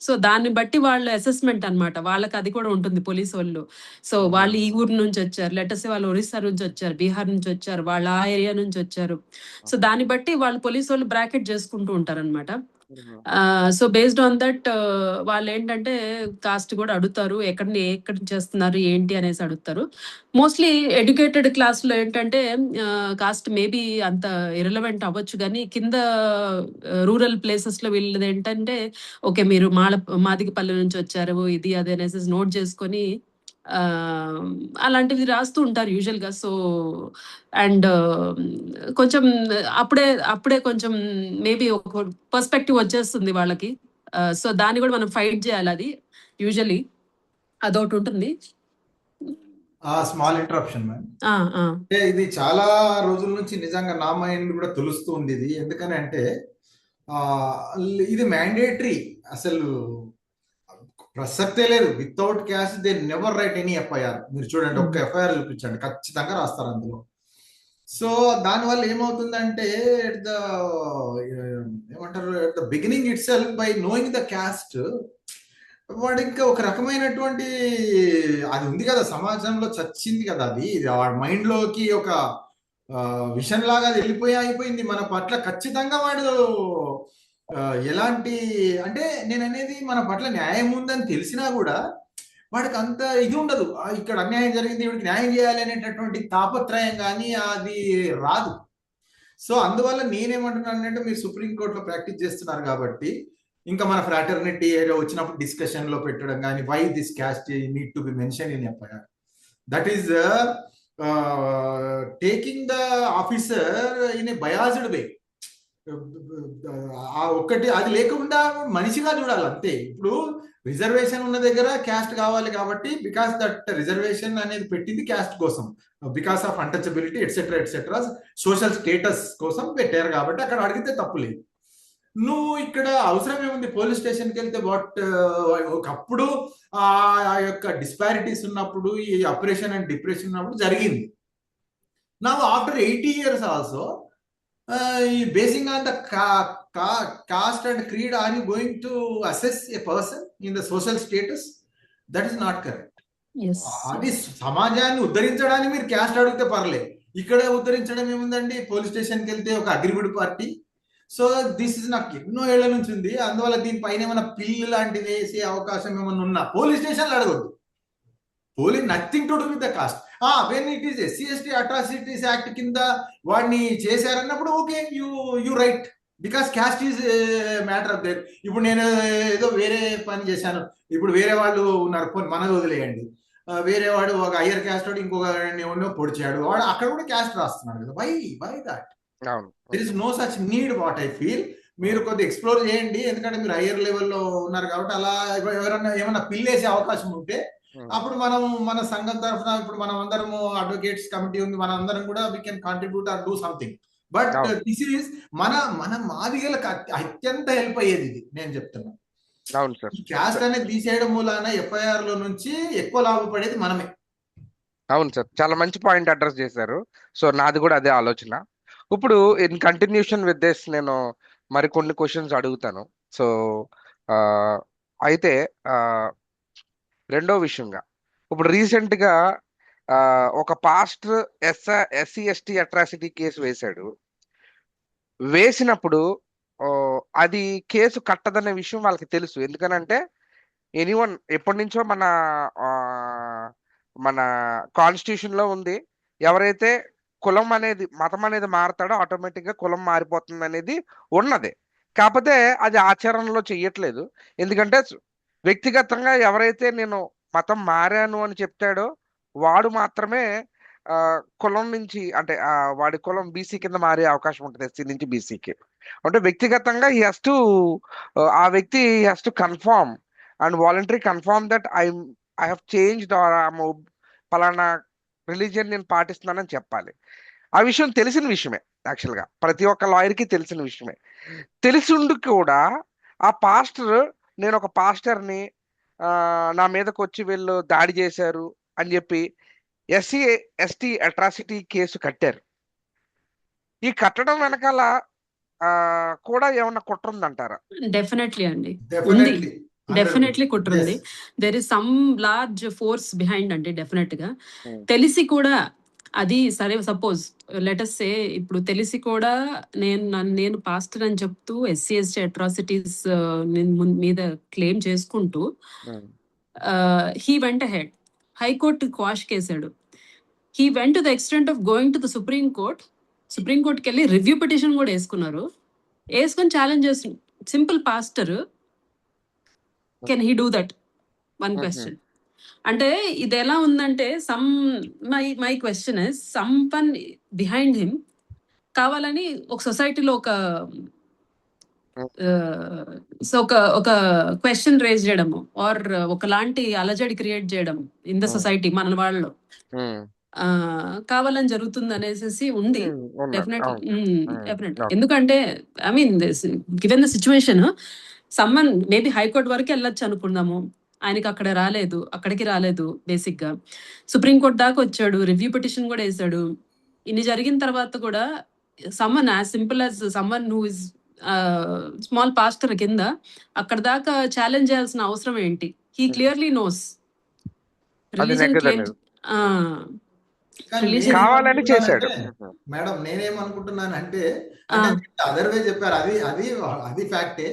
సో దాన్ని బట్టి వాళ్ళ అసెస్మెంట్ అన్నమాట. వాళ్ళకి అది కూడా ఉంటుంది పోలీసు వాళ్ళు. సో వాళ్ళు ఈ ఊరు నుంచి వచ్చారు, లెటర్స్ వాళ్ళు ఒరిస్సా నుంచి వచ్చారు, బీహార్ నుంచి వచ్చారు, వాళ్ళు ఆ ఏరియా నుంచి వచ్చారు. సో దాన్ని బట్టి వాళ్ళు పోలీసు వాళ్ళు బ్రాకెట్ చేసుకుంటూ ఉంటారన్నమాట. సో బేస్డ్ ఆన్ దట్ వాళ్ళు ఏంటంటే కాస్ట్ కూడా అడుగుతారు, ఎక్కడ చేస్తున్నారు ఏంటి అనేసి అడుగుతారు. మోస్ట్లీ ఎడ్యుకేటెడ్ క్లాస్లో ఏంటంటే కాస్ట్ మేబీ అంత ఇర్రెలవెంట్ అవ్వచ్చు, కానీ కింద రూరల్ ప్లేసెస్లో వీళ్ళది ఏంటంటే ఓకే మీరు మాదిగపల్లి నుంచి వచ్చారు ఇది అది అనేసి నోట్ చేసుకొని అలాంటివి రాస్తూ ఉంటారు యూజువల్గా. సో అండ్ కొంచెం అప్పుడే కొంచెం మేబీ ఒక పర్స్పెక్టివ్ వచ్చేస్తుంది వాళ్ళకి. సో దాన్ని కూడా మనం ఫైట్ చేయాలి. అది యూజువలీ అదొకటి ఉంటుంది. Small interruption ma'am. ఇది చాలా రోజుల నుంచి నిజంగా నా మైండ్ కూడా తెలుస్తూ ఉంది ఇది. ఎందుకని అంటే ఇది మ్యాండేటరీ, అసలు ప్రసక్తే లేదు. Without cash they never right any FIR. మీరు చూడండి, ఒక్క ఎఫ్ఐఆర్ చూపించండి, ఖచ్చితంగా రాస్తారు అందులో. సో దానివల్ల ఏమవుతుందంటే ఏమంటారు, at the beginning it self by knowing the cast వాడు ఇంకా ఒక రకమైనటువంటి అది ఉంది కదా, సమాజంలో చచ్చింది కదా అది, వాడి మైండ్ లోకి ఒక విషన్ లాగా అది అయిపోయింది మన పట్ల. ఖచ్చితంగా వాడు ఎలాంటి అంటే నేను అనేది మన పట్ల న్యాయం ఉందని తెలిసినా కూడా వాడికి అంత ఇది ఉండదు. ఇక్కడ అన్యాయం జరిగింది, వీడికి న్యాయం చేయాలి అనేటటువంటి తాపత్రయం కానీ అది రాదు. సో అందువల్ల నేనేమంటున్నాను అంటే, మీరు సుప్రీంకోర్టులో ప్రాక్టీస్ చేస్తున్నారు కాబట్టి ఇంకా మన ఫ్రాటర్నిటీ వచ్చినప్పుడు డిస్కషన్ లో పెట్టడం కానీ, why this caste need to be mention in FIR, that is taking the officer in a biased way. ఒక్కటి అది లేకుండా మనిషిగా చూడాలి అంతే. ఇప్పుడు రిజర్వేషన్ ఉన్న దగ్గర క్యాస్ట్ కావాలి కాబట్టి, బికాస్ దట్ రిజర్వేషన్ అనేది పెట్టింది క్యాస్ట్ కోసం, because of untouchability etcetera etcetera social status కోసం పెట్టారు కాబట్టి అక్కడ అడిగితే తప్పు లేదు. నువ్వు ఇక్కడ అవసరం ఏముంది, పోలీస్ స్టేషన్కి వెళ్తే ఒకప్పుడు ఆ యొక్క డిస్పారిటీస్ ఉన్నప్పుడు, ఈ అప్రెషన్ అండ్ డిప్రెషన్ ఉన్నప్పుడు జరిగింది. నా after 80 years also basing on the caste and creed, are you going to assess a person in the social status? That is not correct. అది సమాజాన్ని ఉద్ధరించడానికి మీరు క్యాస్ట్ అడిగితే పర్లేదు. ఇక్కడ ఉద్ధరించడం ఏముందండి, పోలీస్ స్టేషన్కి వెళ్తే ఒక agreement party. So this is నాకు ఎన్నో ఏళ్ల నుంచి ఉంది. అందువల్ల దీనిపైన ఏమైనా పిల్లు లాంటిది వేసే అవకాశం ఏమైనా ఉన్నా పోలీస్ స్టేషన్లు అడగద్దు. Police nothing to do with the caste. When it is SC ST atrocities act కింద వాడిని చేశారన్నప్పుడు okay, you right, because caste is matter of there. ఇప్పుడు నేను ఏదో వేరే పని చేశాను, ఇప్పుడు వేరే వాళ్ళు ఉన్నారు, మనది వదిలేయండి, వేరే వాడు ఒక హయ్యర్ క్యాస్ట్ వాడు ఇంకొక పొడిచాడు, వాడు అక్కడ కూడా క్యాస్ట్ రాస్తున్నాడు కదా. Why that? There is no such need what I feel. మీరు కొద్దిగా ఎక్స్ప్లోర్ చేయండి, ఎందుకంటే మీరు హయ్యర్ లెవెల్లో ఉన్నారు కాబట్టి. అలా ఎవరన్నా ఏమన్నా పిల్లేసే అవకాశం ఉంటే అప్పుడు మన సంఘం తరఫున ఇప్పుడు మనం అందరము అడ్వకేట్స్ కమిటీ ఉంది, మన అందరం కూడా we can contribute or do something. But this is మన మాదిగలకు అత్యంత హెల్ప్ అయ్యేది ఇది, నేను చెప్తున్నా. క్యాస్ట్ అనేది తీసేయడం మూలాన ఎఫ్ఐఆర్ లో నుంచి ఎక్కువ లాభపడేది మనమే. అవును సార్, చాలా మంచి పాయింట్ అడ్రస్ చేశారు. సో నాది కూడా అదే ఆలోచన. ఇప్పుడు ఇన్ కంటిన్యూషన్ విత్ దిస్ నేను మరికొన్ని క్వశ్చన్స్ అడుగుతాను. సో అయితే రెండో విషయంగా, ఇప్పుడు రీసెంట్ గా ఒక pastor SC ST atrocity case వేసినప్పుడు అది కేసు కట్టదనే విషయం వాళ్ళకి తెలుసు. ఎందుకనంటే ఎనీవన్ ఎప్పటి నుంచో మన మన కాన్స్టిట్యూషన్ లో ఉంది, ఎవరైతే కులం అనేది మతం అనేది మారుతాడో ఆటోమేటిక్ గా కులం మారిపోతుంది అనేది ఉన్నది. కాకపోతే అది ఆచరణలో చెయ్యట్లేదు. ఎందుకంటే వ్యక్తిగతంగా ఎవరైతే నేను మతం మారాను అని చెప్తాడో వాడు మాత్రమే కులం నుంచి అంటే వాడి కులం బీసీ కింద మారే అవకాశం ఉంటుంది, ఎస్సీ నుంచి బీసీకి. అంటే వ్యక్తిగతంగా ఆ వ్యక్తి has to confirm and voluntary confirm that I have changed or పలానా రిలీజియన్ నేను పాటిస్తున్నానని చెప్పాలి. ఆ విషయం తెలిసిన విషయమే, యాక్చువల్గా ప్రతి ఒక్క లాయర్కి తెలిసిన విషయమే. తెలిసిండు కూడా ఆ పాస్టర్, నేను ఒక పాస్టర్ని, నా మీదకి వచ్చి వీళ్ళు దాడి చేశారు అని చెప్పి ఎస్సీ ఎస్టీ అట్రాసిటీ కేసు కట్టారు. ఈ కట్టడం వెనకాల కూడా ఏమన్నా కుట్ర ఉందంటారా? డెఫినెట్లీ అండి, ఉంది. డెఫినెట్లీ కుట్ర ఉంది. There is some large force behind అండి, డెఫినెట్ గా. తెలిసి కూడా అది సరే, సపోజ్ లెటస్ సే ఇప్పుడు తెలిసి కూడా నేను పాస్టర్ అని చెప్తూ ఎస్సీ ఎస్టీ అట్రాసిటీస్ మీద క్లెయిమ్ చేసుకుంటూ he went ahead, high court quash చేశాడు. He went to the extent of going to the supreme కోర్ట్కి వెళ్ళి రివ్యూ పిటిషన్ కూడా వేసుకొని ఛాలెంజ్ చేస్తుంది. Simple pastor, can he do that? One question. అంటే ఇది ఎలా ఉందంటే my question is someone behind him కావాలని ఒక సొసైటీలో ఒక క్వశ్చన్ రేజ్ చేయడము ఆర్ ఒకలాంటి అలజడి క్రియేట్ చేయడం ఇన్ ద సొసైటీ మన వాళ్ళలో కావాలని జరుగుతుంది అనేసి ఉంది. డెఫినెట్లీ. ఎందుకంటే I mean given the situation, someone maybe high court వరకు వెళ్ళొచ్చు అనుకున్నాము, ఆయనకి అక్కడికి రాలేదు. బేసిక్ గా సుప్రీంకోర్టు దాకా వచ్చాడు, రివ్యూ పిటిషన్ కూడా వేసాడు. ఇన్ని జరిగిన తర్వాత కూడా someone as simple as someone who is small pastor కింద అక్కడ దాకా ఛాలెంజ్ చేయాల్సిన అవసరం ఏంటి? He clearly nose religion claim కావాలని చేశాడు. మేడం నేనేమనుకుంటున్నానంటే, అదర్ వే చెప్పారు, అది ఫ్యాక్టే.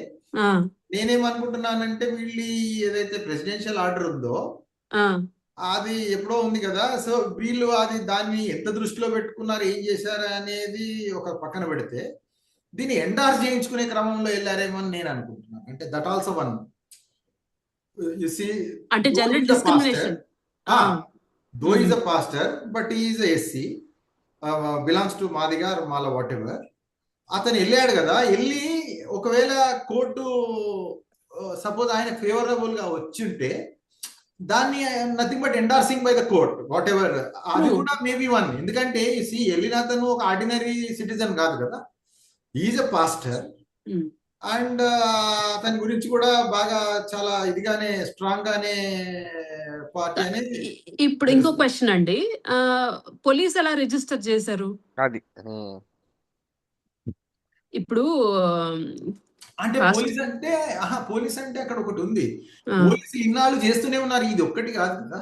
నేనేమనుకుంటున్నానంటే వీళ్ళు ఏదైతే ప్రెసిడెన్షియల్ ఆర్డర్ ఉందో అది ఎప్పుడో ఉంది కదా, సో వీళ్ళు దాన్ని ఎంత దృష్టిలో పెట్టుకున్నారు, ఏం చేశారు అనేది ఒక పక్కన పెడితే దీన్ని ఎండార్స్ చేయించుకునే క్రమంలో వెళ్ళారేమో అని నేను అనుకుంటున్నాను. అంటే that also one you see, అంటే general discrimination. Though is a pastor but he is SC, belongs to Madiga Mala whatever. అతను వెళ్ళాడు కదా, వెళ్ళి ఒకవేళ కోర్టు సపోజ్ ఆయన ఫేవరబుల్ గా వచ్చింటే దాన్ని nothing but endorsing by the court what ever, అది కూడా మేబీ వన్. ఎందుకంటే వెళ్ళిన అతను ఒక ఆర్డినరీ సిటిజన్ కాదు కదా, ఈజ్ అ పాస్టర్. అండ్ అతని గురించి కూడా బాగా చాలా ఇదిగానే స్ట్రాంగ్ గానే పార్టీ అనేది. ఇప్పుడు ఇంకో క్వశ్చన్ అండి, పోలీస్ ఎలా రిజిస్టర్ చేశారు? అది ఇప్పుడు అంటే పోలీస్ అంటే అక్కడ ఒకటి ఉంది, పోలీసు ఇన్నాళ్ళు చేస్తూనే ఉన్నారు, ఇది ఒక్కటి కాదు కదా.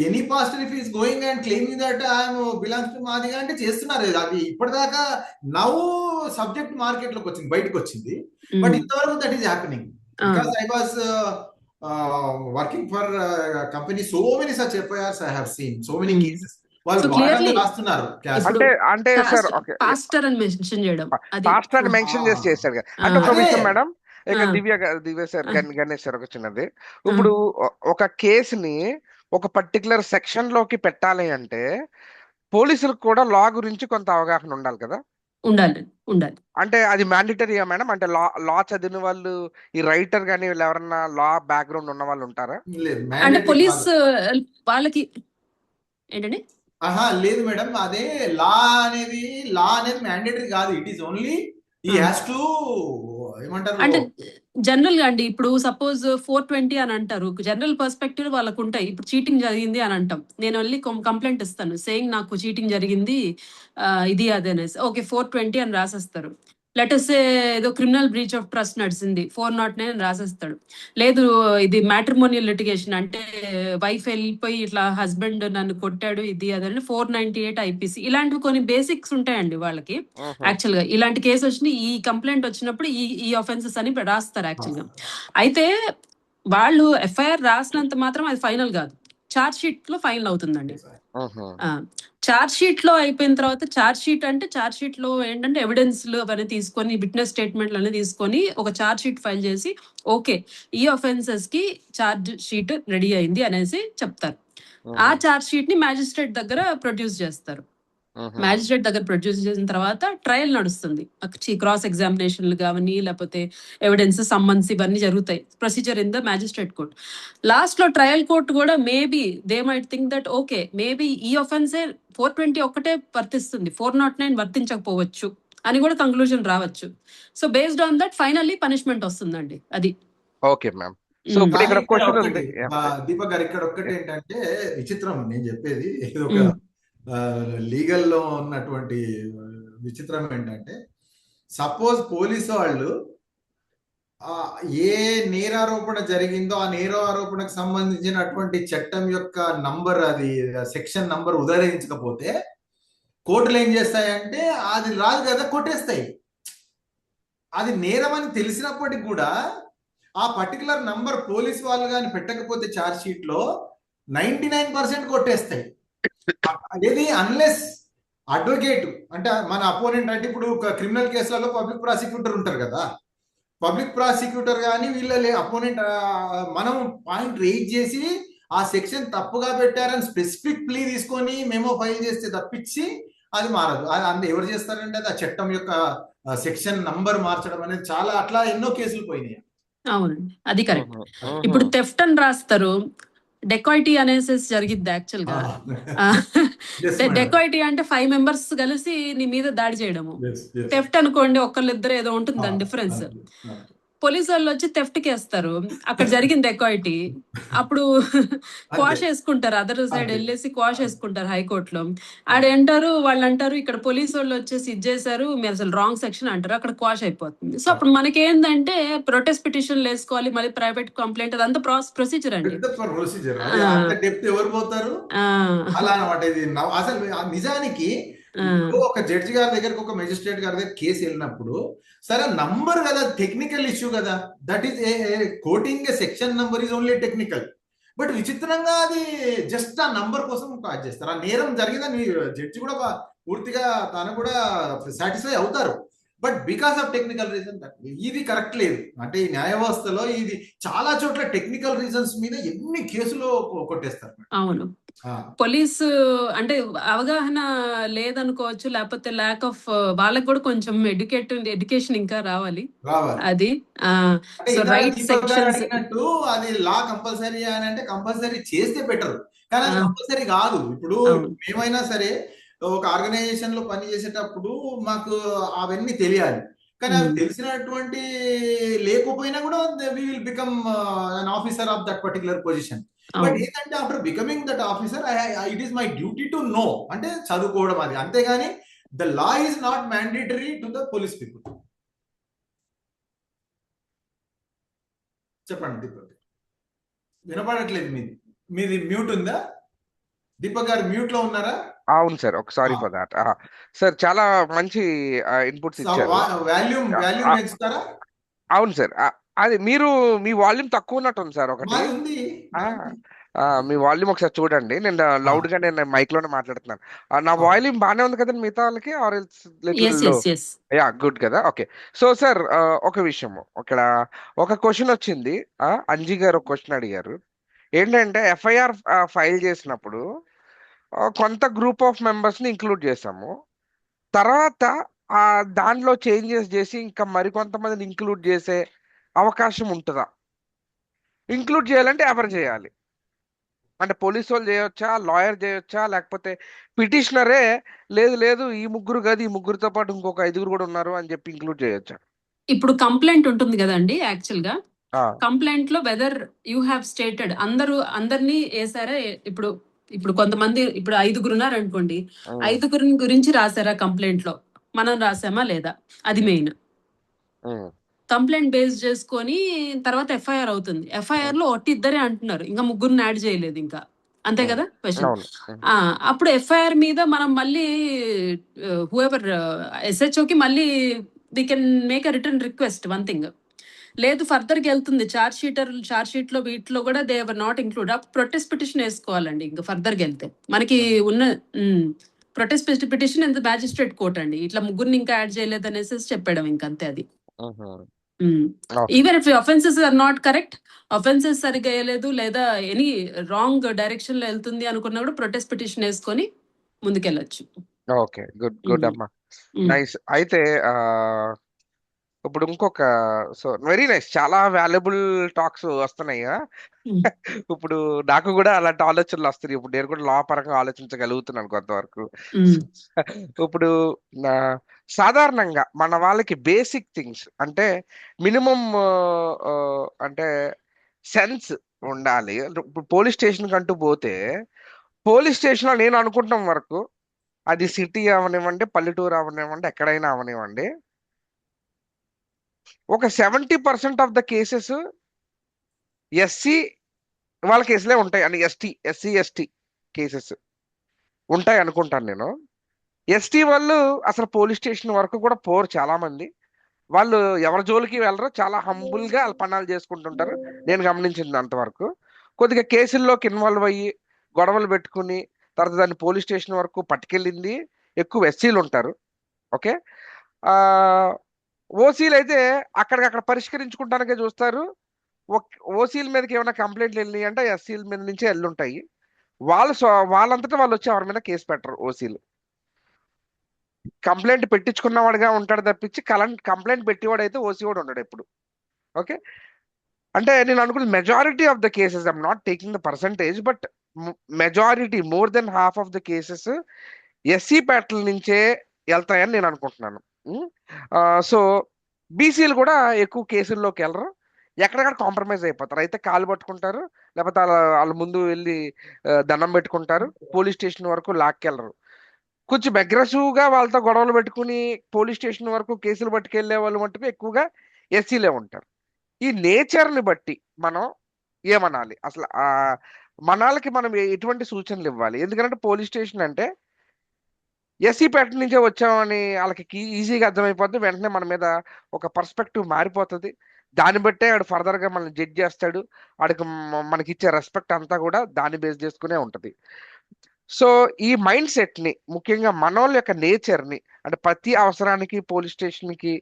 Any pastor if is going and claiming that I'm belongs to Madiga అంటే చేస్తున్నారు. అది ఇప్పటిదాకా నవ్ సబ్జెక్ట్ మార్కెట్ లోకి వచ్చింది, బయటకు వచ్చింది. బట్ ఇంతవరకు that is happening because I was working for company, so many such FIRs I have seen, so many cases. అంటే సార్ పాస్టర్ అని మెన్షన్ చేయడం, పాస్టర్ అని మెన్షన్ చేశారు కదా. అంటే ఒక విషయం మేడం, ఇక దివ్య సార్, గణేష్ సార్ ఒక చిన్నది. ఇప్పుడు ఒక కేసుని ఒక పర్టికులర్ సెక్షన్ లోకి పెట్టాలి అంటే పోలీసులకు కూడా లా గురించి కొంత అవగాహన ఉండాలి కదా? ఉండాలి. అంటే అది మ్యాండేటరీయా మేడం? అంటే లా చదివిన వాళ్ళు, ఈ రైటర్ గానీ వీళ్ళు ఎవరన్నా లా బ్యాక్గ్రౌండ్ ఉన్న వాళ్ళు ఉంటారా? అంటే పోలీస్ వాళ్ళకి ఏంటండి? లేదు మేడం, అదే లా అనేది మ్యాండేటరీ కాదు. It is only he has to ఏమంటారు అంటే జనరల్ గా అండి. ఇప్పుడు సపోజ్ 420 అని అంటారు, జనరల్ పర్స్పెక్టివ్ వాళ్ళకు ఉంటాయి. ఇప్పుడు చీటింగ్ జరిగింది అని అంటాం, నేను వెళ్ళి కంప్లైంట్ ఇస్తాను సేయింగ్ నాకు చీటింగ్ జరిగింది ఇది అదేనేసి, ఓకే 420 అని రాసేస్తారు. లెటర్స్ ఏదో క్రిమినల్ బ్రీచ్ ఆఫ్ ట్రస్ట్ నడిచింది 409 అని రాసేస్తాడు. లేదు ఇది మ్యాట్రిమోనియల్ లిటిగేషన్, అంటే వైఫ్ వెళ్ళిపోయి ఇట్లా హస్బెండ్ నన్ను కొట్టాడు ఇది అదని 498 ఐపీసీ, ఇలాంటివి కొన్ని బేసిక్స్ ఉంటాయండి వాళ్ళకి. యాక్చువల్ గా ఇలాంటి కేసు వచ్చి ఈ కంప్లైంట్ వచ్చినప్పుడు ఈ ఆఫెన్సెస్ అని రాస్తారు యాక్చువల్ గా. అయితే వాళ్ళు ఎఫ్ఐఆర్ రాసినంత మాత్రం అది ఫైనల్ కాదు. చార్జ్ షీట్ లో ఫైనల్ అవుతుందండి. మ్మ్. చార్జ్ షీట్ లో అయిపోయిన తర్వాత, చార్జ్ షీట్ అంటే చార్జ్ షీట్ లో ఏంటంటే ఎవిడెన్స్ అవన్నీ తీసుకొని, విట్నెస్ స్టేట్మెంట్లు అన్ని తీసుకొని ఒక చార్జ్ షీట్ ఫైల్ చేసి, ఓకే ఈ ఒఫెన్సెస్ కి చార్జ్ షీట్ రెడీ అయింది అనేసి చెప్తారు. ఆ మ్మ్. చార్జ్ షీట్ ని మ్యాజిస్ట్రేట్ దగ్గర ప్రొడ్యూస్ చేస్తారు. మ్మ్. మ్యాజిస్ట్రేట్ దగ్గర ప్రొడ్యూస్ చేసిన తర్వాత ట్రయల్ నడుస్తుంది. క్రాస్ ఎగ్జామినేషన్లు కానీ, లేకపోతే ఎవిడెన్స్ సమ్మన్స్ ఇవన్నీ జరుగుతాయి. Procedure in the magistrate court. Last లో ట్రయల్ కోర్ట్ కూడా maybe they might think that okay maybe ఈ ఒఫెన్సే 420 ఒక్కటే వర్తిస్తుంది, 409 వర్తించకపోవచ్చు అని కూడా కంక్లూజన్ రావచ్చు. So based on that finally punishment వస్తుందండి. అది ఓకే మ్యామ్. సో ఇప్పుడు కానీ ఇక్కడ ఇక్కడ క్వశ్చన్ ఒక్కటి ఉంది. దీపక్ గారు, ఇక్కడ ఒక్కటి ఏంటంటే విచిత్రం నేను చెప్పేది, ఇది ఒక లీగల్ లో ఉన్నటువంటి విచిత్రం ఏంటంటే, సపోజ్ పోలీసు వాళ్ళు ఏ నేరారోపణ జరిగిందో ఆ నేరారోపణకు సంబంధించినటువంటి చట్టం యొక్క నంబర్, అది సెక్షన్ నంబర్ ఉదహరించకపోతే కోర్టులు ఏం చేస్తాయంటే అది రాదు కదా, కొట్టేస్తాయి. అది నేరం అని తెలిసినప్పటికీ కూడా ఆ పర్టికులర్ నంబర్ పోలీస్ వాళ్ళు కానీ పెట్టకపోతే ఛార్జ్ షీట్ లో 99% కొట్టేస్తాయి. ఏది అన్లెస్ అడ్వకేట్ అంటే మన అపోనెంట్, అంటే ఇప్పుడు క్రిమినల్ కేసులలో పబ్లిక్ ప్రాసిక్యూటర్ ఉంటారు కదా, పబ్లిక్ ప్రాసిక్యూటర్ కానీ వీళ్ళ అపోనెంట్ మనం పాయింట్ రేజ్ చేసి ఆ సెక్షన్ తప్పుగా పెట్టారని స్పెసిఫిక్ ప్లీ తీసుకొని మెమో ఫైల్ చేస్తే తప్పించి అది మారదు. అది ఎవరు చేస్తారంటే అది ఆ చట్టం యొక్క సెక్షన్ నంబర్ మార్చడం అనేది చాలా, అట్లా ఎన్నో కేసులు పోయినాయి. అవునండి, అది కరెక్ట్. ఇప్పుడు థెఫ్ట్ అని రాస్తారు, డెకాయిటీ అనేసి జరిగిద్ది యాక్చువల్ గా. డెకాయిటీ అంటే 5 members కలిసి నీ మీద దాడి చేయడము. థెఫ్ట్ అనుకోండి ఒకళ్ళిద్దరు ఏదో ఉంటుంది దాని డిఫరెన్స్. పోలీసు వాళ్ళు వచ్చి థెఫ్ట్ కేస్తారు, అక్కడ జరిగింది డెకాయిటీ. అప్పుడు క్వాష్ వేసుకుంటారు, అదర్ సైడ్ వెళ్ళేసి క్వాష్ వేసుకుంటారు హైకోర్టులో. ఆడంటారు, వాళ్ళు అంటారు ఇక్కడ పోలీసు వాళ్ళు వచ్చేసి ఇది చేశారు, మీరు అసలు రాంగ్ సెక్షన్ అంటారు, అక్కడ క్వాష్ అయిపోతుంది. సో అప్పుడు మనకి ఏంటంటే ప్రొటెస్ట్ పిటిషన్లు వేసుకోవాలి, మళ్ళీ ప్రైవేట్ కంప్లైంట్, అదంతా ప్రొసీజర్ అండి. ఎవరు పోతారు అలా అనమాట. ఇది అసలు నిజానికి ఒక జడ్జి గారి దగ్గరకు, ఒక మెజిస్ట్రేట్ గారి దగ్గర కేసు వెళ్ళినప్పుడు, సరే నంబర్ కదా, టెక్నికల్ ఇష్యూ కదా, that is coating section number is only technical. But విచిత్రంగా అది జస్ట్ ఆ నంబర్ కోసం కాల్ చేస్తారు. ఆ నేరం జరిగిందని జడ్జి కూడా పూర్తిగా తను కూడా సాటిస్ఫై అవుతారు. But because of technical reason ఇది కరెక్ట్ లేదు. అంటే ఈ న్యాయ వ్యవస్థలో ఇది చాలా చోట్ల టెక్నికల్ రీజన్స్ మీద ఎన్ని కేసులు కొట్టేస్తారు. అవును, పోలీసు అంటే అవగాహన లేదనుకోవచ్చు, లేకపోతే ల్యాక్ ఆఫ్, వాళ్ళకి కూడా కొంచెం ఎడ్యుకేషన్ ఇంకా రావాలి. అది రైట్ సెక్షన్స్, అది లా కంపల్సరీ అని అంటే కంపల్సరీ చేస్తే బెటర్, కానీ అది కంపల్సరీ కాదు. ఇప్పుడు ఏమైనా సరే ఒక ఆర్గనైజేషన్ లో పని చేసేటప్పుడు మాకు అవన్నీ తెలియాలి, కానీ అవి తెలిసినటువంటి లేకపోయినా కూడా we will become an officer of that particular position. But ఏంటంటే after becoming that officer it is my duty to know, అంటే చదువుకోవడం అది. అంతేగాని the law is not mandatory to the police people. చెప్పండి దీపక్, వినపడట్లేదు. మీది మ్యూట్ ఉందా? దీపక్ గారు మ్యూట్ లో ఉన్నారా? అవును sir, sorry for that sir. చాలా మంచి ఇన్పుట్స్ ఇచ్చారు. వాల్యూమ్ పెంచుతారా? అవును సార్, అది మీరు మీ వాల్యూమ్ తక్కువ ఉన్నట్టుంది సార్. ఒకటి మీ వాల్యూమ్ ఒకసారి చూడండి. నేను లౌడ్ గా నేను మైక్ లోనే మాట్లాడుతున్నాను. నా వాల్యూమ్ బాగానే ఉంది కదండి మిగతా వాళ్ళకి? యా, గుడ్ కదా. ఓకే. సో సార్, ఒక విషయం, ఇక్కడ ఒక క్వశ్చన్ వచ్చింది. అంజీ గారు ఒక క్వశ్చన్ అడిగారు. ఏంటంటే ఎఫ్ఐఆర్ ఫైల్ చేసినప్పుడు కొంత గ్రూప్ ఆఫ్ మెంబర్స్ ని ఇంక్లూడ్ చేసాము, తర్వాత దానిలో చేంజెస్ చేసి ఇంకా మరికొంతమందిని ఇంక్లూడ్ చేసే అవకాశం ఉంటుందా? ఇంక్లూడ్ చేయాలంటే ఎవరు చేయాలి? అంటే పోలీసు వాళ్ళు చేయొచ్చా, లాయర్ చేయొచ్చా, లేకపోతే పిటిషనరే లేదు ఈ ముగ్గురు కాదు, ఈ ముగ్గురితో పాటు ఇంకొక 5 కూడా ఉన్నారు అని చెప్పి ఇంక్లూడ్ చేయొచ్చా? ఇప్పుడు కంప్లైంట్ ఉంటుంది కదండి, యాక్చువల్ గా కంప్లైంట్ లో వెదర్ యూ హ్యావ్ స్టేటెడ్ అందరినీ వేసారా? ఇప్పుడు కొంతమంది, ఇప్పుడు 5 ఉన్నారు అనుకోండి, 5 గురించి రాసారా కంప్లైంట్ లో, మనం రాసామా లేదా, అది మెయిన్. కంప్లైంట్ బేస్ చేసుకొని తర్వాత ఎఫ్ఐఆర్ అవుతుంది. ఎఫ్ఐఆర్ లో 1-2 అంటున్నారు, ఇంకా 3 యాడ్ చేయలేదు ఇంకా, అంతే కదా క్వశ్చన్. అప్పుడు ఎఫ్ఐఆర్ మీద మనం మళ్ళీ హూఎవర్ SHO కి మళ్ళీ we can make a return request. One thing, లేదు ఫర్దర్కి వెళ్తుంది చార్జ్ షీట్ లో వీటిలో కూడా they are not include. Protest petition వేసుకోవాలండి ఇంకా ఫర్దర్కి వెళ్తే మనకి ఉన్న protest petition in the magistrate court అండి. ఇట్లా ముగ్గురిని ఇంకా యాడ్ చేయలేదు అనేసి చెప్పడం ఇంకంతే అది. Even if offences are not correct, offences సరిగ్గా వేయలేదు లేదా ఎనీ రాంగ్ డైరెక్షన్ లో వెళ్తుంది అనుకున్నా కూడా ప్రొటెస్ట్ పిటిషన్ వేసుకొని ముందుకెళ్ళొచ్చు. ఓకే, గుడ్ అమ్మా, నైస్. అయితే ఇప్పుడు ఇంకొక, సో వెరీ నైస్, చాలా వాల్యుబుల్ టాక్స్ వస్తున్నాయి. ఇప్పుడు నాకు కూడా అలాంటి ఆలోచనలు వస్తున్నాయి. ఇప్పుడు నేను కూడా లా పరంగా ఆలోచించగలుగుతున్నాను కొంతవరకు. ఇప్పుడు సాధారణంగా మన వాళ్ళకి బేసిక్ థింగ్స్ అంటే మినిమం అంటే సెన్స్ ఉండాలి. ఇప్పుడు పోలీస్ స్టేషన్ కంటూ పోతే పోలీస్ స్టేషన్ లో నేను అనుకుంటాం వరకు, అది సిటీ అవనివ్వండి, పల్లెటూరు అవనివ్వండి, ఎక్కడైనా అవనివ్వండి, ఒక 70% ఆఫ్ ద కేసెస్ ఎస్సీ వాళ్ళ కేసులే ఉంటాయి అని, ఎస్సీ ఎస్టీ కేసెస్ ఉంటాయి అనుకుంటాను నేను. ఎస్టీ వాళ్ళు అసలు పోలీస్ స్టేషన్ వరకు కూడా పోరు. చాలా మంది వాళ్ళు ఎవరి జోలికి వెళ్ళరు, చాలా హంబుల్ గా పన్నాలు చేసుకుంటుంటారు. నేను గమనించింది అంతవరకు. కొద్దిగా కేసుల్లోకి ఇన్వాల్వ్ అయ్యి గొడవలు పెట్టుకుని తర్వాత దాన్ని పోలీస్ స్టేషన్ వరకు పట్టుకెళ్ళింది ఎక్కువ ఎస్సీలు ఉంటారు. ఓకే, ఓసీలు అయితే అక్కడికక్కడ పరిష్కరించుకుంటానికే చూస్తారు. ఓసీల మీదకి ఏమైనా కంప్లైంట్లు వెళ్ళి అంటే ఎస్సీల మీద నుంచే వెళ్ళుంటాయి. వాళ్ళంతటా వాళ్ళు వచ్చి ఎవరి మీద కేసు పెట్టరు. ఓసీలు కంప్లైంట్ పెట్టించుకున్నవాడుగా ఉంటాడు తప్పించి కంప్లైంట్ పెట్టేవాడు అయితే ఓసీ వాడు ఉంటాడు ఎప్పుడు. ఓకే, అంటే నేను అనుకున్న majority of the cases, I'm not taking the percentage, but majority more than half of the cases SC ప్యాటర్ల నుంచే వెళ్తాయని నేను అనుకుంటున్నాను. సో బీసీలు కూడా ఎక్కువ కేసుల్లోకి వెళ్ళరు, ఎక్కడెక్కడ కాంప్రమైజ్ అయిపోతారు. అయితే కాలు పట్టుకుంటారు, లేకపోతే వాళ్ళ ముందు వెళ్ళి దండం పెట్టుకుంటారు, పోలీస్ స్టేషన్ వరకు లాక్కెళ్ళరు. కొంచెం అగ్రెసివ్ గా వాళ్ళతో గొడవలు పెట్టుకుని పోలీస్ స్టేషన్ వరకు కేసులు పట్టుకెళ్లే వాళ్ళు మటుకు ఎక్కువగా ఎస్సీలే ఉంటారు. ఈ నేచర్ ని బట్టి మనం ఏమనాలి అసలు, మనాలకి మనం ఎటువంటి సూచనలు ఇవ్వాలి? ఎందుకంటే పోలీస్ స్టేషన్ అంటే ఎస్సీ ప్యాటర్న్ నుంచే వచ్చామని వాళ్ళకి ఈజీగా అర్థమైపోతుంది. వెంటనే మన మీద ఒక పర్స్పెక్టివ్ మారిపోతుంది. దాన్ని బట్టే వాడు ఫర్దర్ గా మనల్ని జడ్జ్ చేస్తాడు. వాడికి మనకి ఇచ్చే రెస్పెక్ట్ అంతా కూడా దాన్ని బేస్ చేసుకునే ఉంటది. సో ఈ మైండ్ సెట్ ని, ముఖ్యంగా మనోళ్ళ యొక్క నేచర్ ని, అంటే ప్రతి అవసరానికి పోలీస్ స్టేషన్ కి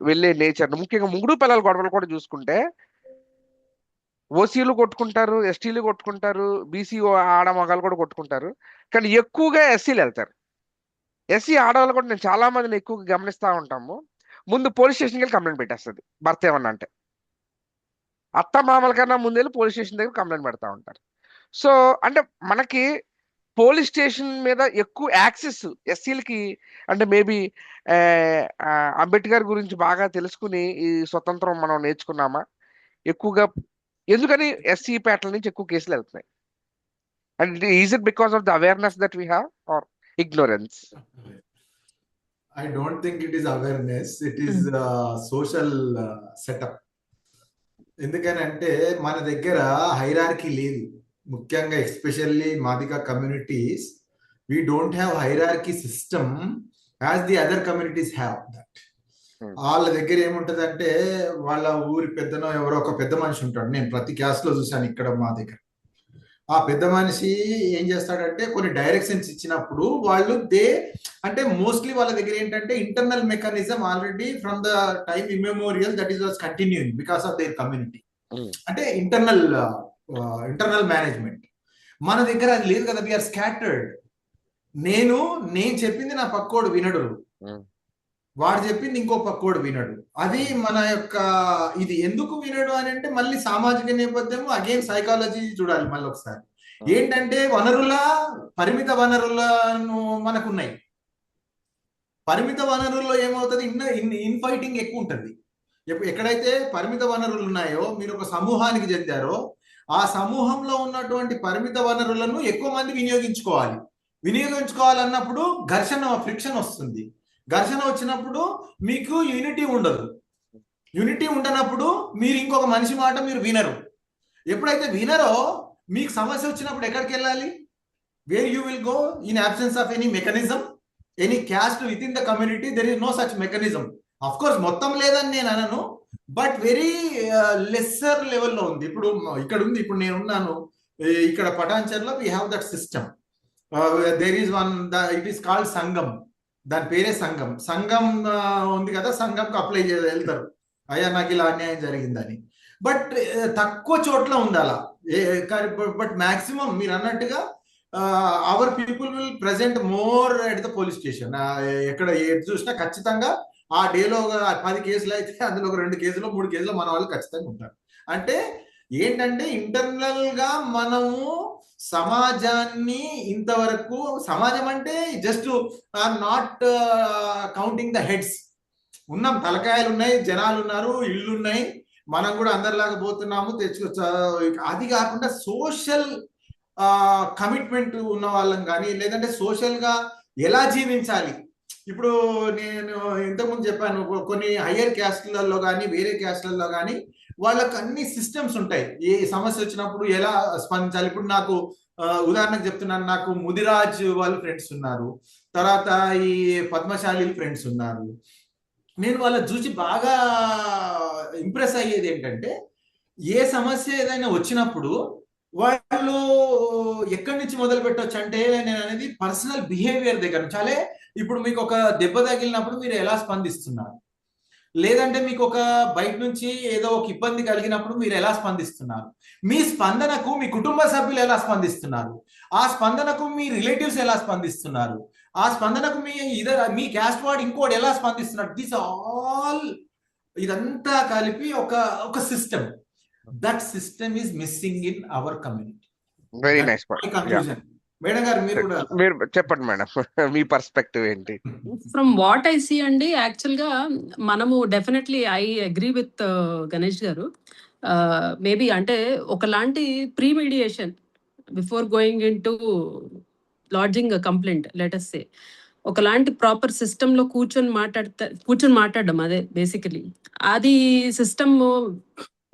వెళ్ళే నేచర్ ని, ముఖ్యంగా ముగ్గురు పిల్లల గొడవలు కూడా చూసుకుంటే ఓసీలు కొట్టుకుంటారు, ఎస్టీలు కొట్టుకుంటారు, బీసీ ఆడమగాలు కూడా కొట్టుకుంటారు, కానీ ఎక్కువగా ఎస్సీలు వెళ్తారు. ఎస్సీ ఆడవాళ్ళు కూడా నేను చాలా మందిని ఎక్కువగా గమనిస్తూ ఉంటాము. ముందు పోలీస్ స్టేషన్కి వెళ్ళి కంప్లైంట్ పెట్టేస్తుంది భర్త ఏమన్నా అంటే. అత్త మామల కన్నా ముందు వెళ్ళి పోలీస్ స్టేషన్ దగ్గర కంప్లైంట్ పెడతా ఉంటారు. సో అంటే మనకి పోలీస్ స్టేషన్ మీద ఎక్కువ యాక్సెస్ ఎస్సీలకి, అంటే మేబీ అంబేద్కర్ గురించి బాగా తెలుసుకుని ఈ స్వతంత్రం మనం నేర్చుకున్నామా ఎక్కువగా? ఎందుకని ఎస్సీ ప్యాటర్న్ నుంచి ఎక్కువ కేసులు వెళ్తున్నాయి? And is it because of the awareness that we have or ignorance? I don't think it is awareness, it is social setup. ఎందుకనంటే మన దగ్గర హైరార్కీ లేదు. ముఖ్యంగా especially Madiga communities, we don't have hierarchy system as the other communities have that. వాళ్ళ దగ్గర ఏముంటదంటే వాళ్ళ ఊరి పెద్దనో ఎవరో ఒక పెద్ద మనిషి ఉంటాడు. నేను ప్రతి క్లాస్ లో చూసాను ఇక్కడ మా దగ్గర. ఆ పెద్ద మనిషి ఏం చేస్తాడంటే కొన్ని డైరెక్షన్స్ ఇచ్చినప్పుడు వాళ్ళు అంటే మోస్ట్లీ వాళ్ళ దగ్గర ఏంటంటే internal mechanism already from the time immemorial that is was continuing because of their community. అంటే ఇంటర్నల్ మేనేజ్మెంట్. మన దగ్గర అది లేదు కదా, వీఆర్ స్కాటర్డ్. నేను చెప్పింది నా పక్కోడు వినడు, వాడు చెప్పింది ఇంకో పక్కోడు వినడు. అది మన యొక్క ఇది ఎందుకు వినడు అని అంటే మళ్ళీ సామాజిక నేపథ్యం, అగైన్ సైకాలజీ చూడాలి మళ్ళీ ఒకసారి. ఏంటంటే పరిమిత వనరులను మనకున్నాయి. పరిమిత వనరుల్లో ఏమవుతుంది, ఇన్ఫైటింగ్ ఎక్కువ ఉంటుంది. ఎక్కడైతే పరిమిత వనరులు ఉన్నాయో, మీరు ఒక సమూహానికి చెందారో, ఆ సమూహంలో ఉన్నటువంటి పరిమిత వనరులను ఎక్కువ మంది వినియోగించుకోవాలన్నప్పుడు ఫ్రిక్షన్ వస్తుంది. ఘర్షణ వచ్చినప్పుడు మీకు యూనిటీ ఉండదు. యూనిటీ ఉండనప్పుడు మీరు ఇంకొక మనిషి మాట మీరు వినరు. ఎప్పుడైతే వినరో మీకు సమస్య వచ్చినప్పుడు ఎక్కడికి వెళ్ళాలి? Where you will go in absence of any mechanism, any caste with in the community. There is no such mechanism. Of course మొత్తం లేదని నేను అనను, బట్ వెరీ లెస్సర్ లెవెల్లో ఉంది. ఇప్పుడు ఇక్కడ ఉంది, ఇప్పుడు నేను ఉన్నాను ఇక్కడ పటాన్చర్లో, we have that system. There is one, it is called Sangham, దాని పేరే సంఘం. సంఘం ఉంది కదా, సంఘంకి అప్లై వెళ్తారు, అయ్యా నాకు ఇలా అన్యాయం జరిగిందని. బట్ తక్కువ చోట్ల ఉంది అలా. బట్ మాక్సిమం మీరు అన్నట్టుగా our people will present more at the police station. ఎక్కడ ఏది చూసినా ఖచ్చితంగా ఆ డేలో 10 కేసులు అయితే అందులో ఒక 2 కేసులు 3 కేసులు మన వాళ్ళు ఖచ్చితంగా ఉంటారు. అంటే ఏంటంటే ఇంటర్నల్ గా మనము సమాజాన్ని ఇంతవరకు, సమాజం అంటే just not counting the heads, ఉన్నాం, తలకాయలు ఉన్నాయి, జనాలు ఉన్నారు, ఇళ్ళు ఉన్నాయి, మనం కూడా అందరిలాగా పోతున్నాము తెచ్చుకో. అది కాకుండా సోషల్ కమిట్మెంట్ ఉన్న వాళ్ళం కానీ, లేదంటే సోషల్ గా ఎలా జీవించాలి. ఇప్పుడు నేను ఇంతకుముందు చెప్పాను, కొన్ని హయ్యర్ క్యాస్ట్లలో కానీ వేరే క్యాస్ట్లలో కానీ వాళ్ళకి అన్ని సిస్టమ్స్ ఉంటాయి, ఏ సమస్య వచ్చినప్పుడు ఎలా స్పందించాలి. ఇప్పుడు నాకు ఉదాహరణకు చెప్తున్నాను, నాకు ముదిరాజ్ వాళ్ళు ఫ్రెండ్స్ ఉన్నారు, తర్వాత ఈ పద్మశాలి ఫ్రెండ్స్ ఉన్నారు. నేను వాళ్ళని చూసి బాగా ఇంప్రెస్ అయ్యేది ఏంటంటే, ఏ సమస్య ఏదైనా వచ్చినప్పుడు వాళ్ళు ఎక్కడి నుంచి మొదలు పెట్టవచ్చు అంటే, నేను అనేది పర్సనల్ బిహేవియర్ దగ్గర నుంచి. ఇప్పుడు మీకు ఒక దెబ్బ తగిలినప్పుడు మీరు ఎలా స్పందిస్తున్నారు, లేదంటే మీకు ఒక బయట నుంచి ఏదో ఒక ఇబ్బంది కలిగినప్పుడు మీరు ఎలా స్పందిస్తున్నారు, మీ స్పందనకు మీ కుటుంబ సభ్యులు ఎలా స్పందిస్తున్నారు, ఆ స్పందనకు మీ రిలేటివ్స్ ఎలా స్పందిస్తున్నారు, ఆ స్పందనకు మీ క్యాస్ట్ వాడు ఇంకోటి ఎలా స్పందిస్తున్నారు. దిస్ ఆల్, ఇదంతా కలిపి ఒక system. That system is missing in our community. Very nice. Conclusion. Madam గారు మీరు కూడా మీరు చెప్పండి మేడం, మీ పర్స్పెక్టివ్ ఏంటి? ఫ్రమ్ వాట్ ఐ సీ అండి, యాక్చువల్ గా మనము definitely I agree with Ganesh గారు. మేబీ అంటే ఒకలాంటి pre mediation before going into lodging complaint, let's say, ఒకలాంటి ప్రాపర్ సిస్టమ్ లో కూర్చొని మాట్లాడడం, అదే బేసికలీ అది సిస్టమ్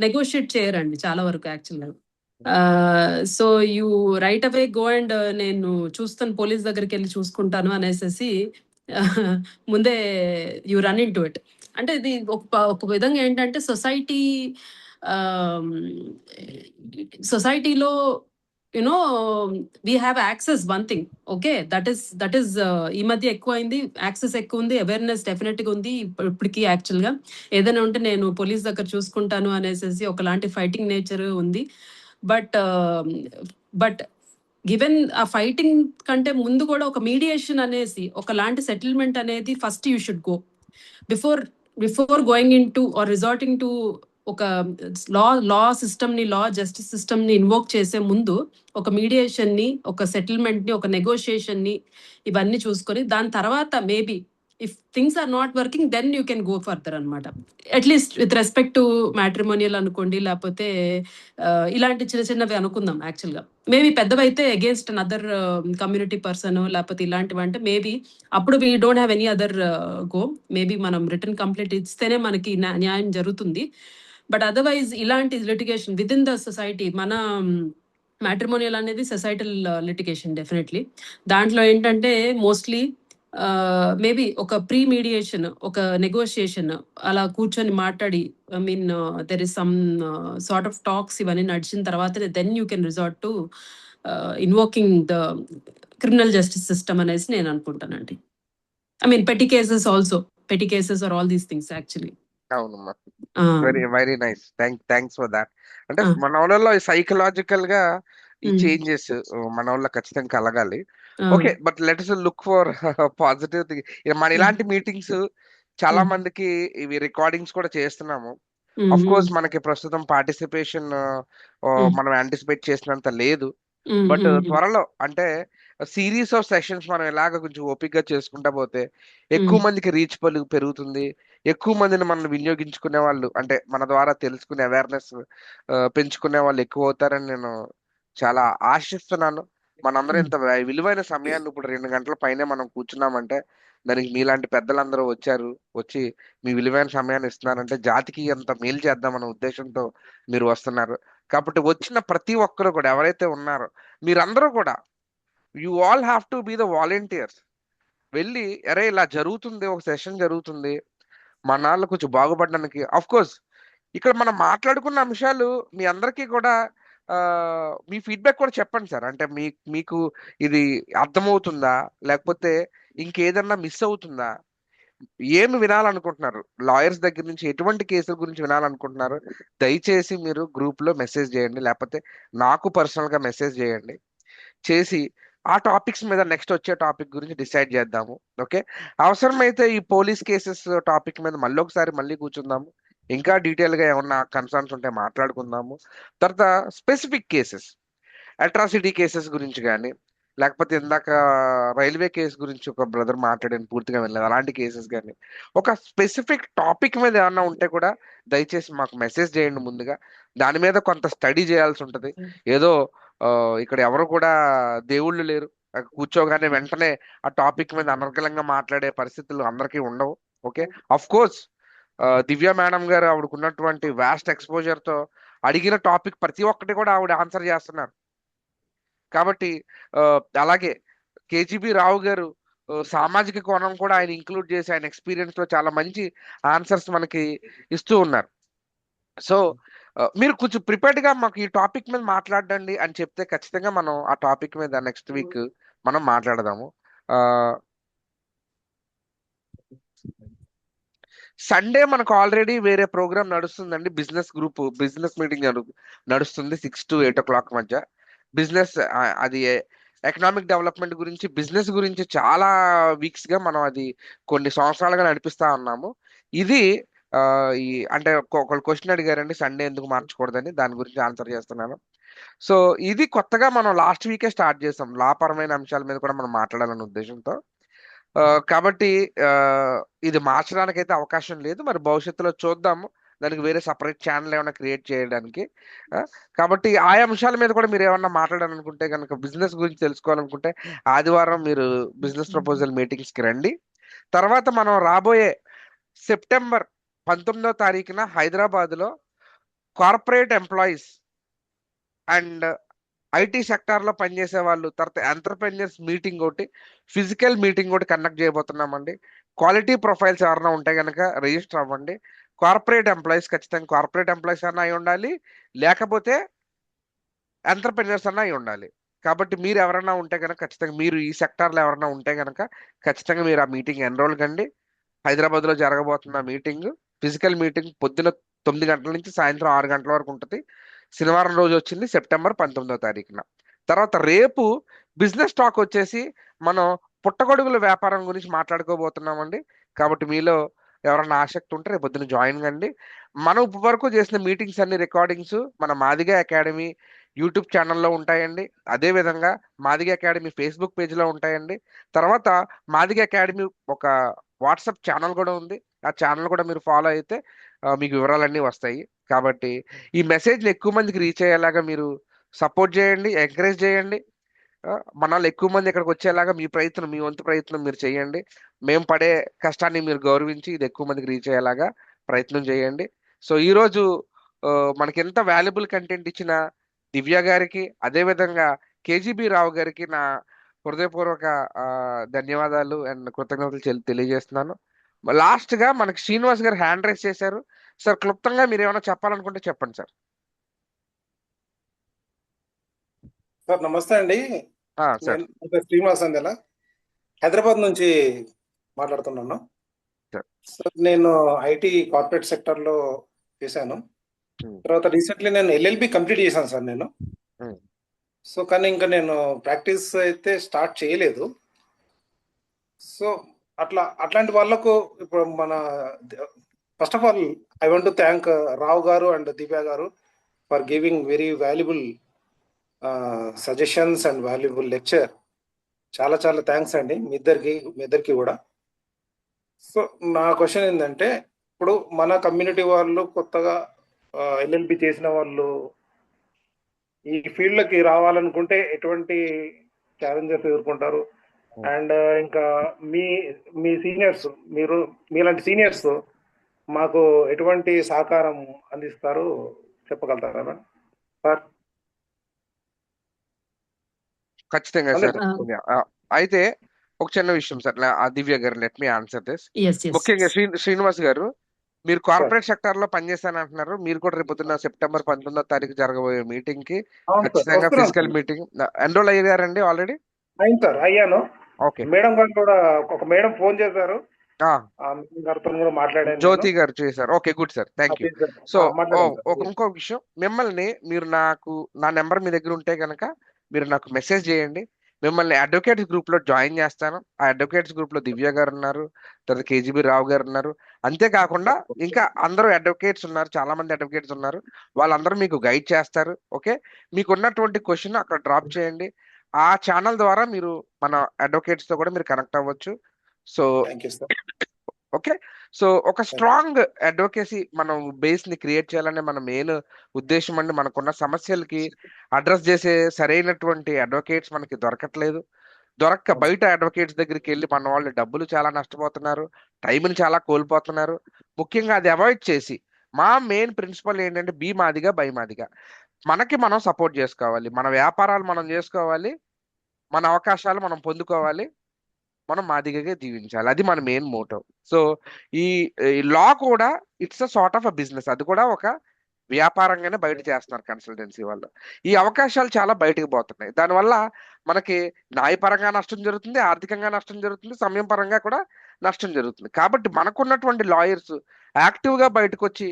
నెగోషియేట్ చేయరండి చాలా వరకు యాక్చువల్గా. So you right away go and నేను చూస్తాను, పోలీస్ దగ్గరికి వెళ్ళి చూసుకుంటాను అనేసి ముందే you run in to it. అంటే ఇది ఒక విధంగా ఏంటంటే సొసైటీలో you know we have access, one thing, okay, that is ఈ మధ్య ఎక్కువ అయింది, యాక్సెస్ ఎక్కువ ఉంది, అవేర్నెస్ డెఫినెట్ గా ఉంది ఇప్పటికి. యాక్చువల్ గా ఏదైనా ఉంటే నేను పోలీస్ దగ్గర చూసుకుంటాను అనేసి ఒకలాంటి ఫైటింగ్ నేచర్ ఉంది. బట్ గివెన్ ఆ ఫైటింగ్ కంటే ముందు కూడా ఒక మీడియేషన్ అనేసి, ఒకలాంటి సెటిల్మెంట్ అనేది first you should go before going into or resorting to ఒక లా సిస్టమ్ ని, లా జస్టిస్ సిస్టమ్ ని ఇన్వోక్ చేసే ముందు ఒక మీడియేషన్ ని, ఒక సెటిల్మెంట్ ని, ఒక నెగోషియేషన్ ని, ఇవన్నీ చూసుకొని దాని తర్వాత maybe if things are not working then you can go further అనమాట. At least with respect to matrimonial అనుకోండి, లేకపోతే ఇలాంటి చిన్న చిన్నవి అనుకుందాం. యాక్చువల్గా మేబీ పెద్దవైతే అగేన్స్ట్ అనదర్ కమ్యూనిటీ పర్సన్ లేకపోతే ఇలాంటివి అంటే మేబీ అప్పుడు we don't have any other go. Maybe మనం రిటర్న్ కంప్లైంట్ ఇస్తేనే మనకి న్యాయం జరుగుతుంది. బట్ అదర్వైజ్ ఇలాంటి litigation with in the society, మన మ్యాట్రిమోనియల్ అనేది సొసైటల్ లిటిగేషన్ డెఫినెట్లీ. దాంట్లో ఏంటంటే మోస్ట్లీ మేబీ ఒక ప్రీ మీడియేషన్, ఒక నెగోషియేషన్ అలా కూర్చొని మాట్లాడి, I mean there is some sort of talks ఇవన్నీ నడిచిన తర్వాత then you can resort to invoking the criminal justice system అనేసి నేను అనుకుంటానండి. ఐ మీన్ పెట్టి cases are all these things actually. అవునమ్మా, very nice. Thanks for that. అంటే మన వాళ్ళలో సైకలాజికల్ గా ఈ చేంజెస్ మన వాళ్ళ ఖచ్చితంగా కలగాలి. Okay, but let us look for positive thing. మన ఇలాంటి మీటింగ్స్ చాలా మందికి ఇవి రికార్డింగ్స్ కూడా చేస్తున్నాము. అఫ్ కోర్స్ మనకి ప్రస్తుతం పార్టిసిపేషన్ మనం యాంటిసిపేట్ చేసినంత లేదు. బట్ త్వరలో అంటే సిరీస్ ఆఫ్ సెషన్స్ మనం ఎలాగ కొంచెం ఓపికగా చేసుకుంటా పోతే ఎక్కువ మందికి రీచ్ పెరుగుతుంది. ఎక్కువ మందిని మనం వినియోగించుకునే వాళ్ళు, అంటే మన ద్వారా తెలుసుకునే అవేర్నెస్ పెంచుకునే వాళ్ళు ఎక్కువ అవుతారని నేను చాలా ఆశిస్తున్నాను. మనందరం ఇంత విలువైన సమయాన్ని ఇప్పుడు 2 గంటల పైనే మనం కూర్చున్నామంటే దానికి మీలాంటి పెద్దలందరూ వచ్చి మీ విలువైన సమయాన్ని ఇస్తున్నారంటే జాతికి ఎంత మేలు చేద్దామన్న ఉద్దేశంతో మీరు వస్తున్నారు. కాబట్టి వచ్చిన ప్రతి ఒక్కరు కూడా ఎవరైతే ఉన్నారో మీరందరూ కూడా you all have to be the volunteers. వెళ్ళి అరే ఇలా జరుగుతుంది, ఒక సెషన్ జరుగుతుంది, మన వాళ్ళు కొంచెం బాగుపడడానికి. అఫ్ కోర్స్ ఇక్కడ మనం మాట్లాడుకున్న అంశాలు మీ అందరికీ కూడా మీ ఫీడ్బ్యాక్ కూడా చెప్పండి సార్. అంటే మీకు ఇది అర్థమవుతుందా, లేకపోతే ఇంకేదన్నా మిస్ అవుతుందా, ఏమి వినాలనుకుంటున్నారు, లాయర్స్ దగ్గర నుంచి ఎటువంటి కేసుల గురించి వినాలనుకుంటున్నారు, దయచేసి మీరు గ్రూప్ లో మెసేజ్ చేయండి, లేకపోతే నాకు పర్సనల్ గా మెసేజ్ చేయండి. చేసి ఆ టాపిక్స్ మీద నెక్స్ట్ వచ్చే టాపిక్ గురించి డిసైడ్ చేద్దాము. ఓకే, అవసరమైతే ఈ పోలీస్ కేసెస్ టాపిక్ మీద మళ్ళీ కూర్చుందాము. ఇంకా డీటెయిల్ గా ఏమన్నా కన్సర్న్స్ ఉంటే మాట్లాడుకుందాము. తర్వాత స్పెసిఫిక్ కేసెస్, అట్రాసిటీ కేసెస్ గురించి కానీ, లేకపోతే ఇందాక రైల్వే కేసు గురించి ఒక బ్రదర్ మాట్లాడిన పూర్తిగా వెళ్ళలేదు, అలాంటి కేసెస్ కానీ, ఒక స్పెసిఫిక్ టాపిక్ మీద ఏమన్నా ఉంటే కూడా దయచేసి మాకు మెసేజ్ చేయండి ముందుగా. దాని మీద కొంత స్టడీ చేయాల్సి ఉంటుంది. ఏదో ఇక్కడ ఎవరు కూడా దేవుళ్ళు లేరు, కూర్చోగానే వెంటనే ఆ టాపిక్ మీద అనర్గళంగా మాట్లాడే పరిస్థితులు అందరికీ ఉండవు. Okay, of course Divya madam గారు ఆవిడకున్నటువంటి వాస్ట్ ఎక్స్పోజర్ తో అడిగిన టాపిక్ ప్రతి ఒక్కటి కూడా ఆవిడ ఆన్సర్ చేస్తున్నారు. కాబట్టి అలాగే కేజీబీ రావు గారు సామాజిక కోణం కూడా ఆయన ఇంక్లూడ్ చేసి ఆయన ఎక్స్పీరియన్స్ లో చాలా మంచి ఆన్సర్స్ మనకి ఇస్తూ ఉన్నారు. సో మీరు కొంచెం ప్రిపేర్డ్ గా మాకు ఈ టాపిక్ మీద మాట్లాడండి అని చెప్తే ఖచ్చితంగా మనం ఆ టాపిక్ మీద నెక్స్ట్ వీక్ మనం మాట్లాడదాము. సండే మనకు ఆల్రెడీ వేరే ప్రోగ్రామ్ నడుస్తుందండి, బిజినెస్ మీటింగ్ నడుస్తుంది 6 to 8 o'clock మధ్య. బిజినెస్ అది ఎకనామిక్ డెవలప్మెంట్ గురించి, బిజినెస్ గురించి చాలా వీక్స్ గా మనం అది కొన్ని సంవత్సరాలుగా నడిపిస్తా ఉన్నాము. ఇది ఈ అంటే ఒకళ్ళు క్వశ్చన్ అడిగారండి సండే ఎందుకు మార్చకూడదని, దాని గురించి ఆన్సర్ చేస్తున్నాను. సో ఇది కొత్తగా మనం లాస్ట్ వీకే స్టార్ట్ చేసాం, లాపరమైన అంశాల మీద కూడా మనం మాట్లాడాలనే ఉద్దేశంతో. కాబట్టి ఇది మార్చడానికి అయితే అవకాశం లేదు. మరి భవిష్యత్తులో చూద్దాము, దానికి వేరే సపరేట్ ఛానల్ ఏమైనా క్రియేట్ చేయడానికి. కాబట్టి ఆ అంశాల మీద కూడా మీరు ఏమన్నా మాట్లాడాలనుకుంటే కనుక, బిజినెస్ గురించి తెలుసుకోవాలనుకుంటే ఆదివారం మీరు బిజినెస్ ప్రపోజల్ మీటింగ్స్కి రండి. తర్వాత మనం రాబోయే సెప్టెంబర్ 19వ తారీఖున హైదరాబాద్లో కార్పొరేట్ ఎంప్లాయీస్ అండ్ ఐటీ సెక్టార్లో పనిచేసే వాళ్ళు, తర్వాత ఎంటర్ప్రెన్యూర్స్ మీటింగ్ ఒకటి, ఫిజికల్ మీటింగ్ ఒకటి కండక్ట్ చేయబోతున్నామండి. క్వాలిటీ ప్రొఫైల్స్ ఎవరైనా ఉంటే కనుక రిజిస్టర్ అవ్వండి. కార్పొరేట్ ఎంప్లాయీస్ ఖచ్చితంగా కార్పొరేట్ ఎంప్లాయీస్ అన్నా అయి ఉండాలి, లేకపోతే ఎంటర్ప్రెన్యూర్స్ అన్నా అయి ఉండాలి. కాబట్టి మీరు ఎవరైనా ఉంటే కనుక ఖచ్చితంగా, మీరు ఈ సెక్టార్లో ఎవరైనా ఉంటే కనుక ఖచ్చితంగా మీరు ఆ మీటింగ్ ఎన్రోల్ కండి. హైదరాబాద్లో జరగబోతున్న మీటింగ్, ఫిజికల్ మీటింగ్ పొద్దున 9 గంటల నుంచి సాయంత్రం 6 గంటల వరకు ఉంటుంది. శనివారం రోజు వచ్చింది సెప్టెంబర్ 19వ తారీఖున. తర్వాత రేపు బిజినెస్ టాక్ వచ్చేసి మనం పుట్టగొడుగుల వ్యాపారం గురించి మాట్లాడుకోబోతున్నామండి. కాబట్టి మీలో ఎవరైనా ఆసక్తి ఉంటే రేపు పొద్దున జాయిన్ కండి. మనం ఇప్పటి వరకు చేసిన మీటింగ్స్ అన్ని రికార్డింగ్స్ మన మాదిగ అకాడమీ యూట్యూబ్ ఛానల్లో ఉంటాయండి. అదేవిధంగా మాదిగ అకాడమీ ఫేస్బుక్ పేజ్లో ఉంటాయండి. తర్వాత మాదిగ అకాడమీ ఒక వాట్సాప్ ఛానల్ కూడా ఉంది, ఆ ఛానల్ కూడా మీరు ఫాలో అయితే మీకు వివరాలన్నీ వస్తాయి. కాబట్టి ఈ మెసేజ్ని ఎక్కువ మందికి రీచ్ అయ్యేలాగా మీరు సపోర్ట్ చేయండి, ఎంకరేజ్ చేయండి. మనల్ని ఎక్కువ మంది ఇక్కడికి వచ్చేలాగా మీ వంతు ప్రయత్నం మీరు చేయండి. మేము పడే కష్టాన్ని మీరు గౌరవించి ఇది ఎక్కువ మందికి రీచ్ అయ్యేలాగా ప్రయత్నం చేయండి. సో ఈరోజు మనకి ఎంత వాల్యుబుల్ కంటెంట్ ఇచ్చిన దివ్య గారికి, అదేవిధంగా కేజీబీ రావు గారికి నా హృదయపూర్వక ధన్యవాదాలు అండ్ కృతజ్ఞతలు తెలియజేస్తున్నాను. లాస్ట్ గా మనకి శ్రీనివాస్ గారు హ్యాండ్ రైజ్ చేశారు. సార్ క్లుప్తంగా మీరు ఏమైనా చెప్పాలనుకుంటే చెప్పండి సార్. సార్ నమస్తే అండి. శ్రీనివాస్ అందెలా, హైదరాబాద్ నుంచి మాట్లాడుతున్నాను. సార్ నేను ఐటీ కార్పొరేట్ సెక్టర్ లో చేశాను. తర్వాత రీసెంట్లీ నేను ఎల్ఎల్బి కంప్లీట్ చేశాను సార్ నేను. సో కానీ ఇంకా నేను ప్రాక్టీస్ అయితే స్టార్ట్ చేయలేదు. సో అట్లాంటి వాళ్ళకు ఇప్పుడు మన first of all I want to thank Rao గారు అండ్ దివ్య గారు for giving very valuable suggestions and valuable lecture. చాలా చాలా థ్యాంక్స్ అండి మీ ఇద్దరికి కూడా. సో నా క్వశ్చన్ ఏంటంటే, ఇప్పుడు మన కమ్యూనిటీ వాళ్ళు కొత్తగా ఎల్ఎల్బి చేసిన వాళ్ళు ఈ ఫీల్డ్లోకి రావాలనుకుంటే ఎటువంటి ఛాలెంజెస్ ఎదుర్కొంటారు? అండ్ ఇంకా మీ సీనియర్స్, మీలాంటి సీనియర్స్ మాకు ఎటువంటి సహకారం అందిస్తారు చెప్పగలుగుతారా సార్? ఖచ్చితంగా సార్. అయితే ఒక చిన్న విషయం సార్, దివ్య గారు లెట్ మీ ఆన్సర్ దిస్. ముఖ్యంగా శ్రీనివాస్ గారు, మీరు కార్పొరేట్ సెక్టర్ లో పనిచేస్తాను అంటున్నారు. మీరు కూడా రేపు పొద్దున్న సెప్టెంబర్ 19వ తారీఖు జరగబోయే మీటింగ్ కి ఖచ్చితంగా ఫిజికల్ మీటింగ్ ఎన్రోల్ అయ్యారండి ఆల్రెడీ? అయింది సార్, అయ్యాను. ఓకే. మేడం గారు కూడా ఒక మేడం ఫోన్ చేశారు, గారితో కూడా మాట్లాడాను. జ్యోతి గారు చేశారు. Okay, good sir, thank you. So ఇంకో విషయం, మిమ్మల్ని మీరు నా నెంబర్ మీ దగ్గర ఉంటే కనుక మీరు నాకు మెసేజ్ చేయండి. మిమ్మల్ని అడ్వకేట్స్ గ్రూప్ లో జాయిన్ చేస్తాను. ఆ అడ్వకేట్స్ గ్రూప్ లో దివ్య గారు ఉన్నారు, తర్వాత కేజీబీ రావు గారు ఉన్నారు. అంతేకాకుండా ఇంకా అందరూ అడ్వకేట్స్ ఉన్నారు, చాలా మంది అడ్వకేట్స్ ఉన్నారు. వాళ్ళందరూ మీకు గైడ్ చేస్తారు. ఓకే, మీకు ఉన్నటువంటి క్వశ్చన్ అక్కడ డ్రాప్ చేయండి. ఆ ఛానల్ ద్వారా మీరు మన అడ్వకేట్స్ తో కూడా మీరు కనెక్ట్ అవ్వచ్చు. సో ఓకే, సో ఒక స్ట్రాంగ్ అడ్వకేసీ మనం బేస్ ని క్రియేట్ చేయాలనే మన మెయిన్ ఉద్దేశం అండి. మనకున్న సమస్యలకి అడ్రస్ చేసే సరైనటువంటి అడ్వకేట్స్ మనకి దొరకట్లేదు. బయట అడ్వకేట్స్ దగ్గరికి వెళ్ళి మన వాళ్ళు డబ్బులు చాలా నష్టపోతున్నారు, టైంని చాలా కోల్పోతున్నారు. ముఖ్యంగా అది అవాయిడ్ చేసి మా మెయిన్ ప్రిన్సిపల్ ఏంటంటే బీ మాదిగా బై మాదిగా. మనకి మనం సపోర్ట్ చేసుకోవాలి, మన వ్యాపారాలు మనం చేసుకోవాలి, మన అవకాశాలు మనం పొందుకోవాలి, మనం మాదిగగా జీవించాలి. అది మన మెయిన్ మోటో. సో ఈ లా కూడా it's a sort of a business. అది కూడా ఒక వ్యాపారంగానే బయట చేస్తున్నారు కన్సల్టెన్సీ వాళ్ళు. ఈ అవకాశాలు చాలా బయటకు పోతున్నాయి. దానివల్ల మనకి న్యాయపరంగా నష్టం జరుగుతుంది, ఆర్థికంగా నష్టం జరుగుతుంది, సమయం పరంగా కూడా నష్టం జరుగుతుంది. కాబట్టి మనకున్నటువంటి లాయర్స్ యాక్టివ్గా బయటకు వచ్చి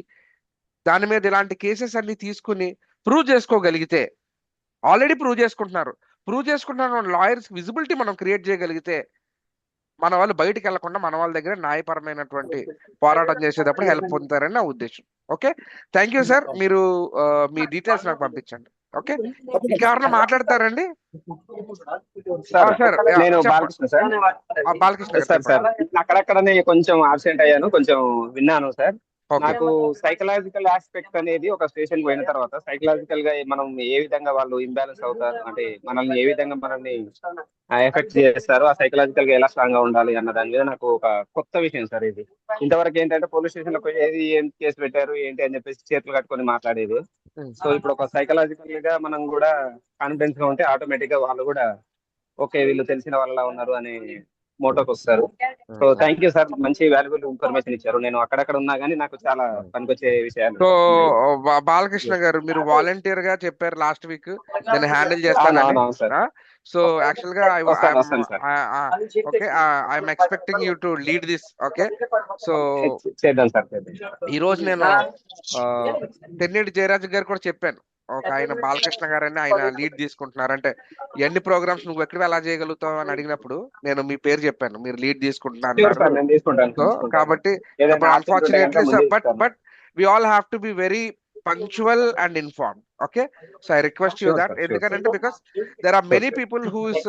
దాని మీద ఇలాంటి కేసెస్ అన్ని తీసుకుని ప్రూవ్ చేసుకోగలిగితే, ఆల్రెడీ ప్రూవ్ చేసుకుంటున్న లాయర్స్ విజిబిలిటీ మనం క్రియేట్ చేయగలిగితే మన వాళ్ళు బయటికి వెళ్లకుండా మన వాళ్ళ దగ్గర న్యాయపరమైనటువంటి పోరాటం చేసేటప్పుడు హెల్ప్ పొందుతారని నా ఉద్దేశం. Okay, thank you sir. మీరు మీ డీటెయిల్స్ నాకు పంపించండి. ఓకే, ఇంకెవరన్నా మాట్లాడతారండి? సార్ నేను బాలకృష్ణ సార్. బాలకృష్ణ సార్ అక్కడక్కడనే కొంచెం ఆబ్సెంట్ అయ్యాను, కొంచెం విన్నాను సార్. నాకు సైకలాజికల్ ఆస్పెక్ట్ అనేది ఒక స్టేషన్ పోయిన తర్వాత సైకలాజికల్ గా మనం ఏ విధంగా వాళ్ళు ఇంబ్యాలెన్స్ అవుతారు, అంటే మనల్ని ఏ విధంగా మనల్ని ఎఫెక్ట్ చేస్తారు, ఆ సైకలాజికల్ గా ఎలా స్ట్రాంగ్ గా ఉండాలి అన్న దాని మీద నాకు ఒక కొత్త విషయం సార్ ఇది. ఇంతవరకు ఏంటంటే పోలీస్ స్టేషన్ లో ఏది ఏం కేసు పెట్టారు ఏంటి అని చెప్పేసి చేతులు కట్టుకొని మాట్లాడేది. సో ఇప్పుడు ఒక సైకలాజికల్ గా మనం కూడా కాన్ఫిడెన్స్ గా ఉంటే ఆటోమేటిక్ గా వాళ్ళు కూడా ఓకే వీళ్ళు తెలిసిన వాళ్ళలా ఉన్నారు అనే మోటోకి వస్తారు. సో థ్యాంక్ యూ సార్, మంచి వాల్యుబుల్ ఇన్ఫర్మేషన్ ఇచ్చారు. నేను అక్కడక్కడ ఉన్నా కానీ నాకు చాలా పనికొచ్చే విషయాలు. సో బాలకృష్ణ గారు, మీరు వాలంటీర్ గా చెప్పారు లాస్ట్ వీక్, నేను హ్యాండిల్ చేస్తాను. సో యాక్చువల్ గా okay, I'm expecting you to lead this. Okay, so ఈ రోజు నేను తెన్నేటి జయరాజ్ గారు కూడా చెప్పాను, ఒక ఆయన బాలకృష్ణ గారు అని ఆయన లీడ్ తీసుకుంటున్నారు. అంటే ఎన్ని ప్రోగ్రామ్స్ నువ్వు ఎక్కడ ఎలా చేయగలుగుతావు అని అడిగినప్పుడు నేను మీ పేరు చెప్పాను, మీరు లీడ్ తీసుకుంటున్నారు. సో కాబట్టి unfortunately but we all have to be very punctual and informed. Okay, so I request you that ఎందుకంటే because there are many people who is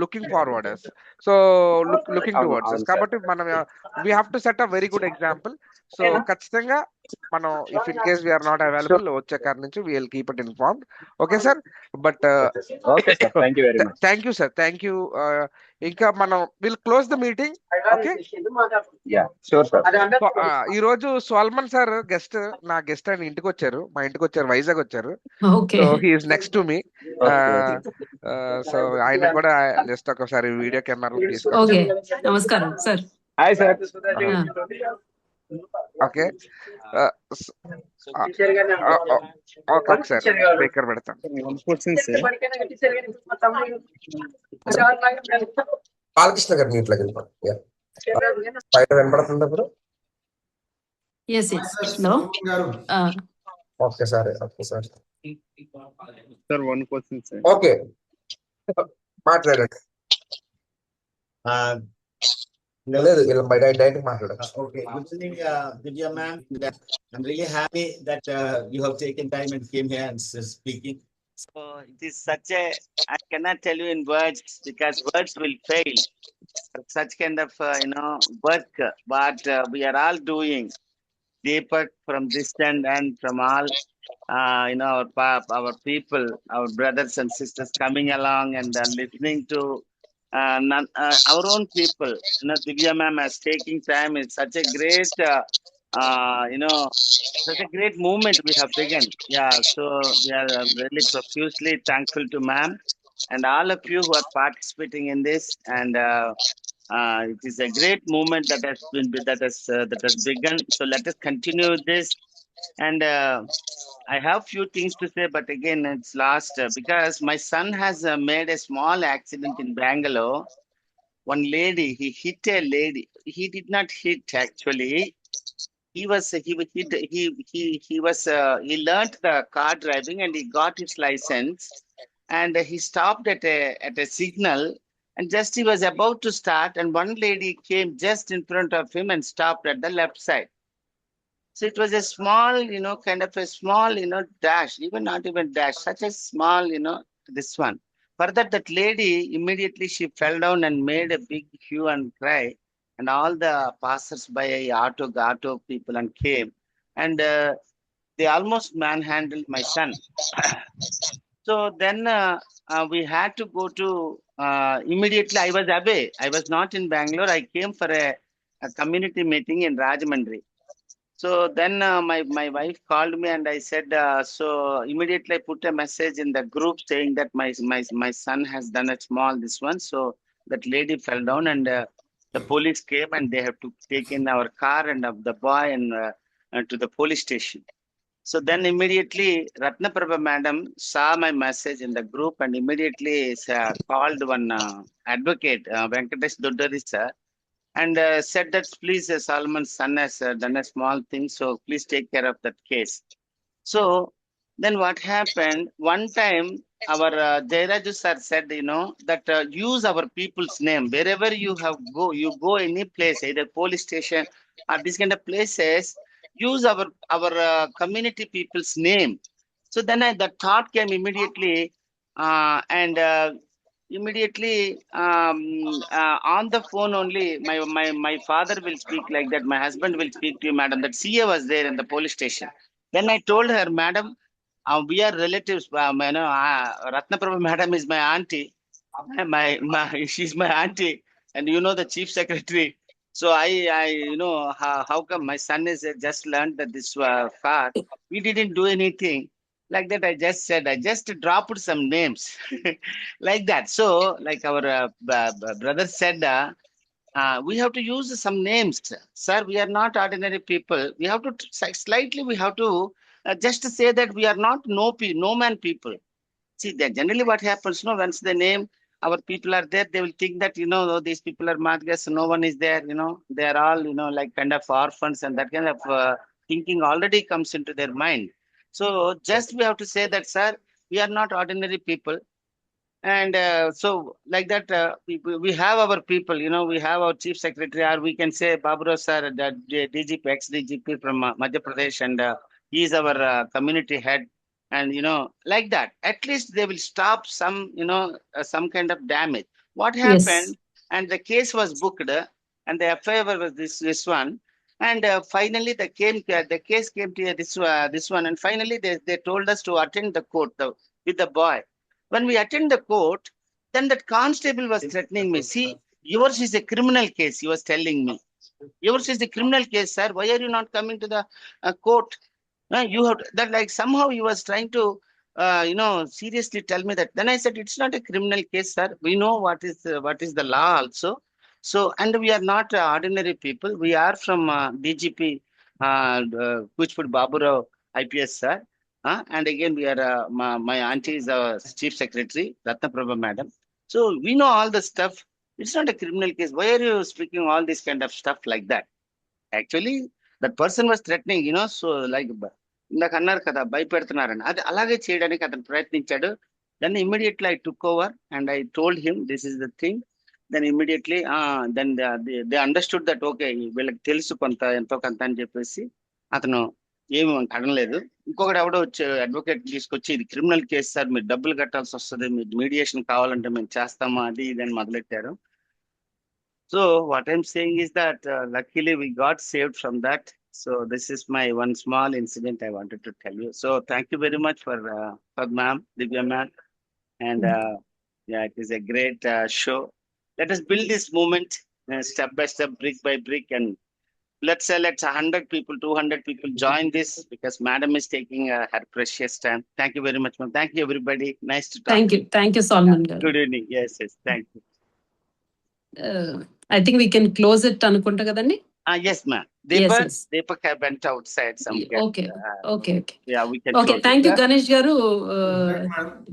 looking forward us, so looking towards us. కాబట్టి మనం we have to set a very good example. So ఖచ్చితంగా మనం if in case we are not available వచ్చే car నుంచి we will keep it informed. Okay sir, but okay sir, thank you very much. Thank you sir, thank you. ఇంకా మనం will close the meeting. Okay, yeah sure sir. ఈ రోజు స్వల్మన్ sir నా guest అని ఇంటికి వచ్చారు, మా ఇంటికి వచ్చారు, వైజాగ్ వచ్చారు. So he is next to me. So ఆయన కూడా జస్ట్ ఒకసారి వీడియో కెమెరా తీసుకోండి. నమస్కారం సార్. Hi sir. ఓకే, ఒకసారి స్పీకర్ పెడతాను. బాలకృష్ణ గారు నీట్ లాగా బయట వినపడుతుంది ఇప్పుడు. Okay sir, okay sir. Sir one question sir. Okay, మాట్లాడండి. లేదు ఇలా బయట డైరెక్ట్ మాట్లాడండి. Okay, good evening, Divya ma'am. I'm really happy that you have taken time and came here and speaking. So it is such a, I cannot tell you in words because words will fail. Such kind of work, but we are all doing. Deepak from distant and from all, our people, our brothers and sisters coming along and listening to our own people. Divya ma'am is taking time. It's such a great, such a great movement we have begun. Yeah, so we are really profusely thankful to ma'am and all of you who are participating in this. And It is a great movement that has begun. So let us continue this. And I have few things to say, but again, it's last because my son has made a small accident in Bangalore. One lady, he hit a lady. He did not hit actually. He was he learned the car driving and he got his license, and he stopped at a signal, and just he was about to start, and one lady came just in front of him and stopped at the left side. So it was a small, kind of a small, dash, even not even dash, such a small, this one. Further, that lady, immediately she fell down and made a big hue and cry. And all the passers-by, auto people and came. And they almost manhandled my son. So then we had to go to, immediately I was away. I was not in Bangalore. I came for a community meeting in Rajahmundry. So then my wife called me and I said, so immediately I put a message in the group saying that my son has done a small this one. So that lady fell down and the police came and they have to take in our car and the boy and to the police station. So then immediately Ratnaprabha madam saw my message in the group and immediately called one advocate, Venkatesh Doddari sir, and said that please Solomon's son has done a small thing, so please take care of that case. So then what happened, one time our Jairaju sir said, that use our people's name. Wherever you go any place, either police station or these kind of places, use our community people's name. So then the thought came immediately and immediately on the phone only, my father will speak like that. My husband will speak to you, madam. That CA was there in the police station. Then I told her, madam, we are relatives. Ratnaprabha madam is my auntie. She's my auntie, and the chief secretary. So I how come my son is just learned that this car. We didn't do anything. Like that, I just dropped some names like that. So, like our brother said, we have to use some names, sir. We are not ordinary people. We have to slightly. We have to just say that we are not no man people. See, that generally what happens, once the name our people are there, they will think that these people are Madhgas, no one is there. They are all like kind of orphans, and that kind of thinking already comes into their mind. So just we have to say that, sir, we are not ordinary people. And so like that, we have our people, we have our chief secretary, or we can say Baburao sir, the DGP, ex-DGP from Madhya Pradesh, and he is our community head. And, like that, at least they will stop some, some kind of damage. What happened? Yes. And the case was booked and the FIR was this one. And finally, the case came to this one. And finally, they told us to attend the court with the boy. When we attend the court, then that constable was threatening me. See, yours is a criminal case, he was telling me. Yours is a criminal case, sir. Why are you not coming to the court? You have that, like somehow he was trying to, seriously tell me that. Then I said, it's not a criminal case, sir. We know what is the law also. So, and we are not ordinary people. We are from DGP, Kuchput Baburao IPS, sir. And again, we are, my auntie is our chief secretary, Ratnaprabha madam. So we know all the stuff. It's not a criminal case. Why are you speaking all this kind of stuff like that? Actually, that person was threatening, so like, ఇందాక అన్నారు కదా భయపెడుతున్నారని, అది అలాగే చేయడానికి అతను ప్రయత్నించాడు. Then immediately I took over and I told him this is the thing. Then immediately then they understood that okay, వీళ్ళకి తెలుసు కొంత ఎంతో కొంత అని చెప్పేసి అతను ఏమి అనలేదు. ఇంకొకటి ఎవడో వచ్చి అడ్వకేట్ తీసుకొచ్చి ఇది క్రిమినల్ కేసు సార్, మీరు డబ్బులు కట్టాల్సి వస్తుంది, మీరు మీడియేషన్ కావాలంటే మేము చేస్తామా అది ఇది అని మొదలెట్టారు. So what I'm saying is that luckily we got saved from that. So this is my one small incident I wanted to tell you. So thank you very much for ma'am, Divya ma'am. And yeah, it is a great show. Let us build this movement step by step, brick by brick. And let's 100 people, 200 people join this, because madam is taking her precious time. Thank you very much, ma'am. Thank you, everybody. Nice to talk. Thank you, Solomon. Good evening. Yes, thank you. I think we can close it అనుకుంటా కదండి. Yes, ma'am. Yes, yes. Deepak have went outside somewhere. Okay. Okay. Yeah, we can Okay, close thank it. you, Ganesh garu.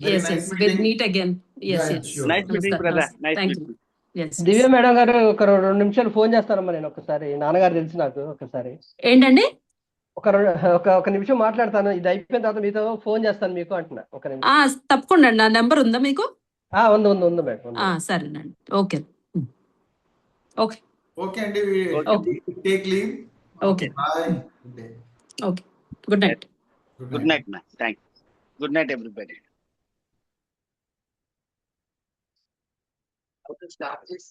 Very Yes, nice yes. meeting. We'll meet again. Yes, Yeah, yes. sure. Nice meeting, Namaskar, brother. namaskar. Nice Thank meeting. you. Yes. Divya madam గారు ఒక 2 నిమిషాలు phone చేస్తానమ్మా. నేను ఒకసారి నాన్నగారు తెలుసు నాకు. ఒకసారి ఏంటండి? ఒక నిమిషం మాట్లాడతాను. ఇది అయిపోయిన తర్వాత మీతో ఫోన్ చేస్తాను మీకు అంటున్నా. ఒక నిమిషం. తప్పకుండా. నా నెంబర్ ఉందా మీకు? ఉంది మేడం. సరేనండి. Okay. Okay. Okay, and we Okay. take leave. Okay. Bye. Good day. Okay. Good night. Good night, ma'am. Thank you. Good night, everybody. How to start this?